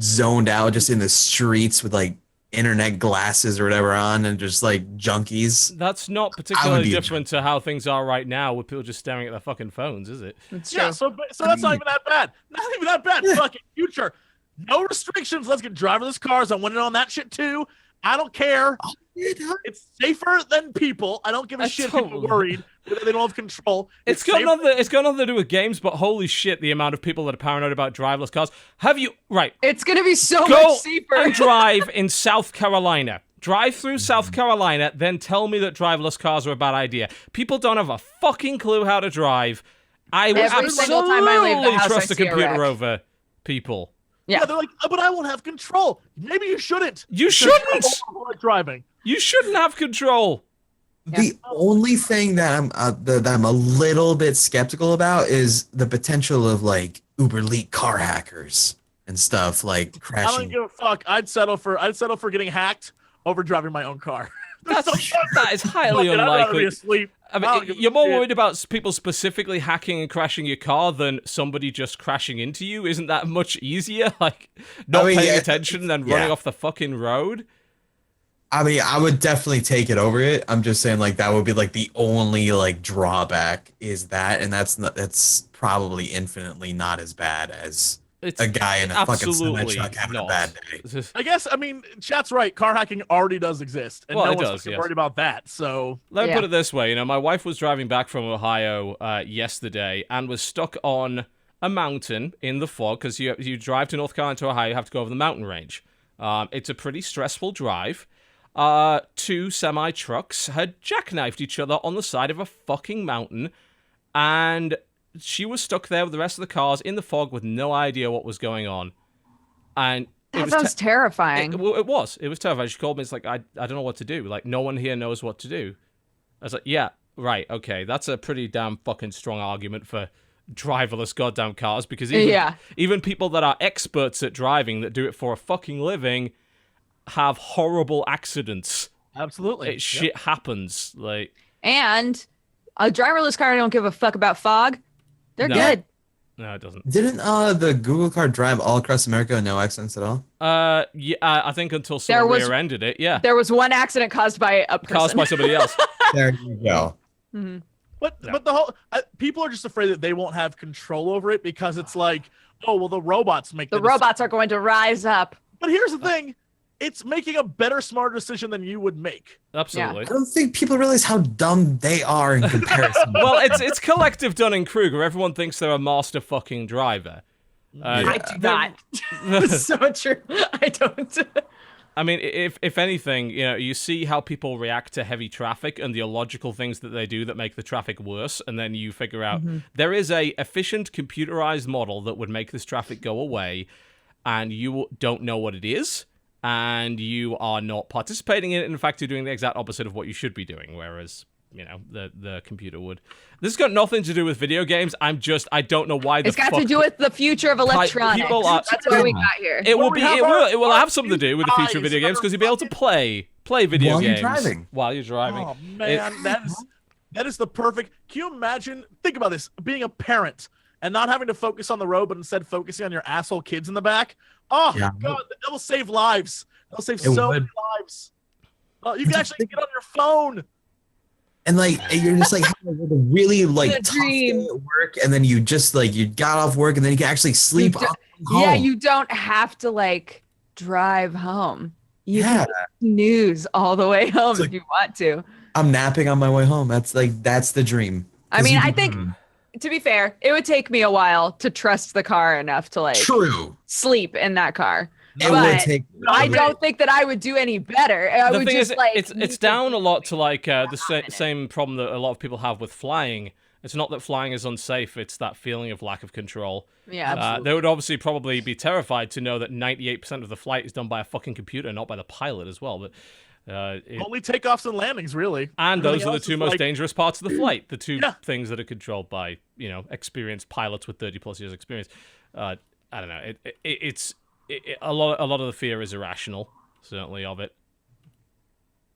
zoned out just in the streets with like internet glasses or whatever on, and just like junkies. That's not particularly different to how things are right now with people just staring at their fucking phones, is it? It's Yeah, true. so that's not even that bad. Not even that bad. Fucking future. No restrictions. Let's get driverless cars. I want it on that shit too. I don't care. It's safer than people. I don't give a shit if people totally- are worried that they don't have control. It's got safer- nothing. It's got nothing to do with games, but holy shit, the amount of people that are paranoid about driverless cars. Have you right? It's gonna be so Go much safer. and drive in South Carolina. Drive through South Carolina, then tell me that driverless cars are a bad idea. People don't have a fucking clue how to drive. I would Every single time I leave the absolutely house, I trust a see a computer wreck. over people. Yeah, they're like, but I won't have control. Maybe you shouldn't. You Because shouldn't. you're overboard driving. You shouldn't have control. The only thing that I'm a little bit skeptical about is the potential of like uber elite car hackers and stuff like I don't crashing. give a fuck. I'd settle for getting hacked over driving my own car. That is highly Fuck it, I'd rather be unlikely. asleep. I don't mean, give a you're more shit. worried about people specifically hacking and crashing your car than somebody just crashing into you. Isn't that much easier? Like, not mean, paying yeah, attention than yeah. running off the fucking road? I mean, I would definitely take it over it. I'm just saying, like, that would be like the only like drawback is that, and that's probably infinitely not as bad as It's a guy in a fucking absolutely semi-truck having not. a bad day. I guess, I mean, chat's right. Car hacking already does exist. And Well, no it one's does, fucking yes. worried about that. So, Let me Yeah. put it this way. My wife was driving back from Ohio yesterday and was stuck on a mountain in the fog because you drive to North Carolina to Ohio, you have to go over the mountain range. It's a pretty stressful drive. Two semi-trucks had jackknifed each other on the side of a fucking mountain, and she was stuck there with the rest of the cars in the fog with no idea what was going on. And it That was sounds terrifying. It was terrifying. She called me. It's like, I don't know what to do. Like, no one here knows what to do. I was like, yeah, right, okay. That's a pretty damn fucking strong argument for driverless goddamn cars, because even people that are experts at driving, that do it for a fucking living, have horrible accidents. absolutely. Shit happens. Like, And a driverless car don't give a fuck about fog. They're No. good. no, it doesn't. Didn't the Google car drive all across America with no accidents at all? Yeah, I think until someone was- rear-ended it, yeah. There was one accident caused by a person. Caused by somebody else. There you go. But the whole people are just afraid that they won't have control over it because it's like, oh well, the robots make The decision. robots are going to rise up. But here's the thing, it's making a better, smarter decision than you would make. Absolutely. I don't think people realize how dumb they are in comparison. Well, it's collective Dunning-Kruger. Everyone thinks they're a master fucking driver. I do not. It's so true. I don't. I mean, if anything, you see how people react to heavy traffic and the illogical things that they do that make the traffic worse, and then you figure out there is a efficient computerized model that would make this traffic go away, and you don't know what it is, and you are not participating in it. In fact, you're doing the exact opposite of what you should be doing, whereas the computer would. This has got nothing to do with video games. I don't know why. It's got to do with the future of electronics. That's why we got here. It will have something to do with the future of video games because you'll be able to play video games while you're driving. Oh man, that is the perfect. Can you imagine? Think about this: being a parent and not having to focus on the road, but instead focusing on your asshole kids in the back. Oh God, that will save lives. That'll save so many lives. You can actually get on your phone. And like you're just like having a really like tough day at work, and then you just like you got off work, and then you can actually sleep. Yeah, you don't have to like drive home. You can snooze all the way home if you want to. I'm napping on my way home. That's the dream. I mean, I think to be fair, it would take me a while to trust the car enough to like sleep in that car. I don't think that I would do any better. The thing is, it's down a lot to like the same problem that a lot of people have with flying. It's not that flying is unsafe; it's that feeling of lack of control. Yeah, they would obviously probably be terrified to know that 98% of the flight is done by a fucking computer, not by the pilot as well. But only takeoffs and landings, really. And those are the two most dangerous parts of the flight. The two things that are controlled by experienced pilots with 30+ years experience. I don't know. It's. A lot of the fear is irrational, certainly of it.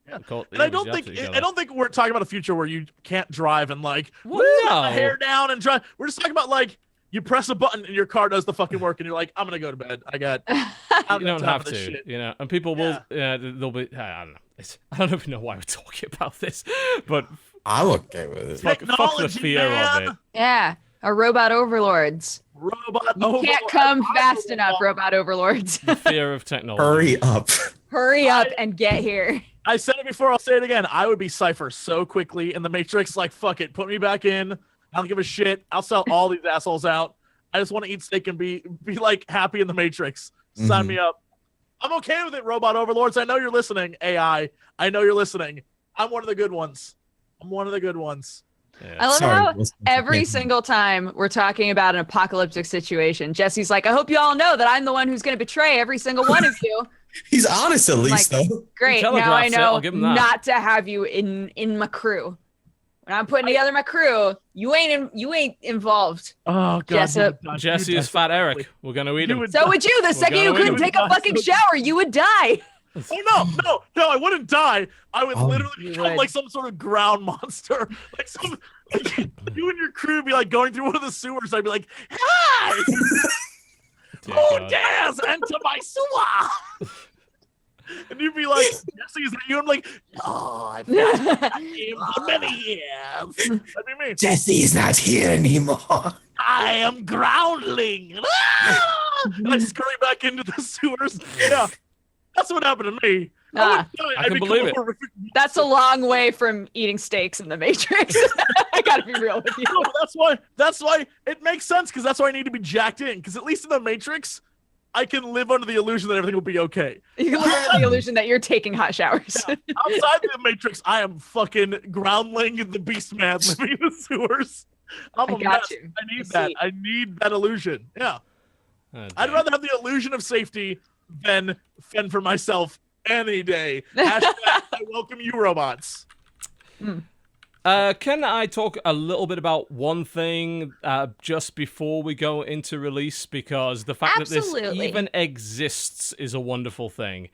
Yeah, and I don't think we're talking about a future where you can't drive and like let the hair down and drive. We're just talking about like you press a button and your car does the fucking work, and you're like, I'm gonna go to bed. You don't have to, shit. And people will. They'll be. I don't know. I don't even know why we're talking about this, but I'm okay with it. Fuck the fear of it. Yeah, our robot overlords. You can't come fast enough, robot overlords. The fear of technology. Hurry up and get here. I said it before, I'll say it again. I would be Cypher so quickly in the Matrix, like, fuck it, put me back in. I don't give a shit. I'll sell all these assholes out. I just want to eat steak and be like happy in the Matrix. Sign me up. I'm okay with it, robot overlords. I know you're listening, AI. I know you're listening. I'm one of the good ones. Yeah. I love how every single time we're talking about an apocalyptic situation, Jesse's like, I hope you all know that I'm the one who's going to betray every single one of you. He's honest at least, though. Great. Now I know not to have you in my crew. When I'm putting together my crew, you ain't involved. Oh, God. Jesse is Fat Eric. We're going to eat him. So would you. The second you couldn't take a fucking shower, you would die. Oh no! I wouldn't die. I would literally become like some sort of ground monster. Like you and your crew would be like going through one of the sewers. I'd be like, "Hi, yes, enter my sewer." And you'd be like, "Jesse, is that you?" I'm like, "Oh, I've been here for many years." That'd be me. Jesse's not here anymore. I am groundling. And I just scurry back into the sewers. Yeah. That's what happened to me. I can believe it. That's a long way from eating steaks in the Matrix. I gotta be real with you. No, that's why it makes sense, because that's why I need to be jacked in. Because at least in the Matrix, I can live under the illusion that everything will be okay. You can live under the illusion that you're taking hot showers. Yeah. Outside the Matrix, I am fucking groundling the beast man living in the sewers. I'm a mess. I need that. I need that illusion. Yeah. I'd rather have the illusion of safety than fend for myself any day. Hashtag I welcome you, robots. Can I talk a little bit about one thing just before we go into release? Because the fact that this even exists is a wonderful thing.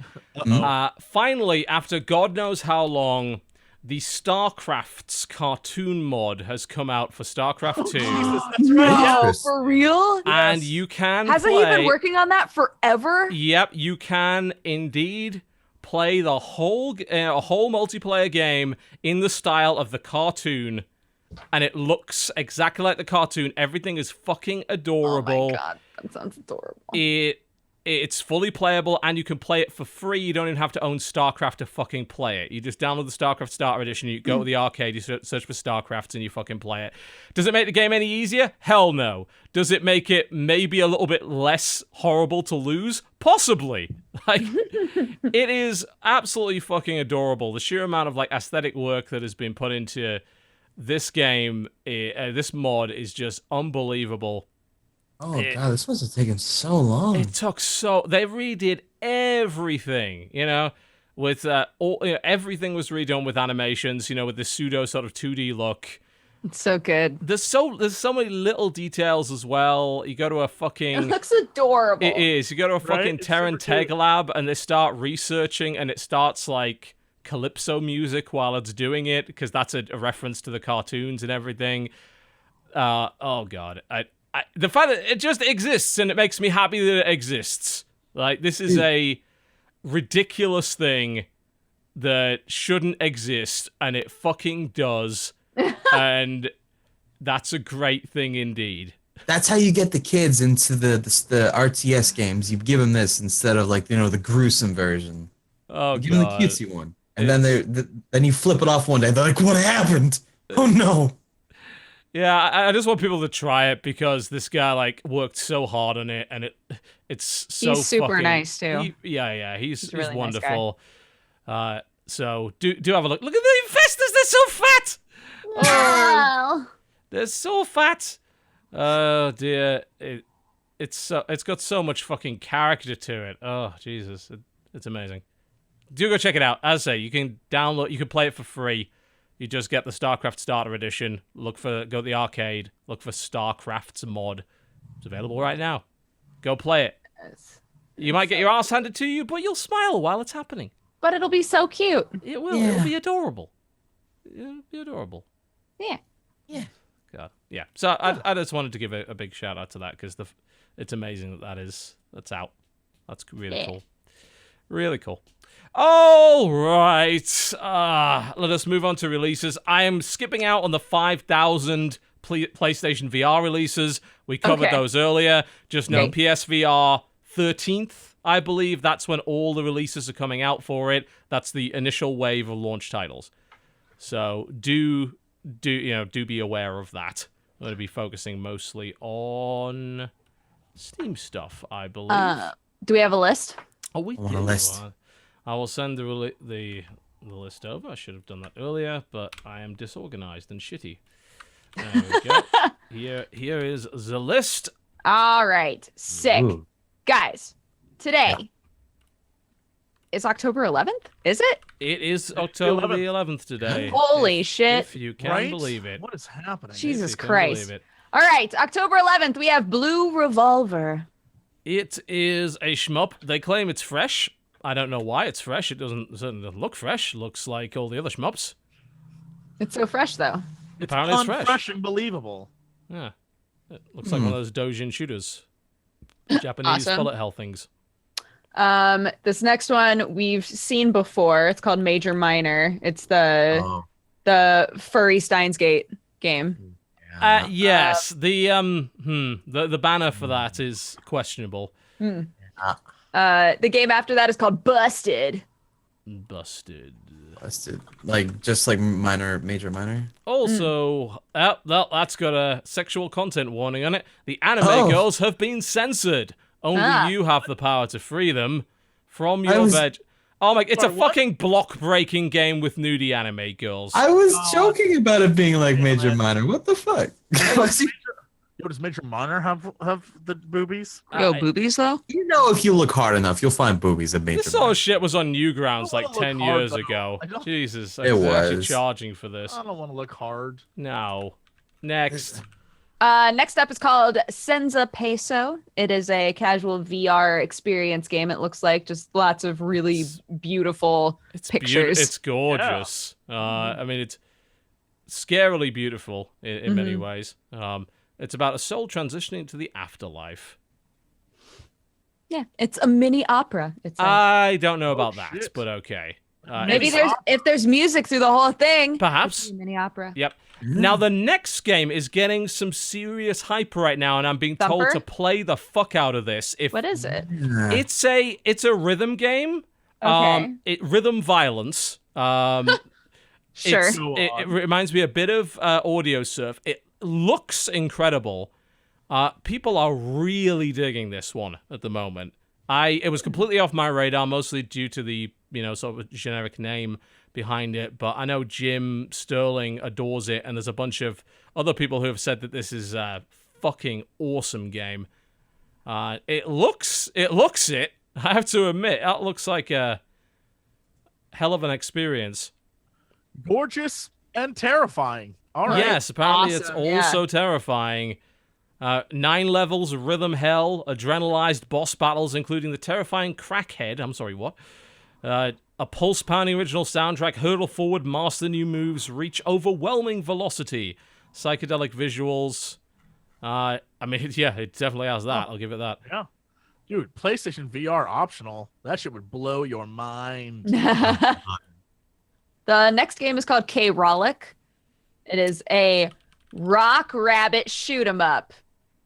Finally, after God knows how long, the Starcrafts cartoon mod has come out for StarCraft 2. Jesus, that's right. No, for real? And you can Hasn't he been working on that forever? Yep, you can indeed play the whole multiplayer game in the style of the cartoon, and it looks exactly like the cartoon. Everything is fucking adorable. Oh my God, that sounds adorable. It's fully playable, and you can play it for free. You don't even have to own StarCraft to fucking play it. You just download the StarCraft Starter Edition, you go to the arcade, you search for StarCraft, and you fucking play it. Does it make the game any easier? Hell no. Does it make it maybe a little bit less horrible to lose? Possibly. Like, it is absolutely fucking adorable. The sheer amount of, like, aesthetic work that has been put into this game, this mod, is just unbelievable. Oh, God, this must have taken so long. It took so... They redid everything, you know? with everything was redone with animations, with this pseudo sort of 2D look. It's so good. There's so many little details as well. You go to a fucking... It looks adorable. It is. You go to a fucking It's Terran super cute. Teg lab and they start researching and it starts like calypso music while it's doing it because that's a reference to the cartoons and everything. Oh god. The fact that it just exists and it makes me happy that it exists. Like, this is a ridiculous thing that shouldn't exist and it fucking does. And that's a great thing indeed. That's how you get the kids into the RTS games. You give them this instead of like the gruesome version. Oh, You give them the God. cutesy one, and then you flip it off one day. They're like, "What happened? Oh no!" Yeah, I just want people to try it because this guy like worked so hard on it, and it's so He's super fucking, nice, too. He's a really nice wonderful. So do have a look. Look at the infestors; they're so fat. Wow. They're so fat. Oh dear, it's got so much fucking character to it. Oh Jesus, it's amazing. Do go check it out. As I say, you can play it for free. You just get the StarCraft Starter Edition. Go to the arcade. Look for Starcrafts Mod. It's available right now. Go play it. You might get your ass handed to you, but you'll smile while it's happening. But it'll be so cute. It will. Yeah. It'll be adorable. It'll be adorable. Yeah. God, yeah. So I just wanted to give a big shout out to that because it's amazing that's out. That's really cool. Really cool. All right. Let us move on to releases. I am skipping out on the 5,000 PlayStation VR releases. We covered those earlier. Just know PSVR 13th, I believe. That's when all the releases are coming out for it. That's the initial wave of launch titles. So do be aware of that. I'm going to be focusing mostly on Steam stuff, I believe. Do we have a list? Oh, we I want do. a list. I will send the list over. I should have done that earlier, but I am disorganized and shitty. There we go. Here is the list. All right. Sick. Ooh. Guys, today is October 11th? Is it? It is October the 11th today. Holy shit. If you can Right? believe it. What is happening? Jesus If you can Christ. believe it. All right. October 11th, we have Blue Revolver. It is a shmup. They claim it's fresh. I don't know why it's fresh. It certainly doesn't look fresh. Looks like all the other shmups. It's so fresh, though. It's Apparently it's fresh. fresh and believable. Yeah. It looks like one of those Dojin shooters. Japanese Awesome. bullet hell things. This next one we've seen before. It's called Major Minor. It's the furry Steins Gate game. Yes. The banner for that is questionable. The game after that is called Busted. Busted. Busted. Just like major minor. Also, that's got a sexual content warning on it. The anime girls have been censored. Only you have the power to free them from your veg. Oh my! It's a fucking block-breaking game with nudie anime girls. I was joking about it being like major minor. What the fuck? Does Major Minor have the boobies? Boobies, though? If you look hard enough, you'll find boobies at major This sort minor. of shit was on Newgrounds like I don't wanna 10 look hard, years though. ago. I don't- Jesus, It they're actually was. charging for this. I don't want to look hard. No. Next. Next up is called Senza Peso. It is a casual VR experience game. It looks like just lots of really beautiful pictures. It's gorgeous. I mean, it's scarily beautiful in many ways. It's about a soul transitioning to the afterlife. Yeah, it's a mini opera. It's I don't know about that, shit. but okay. maybe it's- if there's music through the whole thing. Perhaps. It's a mini opera. Yep. Now, the next game is getting some serious hype right now, and I'm being told Thumper? to play the fuck out of this. What is it? It's a rhythm game. Okay. Rhythm violence. Sure. It reminds me a bit of Audio Surf. It looks incredible. People are really digging this one at the moment. It was completely off my radar, mostly due to the sort of generic name behind it. But I know Jim Sterling adores it, and there's a bunch of other people who have said that this is a fucking awesome game. It looks it. I have to admit, that looks like a hell of an experience. Gorgeous and terrifying. All right. Yes, apparently it's Awesome, yeah. also terrifying. 9 levels of rhythm hell, adrenalized boss battles, including the terrifying Crackhead. I'm sorry, what? A pulse-pounding original soundtrack, hurdle forward, master new moves, reach overwhelming velocity, psychedelic visuals. I mean, yeah, it definitely has that. I'll give it that. Yeah. Dude, PlayStation VR optional. That shit would blow your mind. The next game is called K-Rollic. It is a rock rabbit shoot 'em up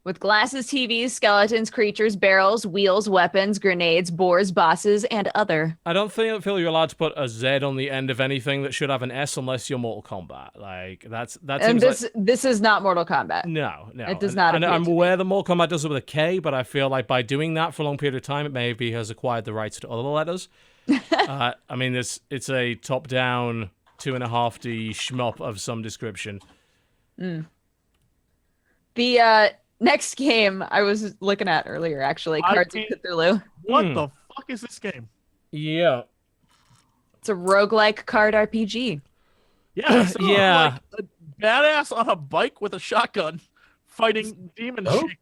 with glasses, TVs, skeletons, creatures, barrels, wheels, weapons, grenades, boars, bosses, and other. I don't feel you're allowed to put a Z on the end of anything that should have an S unless you're Mortal Kombat. Like that And seems this is not Mortal Kombat. No. It does not And appear I'm to be. aware that Mortal Kombat does it with a K, but I feel like by doing that for a long period of time, it maybe has acquired the rights to other letters. I mean, it's a top-down 2.5D shmup of some description. The next game I was looking at earlier, actually, Cards of Cthulhu. What the fuck is this game? Yeah. It's a roguelike card RPG. Yeah. So Yeah. Like a badass on a bike with a shotgun fighting demon shit.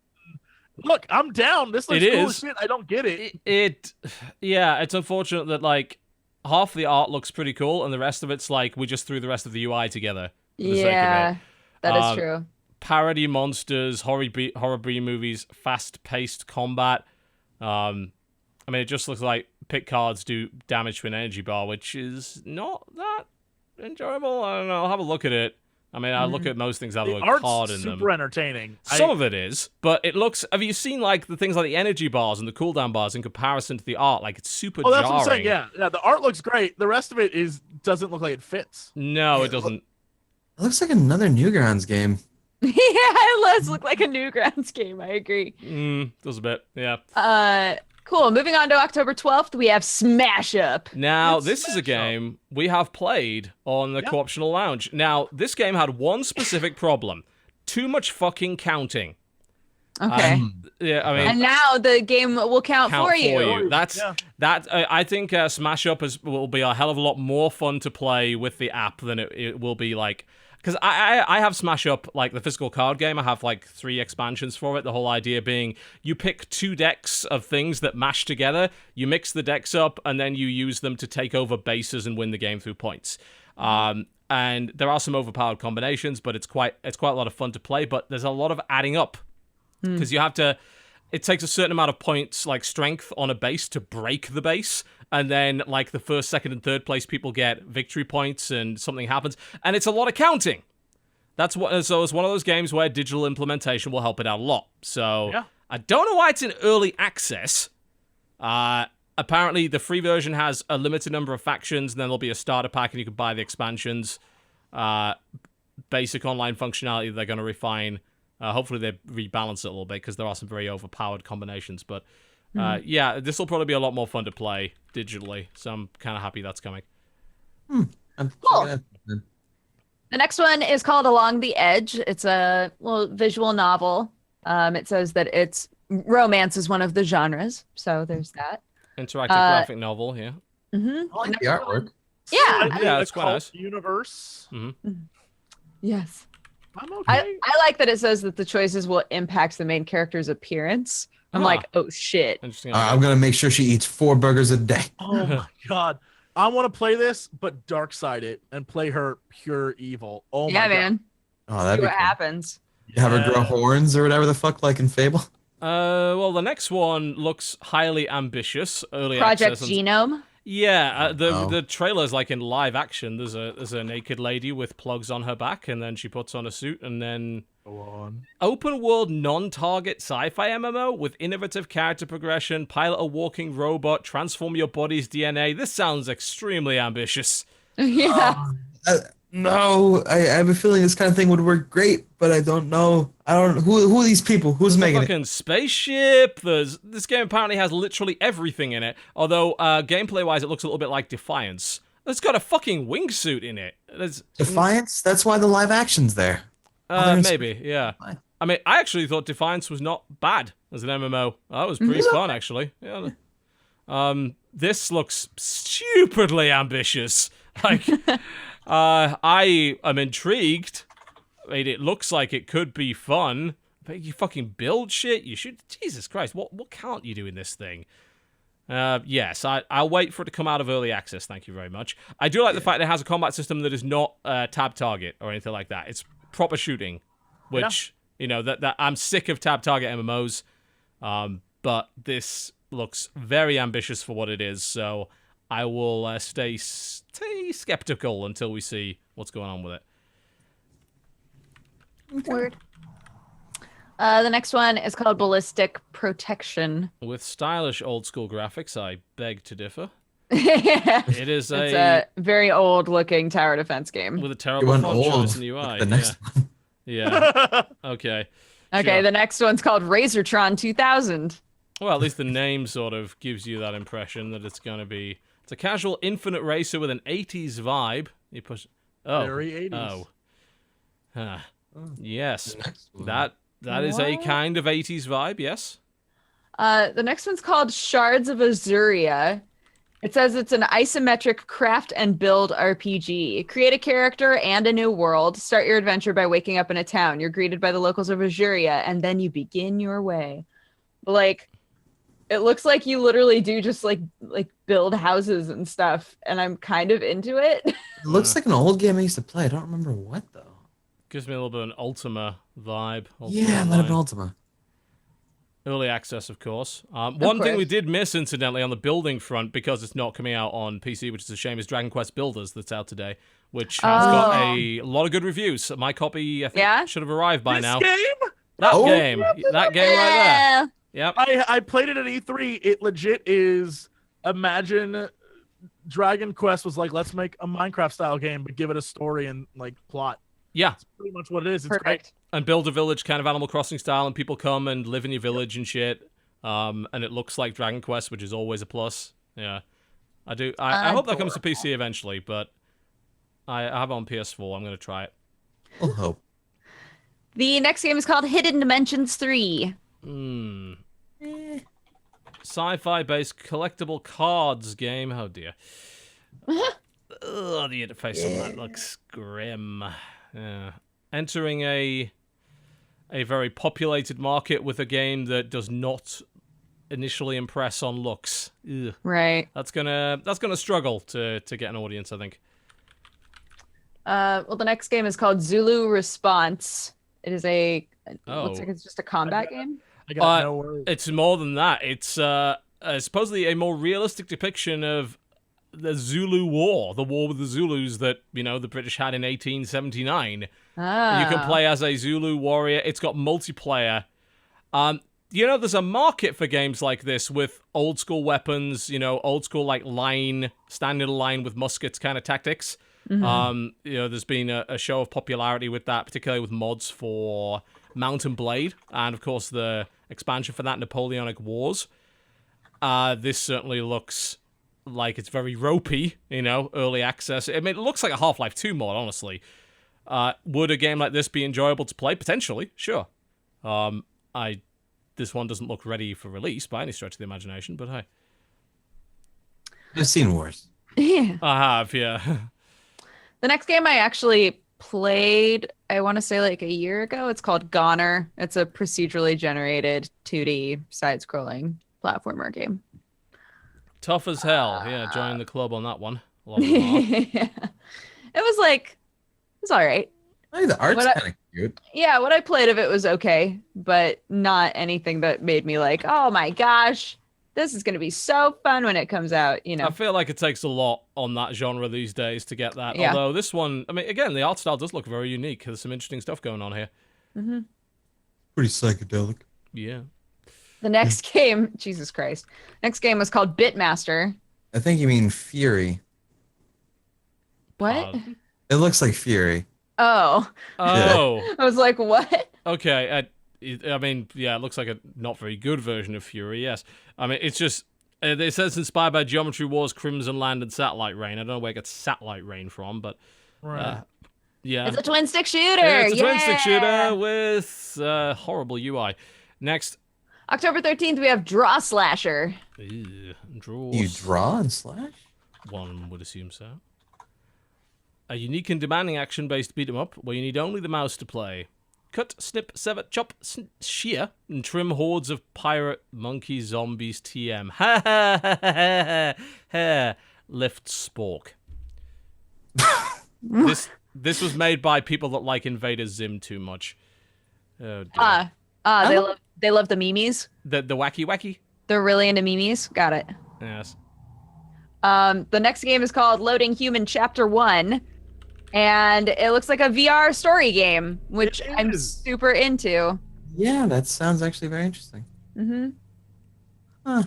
Look, I'm down. This looks It cool is. as shit. I don't get it. It's unfortunate that, like, half the art looks pretty cool, and the rest of it's like we just threw the rest of the UI together. For the sake of Yeah, it. that is true. Parody monsters, horror B movies, fast-paced combat. I mean, it just looks like pick cards do damage to an energy bar, which is not that enjoyable. I don't know. I'll have a look at it. I mean, I look at most things that have The the word card art's in them. super entertaining. Some of it is, but it looks. Have you seen like the things like the energy bars and the cooldown bars in comparison to the art? Like it's super Oh, that's jarring. what I'm saying. Yeah. The art looks great. The rest of it doesn't look like it fits. No, it doesn't. It looks like another Newgrounds game. Yeah, it does look like a Newgrounds game. I agree. Does a bit. Yeah. Cool. Moving on to October 12th, we have Smash Up. Now, It's this is a Smash Up. game we have played on the Yeah. Co-optional Lounge. Now, this game had one specific problem: too much fucking counting. Okay. Yeah, I mean, And now the game will count for you. That's Yeah. that. I think Smash Up will be a hell of a lot more fun to play with the app than it will be like. Because I have Smash Up, like the physical card game. I have like 3 expansions for it. The whole idea being you pick 2 decks of things that mash together, you mix the decks up, and then you use them to take over bases and win the game through points. And there are some overpowered combinations, but it's quite a lot of fun to play. But there's a lot of adding up because you have to. It takes a certain amount of points, like strength, on a base to break the base. And then, like, the first, second, and third place people get victory points and something happens. And it's a lot of counting. So it's one of those games where digital implementation will help it out a lot. So Yeah. I don't know why it's in early access. Apparently, the free version has a limited number of factions, and then there'll be a starter pack, and you can buy the expansions. Basic online functionality they're going to refine. Hopefully they rebalance it a little bit, because there are some very overpowered combinations. But yeah, this will probably be a lot more fun to play digitally, so I'm kind of happy that's coming. Cool. The next one is called Along the Edge. It's a visual novel. It says that it's romance is one of the genres, so there's that. Interactive graphic novel, yeah. I like the artwork. Yeah. Yeah, it's quite nice. Universe. Yes. I'm okay. I like that it says that the choices will impact the main character's appearance. I'm Ah. like, oh shit. Interesting. I'm gonna make sure she eats 4 burgers a day. Oh my god. I want to play this, but dark side it and play her pure evil. Oh Yeah, my god. man. Oh, See that'd be what cool. happens. You have her grow Yeah. horns or whatever the fuck, like in Fable. Well, the next one looks highly ambitious. Early Project access. Genome. Yeah, Oh. the trailer's like in live action. There's a naked lady with plugs on her back, and then she puts on a suit, and then Go on. open world non-target sci-fi MMO with innovative character progression, pilot a walking robot, transform your body's DNA. This sounds extremely ambitious. Yeah. No, I have a feeling this kind of thing would work great, but I don't know. Who are these people? Who's There's a making it? fucking spaceship. This game apparently has literally everything in it. Although gameplay-wise, it looks a little bit like Defiance. It's got a fucking wingsuit in it. Defiance? That's why the live action's there. Maybe, yeah. Fine. I mean, I actually thought Defiance was not bad as an MMO. That was pretty fun, actually. Yeah. this looks stupidly ambitious. Like, I am intrigued. I mean, it looks like it could be fun. But you fucking build shit. You should. Jesus Christ, what can't you do in this thing? Yes, I'll wait for it to come out of early access. Thank you very much. I do like the fact that it has a combat system that is not tab target or anything like that. It's proper shooting, which you know that I'm sick of tab target MMOs. But this looks very ambitious for what it is. So I will stay skeptical until we see what's going on with it. Word. The next one is called Ballistic Protection. With stylish old school graphics, I beg to differ. Yeah. It is It's a very old looking tower defense game. with a terrible font choice and UI. The next one. Yeah. Okay. Okay, Sure. the next one's called Razortron 2000. Well, at least the name sort of gives you that impression that it's going to be. It's a casual infinite racer with an 80s vibe. You push. Oh. Very 80s. Oh. Huh. Yes. The next one. That is a What? kind of 80s vibe. Yes. The next one's called Shards of Azuria. It says it's an isometric craft and build RPG. Create a character and a new world. Start your adventure by waking up in a town. You're greeted by the locals of Azuria, and then you begin your way. Like, it looks like you literally do just like build houses and stuff, and I'm kind of into it. It looks like an old game I used to play. I don't remember what though. Gives me a little bit of an Ultima vibe. Ultima Yeah, it might have been Online. Ultima. Early access, of course. One thing course. we did miss, incidentally, on the building front, because it's not coming out on PC, which is a shame, is Dragon Quest Builders that's out today, which has got a lot of good reviews. My copy, I think, Yeah? should have arrived by This now. game? That Oh. game right there. Yep. I played it at E3. It legit is. Imagine Dragon Quest was like, let's make a Minecraft style game, but give it a story and like plot. Yeah, That's pretty much what it is. It's great. Perfect. and build a village kind of Animal Crossing style, and people come and live in your village and shit. And it looks like Dragon Quest, which is always a plus. Yeah, I do. I hope that comes to PC eventually, but I have it on PS4. I'm going to try it. We'll hope. The next game is called Hidden Dimensions 3. Sci-fi based collectible cards game. Oh dear. Ugh, the interface on that looks grim. Yeah. Entering a very populated market with a game that does not initially impress on looks. Ugh. Right. That's gonna struggle to get an audience, I think. Well, the next game is called Zulu Response. It is looks like it's just a combat game. I got no worries. It's more than that. It's supposedly a more realistic depiction of the Zulu War, the war with the Zulus that, the British had in 1879. Ah. You can play as a Zulu warrior. It's got multiplayer. There's a market for games like this with old school weapons, old school like stand in a line with muskets kind of tactics. There's been a show of popularity with that, particularly with mods for Mountain Blade, and of course the expansion for that, Napoleonic Wars. This certainly looks like it's very ropey, early access. I mean, it looks like a Half-Life 2 mod, honestly. Would a game like this be enjoyable to play? Potentially, sure. This one doesn't look ready for release by any stretch of the imagination, but hey. I've seen worse. Yeah. I have, yeah. The next game I actually played, I want to say like a year ago. It's called Goner. It's a procedurally generated 2D side-scrolling platformer game. Tough as hell. Yeah, join the club on that one. Love it. Yeah. It was all right. I think the art's What I- kind of cute. Yeah, what I played of it was okay, but not anything that made me like, oh my gosh, this is going to be so fun when it comes out, I feel like it takes a lot on that genre these days to get that. Yeah. Although this one, I mean, again, the art style does look very unique. There's some interesting stuff going on here. Pretty psychedelic. Yeah. The next game, Jesus Christ. Next game was called Bitmaster. I think you mean Fury. What? It looks like Fury. Oh, Oh, I was like, what? okay. I mean, yeah, it looks like a not very good version of Fury, yes. I mean, it's just, it says inspired by Geometry Wars, Crimson Land, and Satellite Rain. I don't know where it gets Satellite Rain from, but Right. yeah. It's a twin stick shooter. It's a twin stick Yeah. shooter with horrible UI. Next. October 13th, we have Draw Slasher. Ew, draw. You draw and slash? One would assume so. A unique and demanding action-based beat-em-up where you need only the mouse to play. Cut, snip, sever, chop, shear, and trim hordes of pirate monkey zombies TM. Ha ha ha ha ha. Lift spork. This was made by people that like Invader Zim too much. Oh dear. They love the memes. The wacky. They're really into memes. Got it. Yes. The next game is called Loading Human Chapter 1. And it looks like a VR story game, which I'm super into. Yeah, that sounds actually very interesting. Mm-hmm. Huh.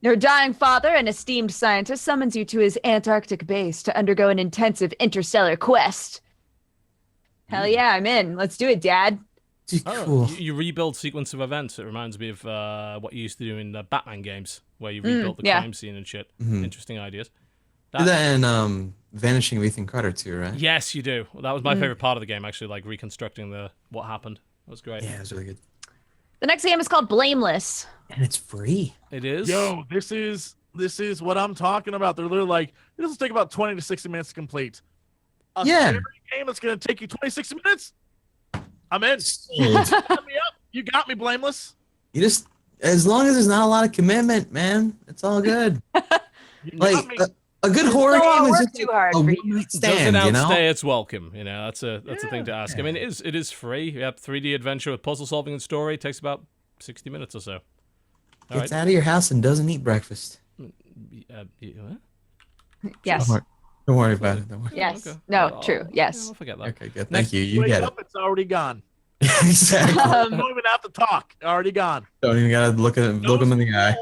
Your dying father, an esteemed scientist, summons you to his Antarctic base to undergo an intensive interstellar quest. Hell yeah, I'm in. Let's do it, Dad. Cool. You rebuild sequence of events. It reminds me of what you used to do in the Batman games, where you rebuilt the crime scene and shit. Interesting ideas. Do that in Vanishing of Ethan Carter too, right? Yes, you do. That was my favorite part of the game, actually, like reconstructing what happened. That was great. Yeah, it was really good. The next game is called Blameless. And it's free. It is. Yo, this is what I'm talking about. They're literally like, it doesn't take about 20 to 60 minutes to complete. A scary game that's gonna take you 20, 60 minutes? I'm in. Sign me up. You got me, Blameless. You just, as long as there's not a lot of commitment, man, it's all good. You got Like me. a good horror Don't game is work just too hard a for you. one-night Doesn't stand, you know? outstay its welcome. You know, that's a thing to ask. I mean, it is free. Yep, 3D adventure with puzzle solving and story. It takes about 60 minutes or so. All Gets out of your house and doesn't eat breakfast. what? Yes. Don't worry about it. Don't worry. Yes. Okay. No, true. Yes. I'll forget that. Okay, good. Next- Thank you. You Wake get it. up, it's already gone. Exactly. Don't even have to talk. Already gone. Don't even gotta look him in the eye.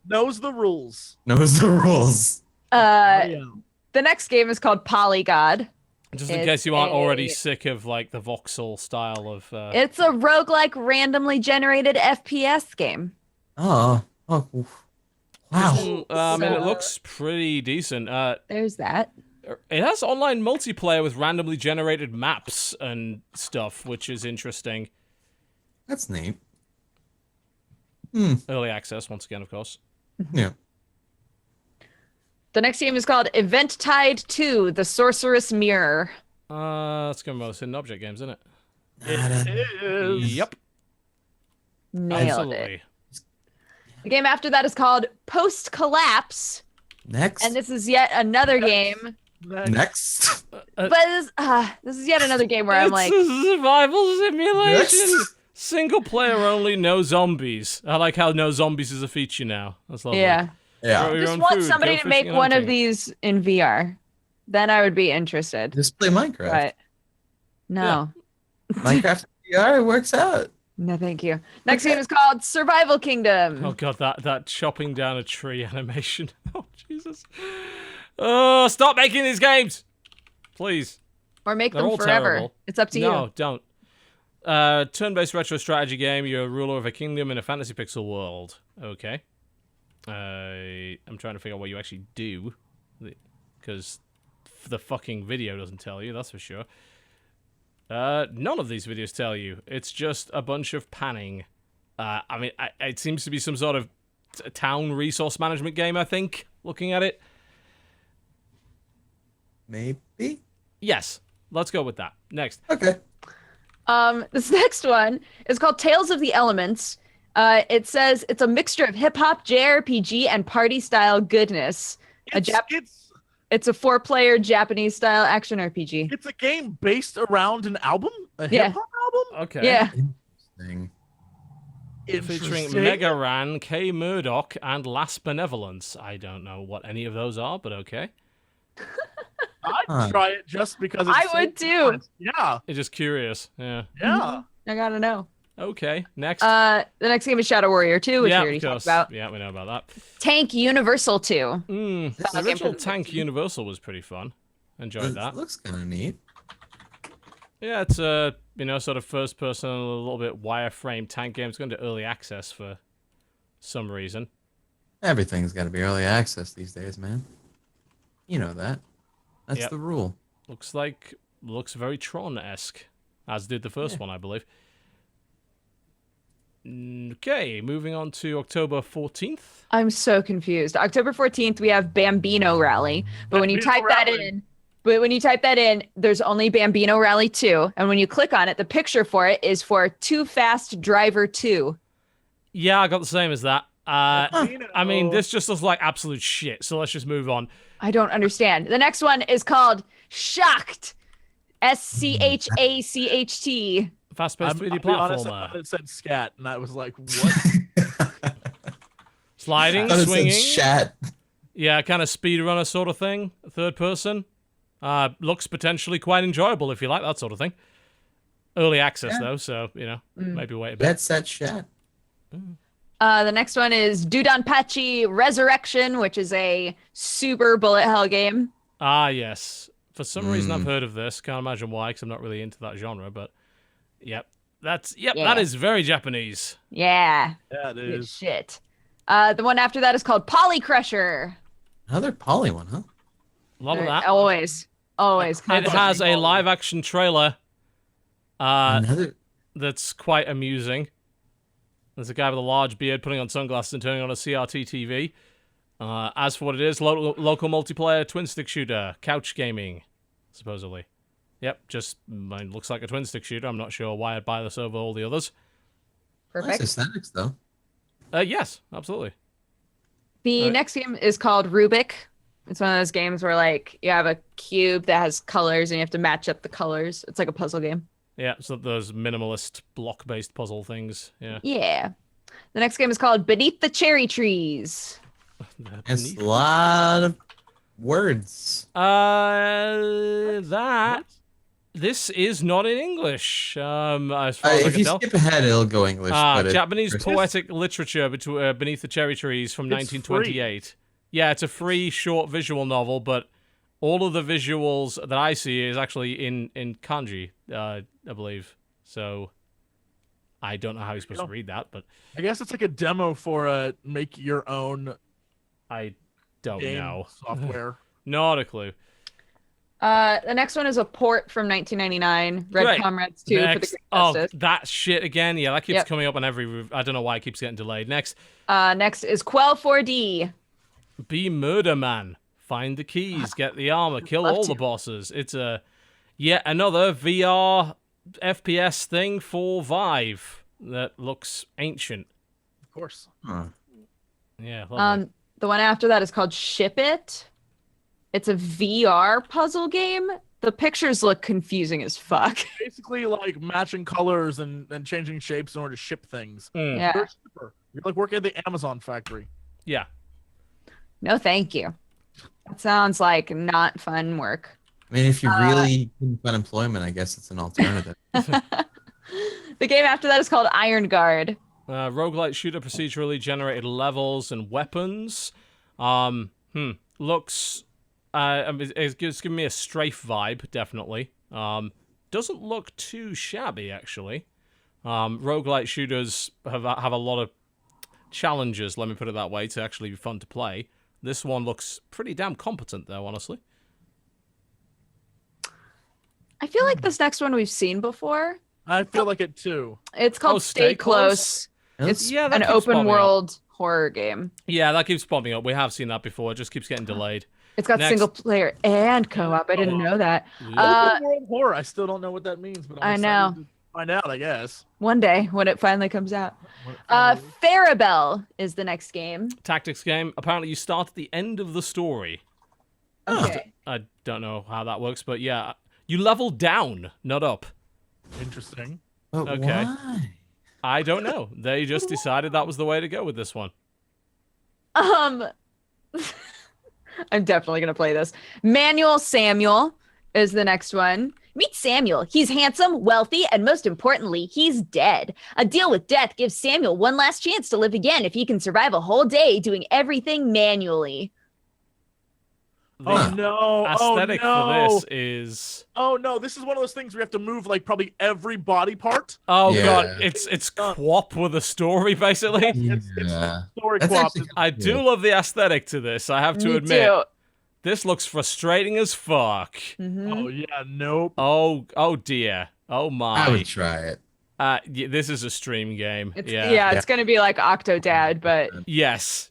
Knows the rules. Knows the rules. The next game is called Polygod. Just in It's case you aren't already a- sick of like the voxel style of. It's a roguelike randomly generated FPS game. Oh. Oof. Wow. I mean, it So- looks pretty decent. There's that. It has online multiplayer with randomly generated maps and stuff, which is interesting. That's neat. Early access, once again, of course. Yeah. The next game is called Event Tide 2, The Sorceress Mirror. That's going to be most hidden object games, isn't it? It is. Yep. Nailed Absolutely. it. The game after that is called Post Collapse, Next. and this is yet another game. Next. But this is yet another game where I'm It's like, a survival simulation. Next. Single player only, no zombies. I like how no zombies is a feature now. That's lovely. yeah. Yeah. Grow your Just own want food, somebody go to make fishing and one of hunting. these in VR. Then I would be interested. Just play Minecraft. But no. Minecraft VR, it works out. No, thank you. Next game is called Survival Kingdom. Oh god, that chopping down a tree animation. Oh Jesus. Oh, stop making these games, please. Or make They're them all forever. terrible. It's up to No, you. don't. Turn-based retro strategy game. You're a ruler of a kingdom in a fantasy pixel world. Okay. I'm trying to figure out what you actually do, because the fucking video doesn't tell you. That's for sure. None of these videos tell you. It's just a bunch of panning. I mean, it seems to be some sort of town resource management game, I think, looking at it. Maybe. Yes, let's go with that. Next. Okay. This next one is called Tales of the Elements. It says it's a mixture of hip hop, JRPG, and party style goodness. It's a 4-player Japanese style action RPG. It's a game based around an album, a Yeah. hip hop album. Okay. Yeah. Thing. Featuring Interesting. Mega Ran, K Murdoch, and Last Benevolence. I don't know what any of those are, but okay. I'd Huh. try it just because it's I so would too. different. Yeah, I'm just curious. Yeah. yeah. I gotta know. Okay. Next. The next game is Shadow Warrior 2, which yeah, we already of talked course. about. Yeah, we know about that. Tank Universal 2. The That game original for the Tank 360. Universal was pretty fun. Enjoyed It that. looks kind of neat. Yeah, it's a sort of first person, a little bit wireframe tank game. It's going to early access for some reason. Everything's got to be early access these days, man. You know that. That's Yep. the rule. Looks very Tron-esque, as did the first one, I believe. Okay, moving on to October 14th. I'm so confused. October 14th, we have Bambino Rally, but when you Bambino type Rally. that in, there's only Bambino Rally 2, and when you click on it, the picture for it is for Too Fast Driver 2. Yeah, I got the same as that. Bambino. I mean, this just looks like absolute shit, so let's just move on. I don't understand. The next one is called Shocked. SCHACHT. Fast-paced 3D I'll be honest, I platformer. thought it said scat, and I was like, what? Sliding, I thought it said swinging. shat. Yeah, kind of speedrunner sort of thing. Third person. Looks potentially quite enjoyable if you like that sort of thing. Early access, though, so, maybe wait a bit. That's that shat. The next one is Dudonpachi Resurrection, which is a super bullet hell game. Ah, yes. For some reason, I've heard of this. Can't imagine why, because I'm not really into that genre, but yep. That is very Japanese. Yeah. Yeah, it Good is. shit. The one after that is called Poly Crusher. Another poly one, huh? A lot of that. Always. It has a live-action trailer Another. that's quite amusing. There's a guy with a large beard putting on sunglasses and turning on a CRT TV. As for what it is, local multiplayer twin-stick shooter, couch gaming, supposedly. Yep, just looks like a twin-stick shooter. I'm not sure why I'd buy this over all the others. Perfect. Nice aesthetics, though. Yes, absolutely. The next game is called Rubik. It's one of those games where, like, you have a cube that has colors and you have to match up the colors. It's like a puzzle game. Yeah, so those minimalist block-based puzzle things. Yeah. Yeah. The next game is called Beneath the Cherry Trees. It's a lot of words. This is not in English. As far as I If can you tell. skip ahead, it'll go English. but Japanese poetic literature beneath the cherry trees from 1928. Yeah, it's a free short visual novel, but all of the visuals that I see is actually in kanji, I believe. So I don't know how you're supposed to read that, but I guess it's like a demo for make your own I don't game know. software. Not a clue. The next one is a port from 1999, Red Great. Comrades 2 for the Next. Great Oh, Justice. that shit again. Yeah, that keeps Yep. coming up on every. I don't know why it keeps getting delayed. Next, Next is Quell 4D. be Murder Man. Find the keys, get the armor, kill love all the to. bosses. It's yet another VR FPS thing for Vive that looks ancient. Of course. Huh. Yeah. Lovely. The one after that is called Ship It. It's a VR puzzle game. The pictures look confusing as fuck. Basically, like matching colors and changing shapes in order to ship things. Mm. Yeah. You're a shipper. You're like working at the Amazon factory. Yeah. No, thank you. That sounds like not fun work. I mean, if you really couldn't find employment, I guess it's an alternative. The game after that is called Iron Guard. Roguelite shooter procedurally generated levels and weapons. Looks. It's giving me a strafe vibe, definitely. Doesn't look too shabby, actually. Roguelite shooters have a lot of challenges, let me put it that way, to actually be fun to play. This one looks pretty damn competent, though, honestly. I feel like this next one we've seen before. I feel like it too. It's called Stay Stay Close. It's Yeah, that an keeps popping open world horror game. Yeah, that keeps popping up. We have seen that before. It just keeps getting delayed. It's got Next. single player and co-op. I didn't know that. Open world horror. I still don't know what that means, but I'm I excited to find out, I guess. One day when it finally comes out. When it finally- Farabelle is the next game. Tactics game. Apparently, you start at the end of the story. Okay. I don't know how that works, but yeah. You level down, not up. Interesting. But Okay. why? I don't know. They just decided that was the way to go with this one. I'm definitely gonna play this. Manuel Samuel is the next one. Meet Samuel. He's handsome, wealthy, and most importantly, he's dead. A deal with death gives Samuel one last chance to live again if he can survive a whole day doing everything manually. Oh The no! aesthetic oh, no. for this is... Oh no! This is one of those things where you have to move like probably every body part. Oh Yeah. god, it's co-op with a story, basically. It's Yeah. story That's co-op. actually I do love the aesthetic to this, I have to Me admit. too. This looks frustrating as fuck. Mhm. Oh yeah, nope. Oh dear. Oh I my. would try it. This is a stream game. It's gonna be like Octodad, but Yes.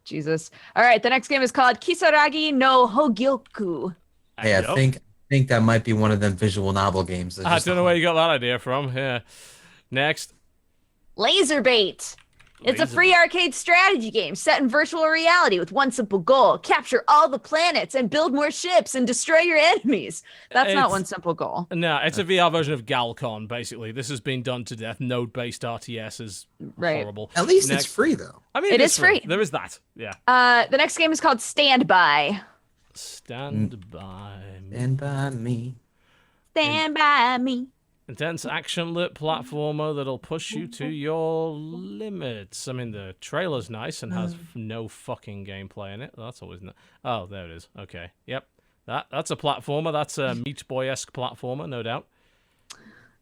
Jesus. All right, the next game is called Kisaragi no Hogyoku. Hey, I think that might be one of them visual novel games. I don't know where you got that idea from. Yeah. Next. Laserbait. It's a free arcade strategy game set in virtual reality with one simple goal: capture all the planets and build more ships and destroy your enemies. That's not one simple goal. No, it's a VR version of Galcon, basically. This has been done to death. Node-based RTS is horrible. At least it's free, though. I mean, it is free. There is that. Yeah. The next game is called Stand By. Stand by me. Stand by me. Stand by me. Intense action-lit platformer that'll push you to your limits. I mean, the trailer's nice and has no fucking gameplay in it. That's always oh, there it is. Okay. Yep. That's a platformer. That's a Meat Boy-esque platformer, no doubt.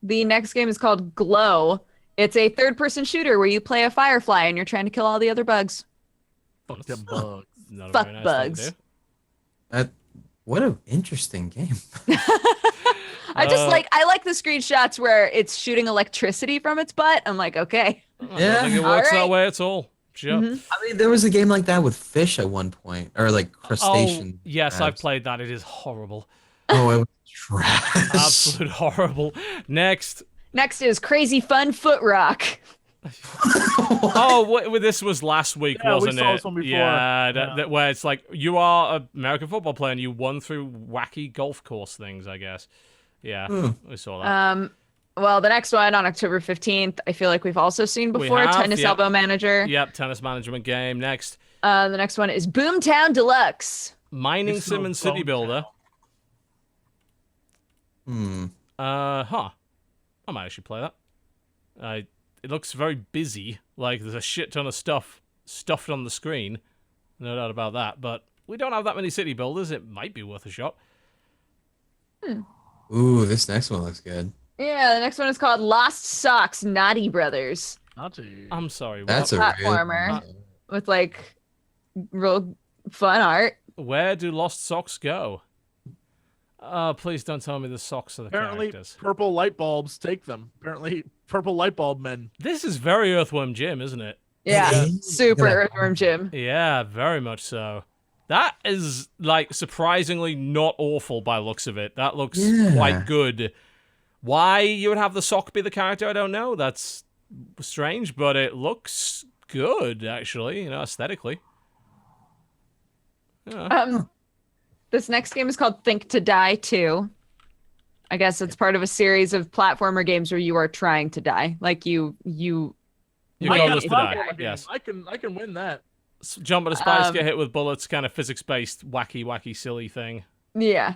The next game is called Glow. It's a third-person shooter where you play a firefly and you're trying to kill all the other bugs. Fuck them bugs. Fuck bugs. What an interesting game. I like the screenshots where it's shooting electricity from its butt. I'm like, okay. I don't think it works that way at all. Sure. Mm-hmm. I mean, there was a game like that with fish at one point, or like crustacean. Yes, crabs. I've played that. It is horrible. Oh, it was trash. Absolute horrible. Next is Crazy Fun Foot Rock. This was last week, wasn't we saw it? this one before. Yeah, where it's like you are an American football player and you won through wacky golf course things, I guess. Yeah, we saw that. Well, the next one on October 15th, I feel like we've also seen before. Tennis Elbow Manager. Yep, tennis management game. Next. The next one is Boomtown Deluxe. Mining Sim and City Builder. I might actually play that. It looks very busy. Like there's a shit ton of stuff stuffed on the screen. No doubt about that. But we don't have that many city builders. It might be worth a shot. Ooh, this next one looks good. Yeah, the next one is called Lost Socks Naughty Brothers. Naughty. I'm sorry. That's a platformer with like real fun art. Where do Lost Socks go? Please don't tell me the socks are the characters. Purple light bulbs take them. Apparently, purple light bulb men. This is very Earthworm Jim, isn't it? Yeah, super Earthworm Jim. Yeah, very much so. That is, like, surprisingly not awful by looks of it. That looks quite good. Why you would have the sock be the character, I don't know. That's strange, but it looks good, actually, aesthetically. Yeah. This next game is called Think to Die 2. I guess it's part of a series of platformer games where you are trying to die. Like you goal is to die. Yes. I can win that. Jump at a spice, get hit with bullets, kind of physics-based, wacky, silly thing. Yeah.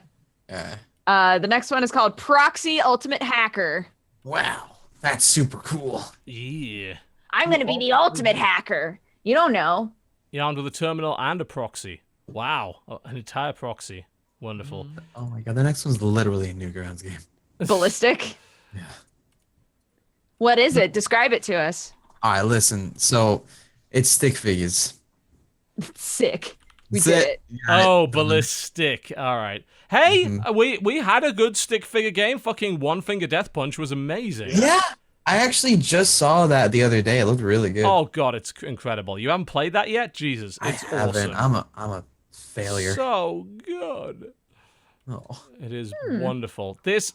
The next one is called Proxy Ultimate Hacker. Wow, that's super cool. Yeah. I'm going to be the ultimate hacker. You don't know. You're armed with a terminal and a proxy. Wow, an entire proxy. Wonderful. Oh my god, the next one's literally a Newgrounds game. Ballistic? Yeah. What is it? Describe it to us. All right, listen. So, it's stick figures. Sick. We did it. Oh, ballistic. All right. Hey, we had a good stick figure game. Fucking One Finger Death Punch was amazing. Yeah. I actually just saw that the other day. It looked really good. Oh god, it's incredible. You haven't played that yet? Jesus, it's awesome. I'm a failure. So good. Oh. It is wonderful. This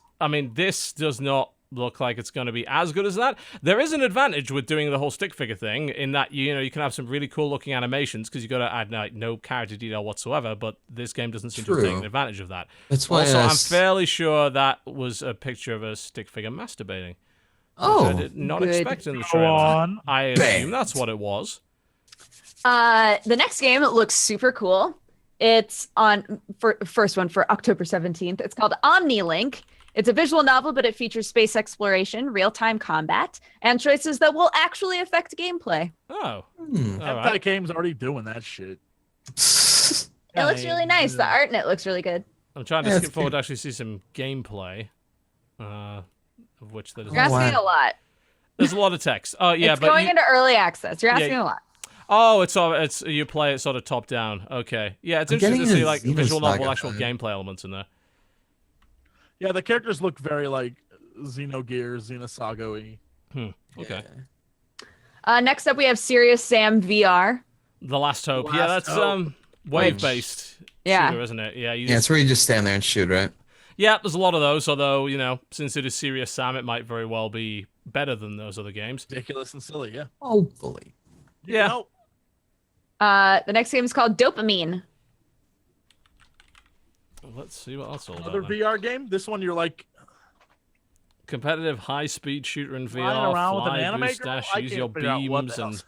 does not look like it's going to be as good as that. There is an advantage with doing the whole stick figure thing in that you can have some really cool looking animations because you got to add no character detail whatsoever. But this game doesn't seem to have taken advantage of that. That's why. Also, I'm fairly sure that was a picture of a stick figure masturbating. Oh, I did not expect in the trailer. I assume that's what it was. The next game looks super cool. It's first one for October 17th. It's called OmniLink. It's a visual novel, but it features space exploration, real-time combat, and choices that will actually affect gameplay. Oh. That game's already doing that shit. It looks really nice. The art in it looks really good. I'm trying to skip forward to actually see some gameplay. Of which there is. You're asking a lot. There's a lot of text. Oh yeah, it's going into early access. You're asking a lot. Oh, it's you play it sort of top down. Okay, yeah, it's interesting to see like visual novel, actual gameplay elements in there. Yeah, the characters look very like Xenogears, Xenosaga-y. Okay. Next up, we have Serious Sam VR. The Last Hope. Last Yeah, that's Hope. wave-based Yeah. shooter, isn't it? Yeah, Yeah, it's where you just stand there and shoot, right? Yeah, there's a lot of those, although, since it is Serious Sam, it might very well be better than those other games. Ridiculous and silly, yeah. Hopefully. Yeah. No, The next game is called Dopamine. Let's see what else all another about. Then. VR game. This one you're like Competitive high-speed shooter in flying VR, around with an fly, anime boost, girl. dash, I use can't your figure out what beams, the and... hell's-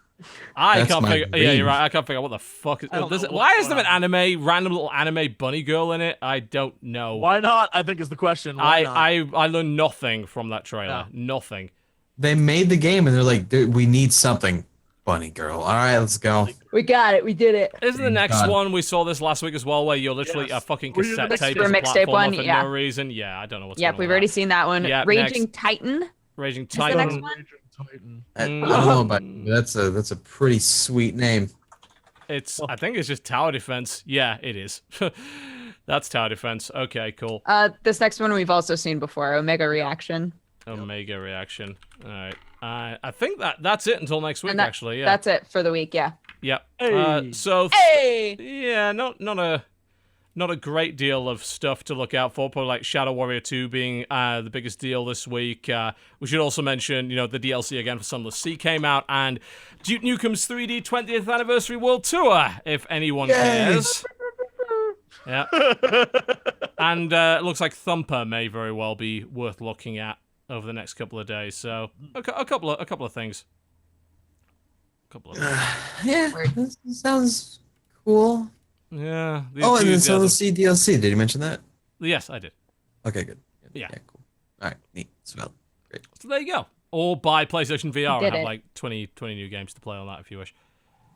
I That's can't my figure... Yeah, you're dream. right. I can't figure out what the fuck is... I don't know Why what's is there an going anime, random little anime bunny girl in it? I don't know. Why not? I think is the question. Why not? I learned nothing from that trailer. Yeah. Nothing. They made the game and they're like, "Dude, we need something, bunny girl. All right, let's go. We got it. We did it. Isn't the next God. one we saw this last week as well, where you're literally Yes. a fucking Were you the cassette tape mixtape- as a mixtape platformer one? for Yeah. no reason? Yeah, I don't know what's Yep, going on we've with already that. seen that one. Yeah, Raging next. Titan. Raging the Titan. next one? Titan. I don't know about you, but that's a pretty sweet name. I think it's just tower defense. Yeah, it is. That's tower defense. Okay, cool. This next one we've also seen before. Omega Reaction. Omega reaction. All right. I think that's it until next week. And that- Actually, yeah. That's it for the week. Yeah. Yep. Hey. Hey. Yeah, not a great deal of stuff to look out for. Probably like Shadow Warrior 2 being the biggest deal this week. We should also mention, the DLC again for Sunless Sea came out, and Duke Nukem's 3D 20th Anniversary World Tour, if anyone cares. Yeah. And it looks like Thumper may very well be worth looking at over the next couple of days. So a couple of things. Yeah, this sounds cool. Yeah. the Oh, and then enthusiasm. Sunless Sea DLC. Did you mention that? Yes, I did. Okay, good. Yeah. Cool. All right, neat. Swell. Great. So there you go. Or buy PlayStation VR Did and have it. like 20 new games to play on that if you wish.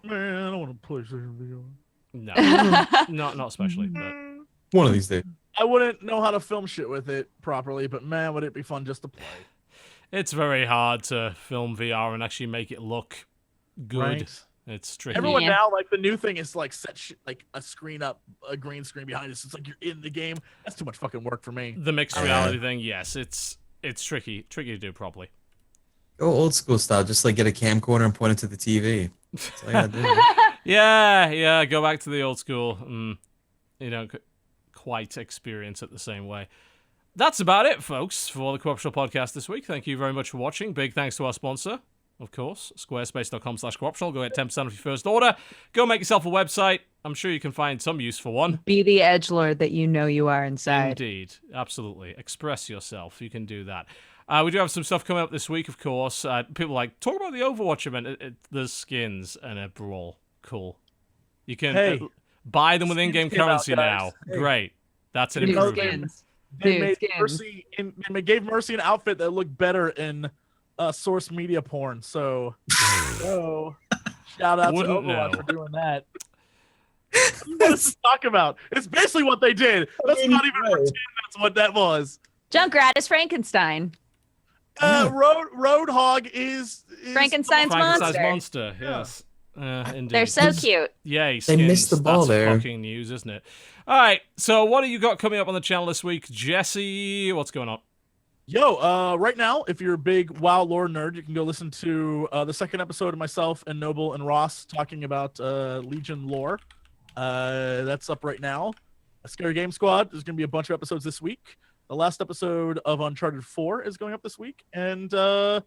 Man, I don't want to play PlayStation VR. No, not especially. But One of these days. I wouldn't know how to film shit with it properly, but man, would it be fun just to play. it's very hard to film VR and actually make it look good. Right? It's tricky. Everyone Yeah. now, like the new thing is like set like a screen up, a green screen behind us. It's like you're in the game. That's too much fucking work for me. The mixed reality thing, yes, it's tricky to do properly. Go old school style. Just like get a camcorder and point it to the TV. That's all you gotta do. Yeah, go back to the old school. You don't quite experience it the same way. That's about it, folks, for the Co-optional Podcast this week. Thank you very much for watching. Big thanks to our sponsor, of course, squarespace.com/cooptional. Go get 10% off your first order. Go make yourself a website. I'm sure you can find some use for one. Be the edgelord that you know you are inside. Indeed. Absolutely. Express yourself. You can do that. We do have some stuff coming up this week, of course. People are like, talk about the Overwatch event. There's skins and a brawl. Cool. You can Hey. buy them with in-game Skins came out, currency now. guys. Hey. Great. That's an New improvement. skins. They Dude, made skins. Mercy, they gave Mercy an outfit that looked better in source media porn. So, shout out to Wouldn't Overwatch know. for doing that. What is this talk about? It's basically what they did. Let's not even pretend that's what that was. Junkrat is Frankenstein. Roadhog is Frankenstein's Frankenstein's monster. monster. Yes. Indeed. They're so cute. Yay, They missed skins. the ball That's there. fucking news, isn't it? All right. So what have you got coming up on the channel this week, Jesse? What's going on? Yo, right now, if you're a big WoW lore nerd, you can go listen to the second episode of myself and Noble and Ross talking about Legion lore. That's up right now. A Scary Game Squad. There's going to be a bunch of episodes this week. The last episode of Uncharted 4 is going up this week. And I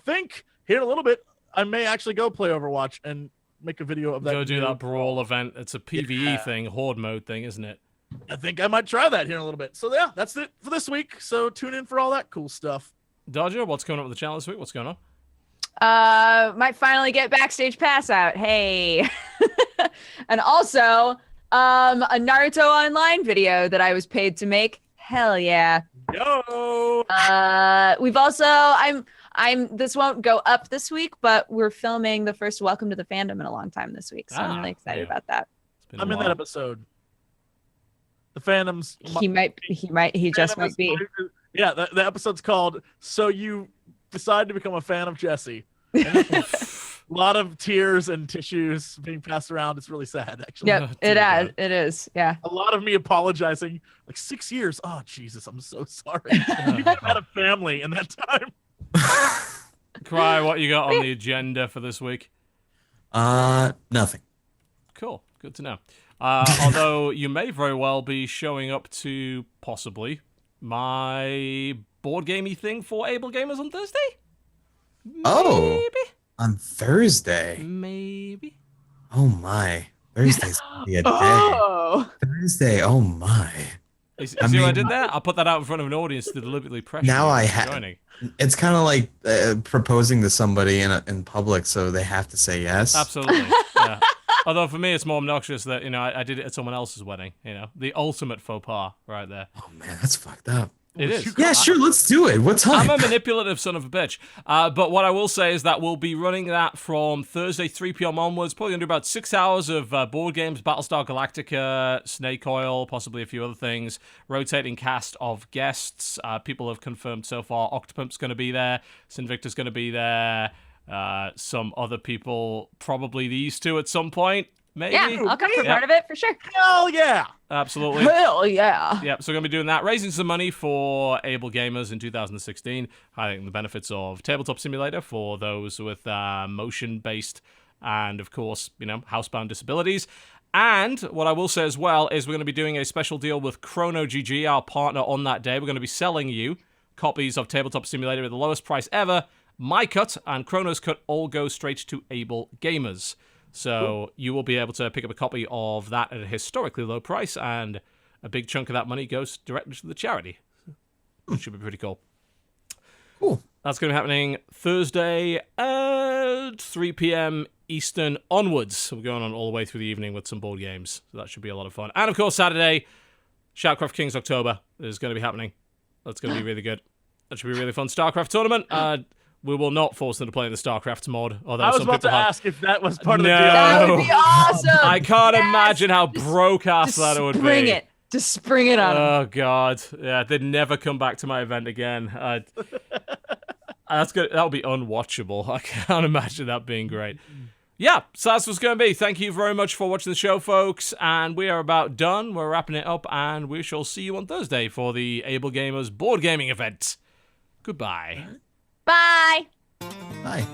think here in a little bit, I may actually go play Overwatch and make a video of that. Go do video. that brawl event. It's a PvE thing, horde mode thing, isn't it? I think I might try that here in a little bit. So yeah, that's it for this week. So tune in for all that cool stuff. Dodger, what's going on with the channel this week? What's going on? Might finally get Backstage Pass out. Hey. And also, a Naruto Online video that I was paid to make. Hell yeah. Yo! We've also this won't go up this week, but we're filming the first Welcome to the Fandom in a long time this week. So I'm really excited about that. It's been a I'm in while. that episode. The Phantoms. He just might be. Yeah, the episode's called "So You Decided to Become a Fan of Jesse." lot of tears and tissues being passed around. It's really sad, actually. Yep, it is. Yeah. A lot of me apologizing. Like 6 years. Oh, Jesus, I'm so sorry. You could have had a family in that time. Cry, what you got on the agenda for this week? Nothing. Cool. Good to know. Although you may very well be showing up to possibly my board gamey thing for Able Gamers on Thursday? Oh. Maybe? On Thursday. Maybe. Oh my. Thursday's gonna be a day. Oh. Thursday. Oh my. You see what I did there? I put that out in front of an audience to deliberately pressure Now you I into have. joining. It's kind of like proposing to somebody in public, so they have to say yes. Absolutely. Yeah. Although for me, it's more obnoxious that I did it at someone else's wedding. The ultimate faux pas right there. Oh man, that's fucked up. It is. Yeah, sure. Let's do it. What time? I'm a manipulative son of a bitch. But what I will say is that we'll be running that from Thursday 3 p.m. onwards. Probably going to do about 6 hours of board games, Battlestar Galactica, Snake Oil, possibly a few other things. Rotating cast of guests. People have confirmed so far. Octopump's going to be there. Sinvictor's going to be there. Some other people, probably these two at some point. Maybe. Yeah, I'll come for part of it for sure. Hell yeah. Absolutely. Hell yeah. Yep, so we're going to be doing that, raising some money for Able Gamers in 2016, highlighting the benefits of Tabletop Simulator for those with motion-based and, of course, housebound disabilities. And what I will say as well is we're going to be doing a special deal with Chrono GG, our partner on that day. We're going to be selling you copies of Tabletop Simulator at the lowest price ever. My cut and Chrono's cut all go straight to Able Gamers. So you will be able to pick up a copy of that at a historically low price, and a big chunk of that money goes directly to the charity. Which should be pretty cool. Cool. That's going to be happening Thursday at 3 p.m. Eastern onwards. So we're going on all the way through the evening with some board games. So that should be a lot of fun. And of course, Saturday, Shoutcraft Kings October is going to be happening. That's going to be really good. That should be a really fun StarCraft tournament. We will not force them to play in the Starcrafts mod. Although I was some about to people have... ask if that was part of the No. deal. That would be awesome. I can't Yes. imagine how broke-ass that would be. Spring it. Just spring it on 'em. Oh, God. Yeah, they'd never come back to my event again. That's good. That would be unwatchable. I can't imagine that being great. Yeah, so that's what's going to be. Thank you very much for watching the show, folks. And we are about done. We're wrapping it up, and we shall see you on Thursday for the Able Gamers board gaming event. Goodbye. Bye. Bye.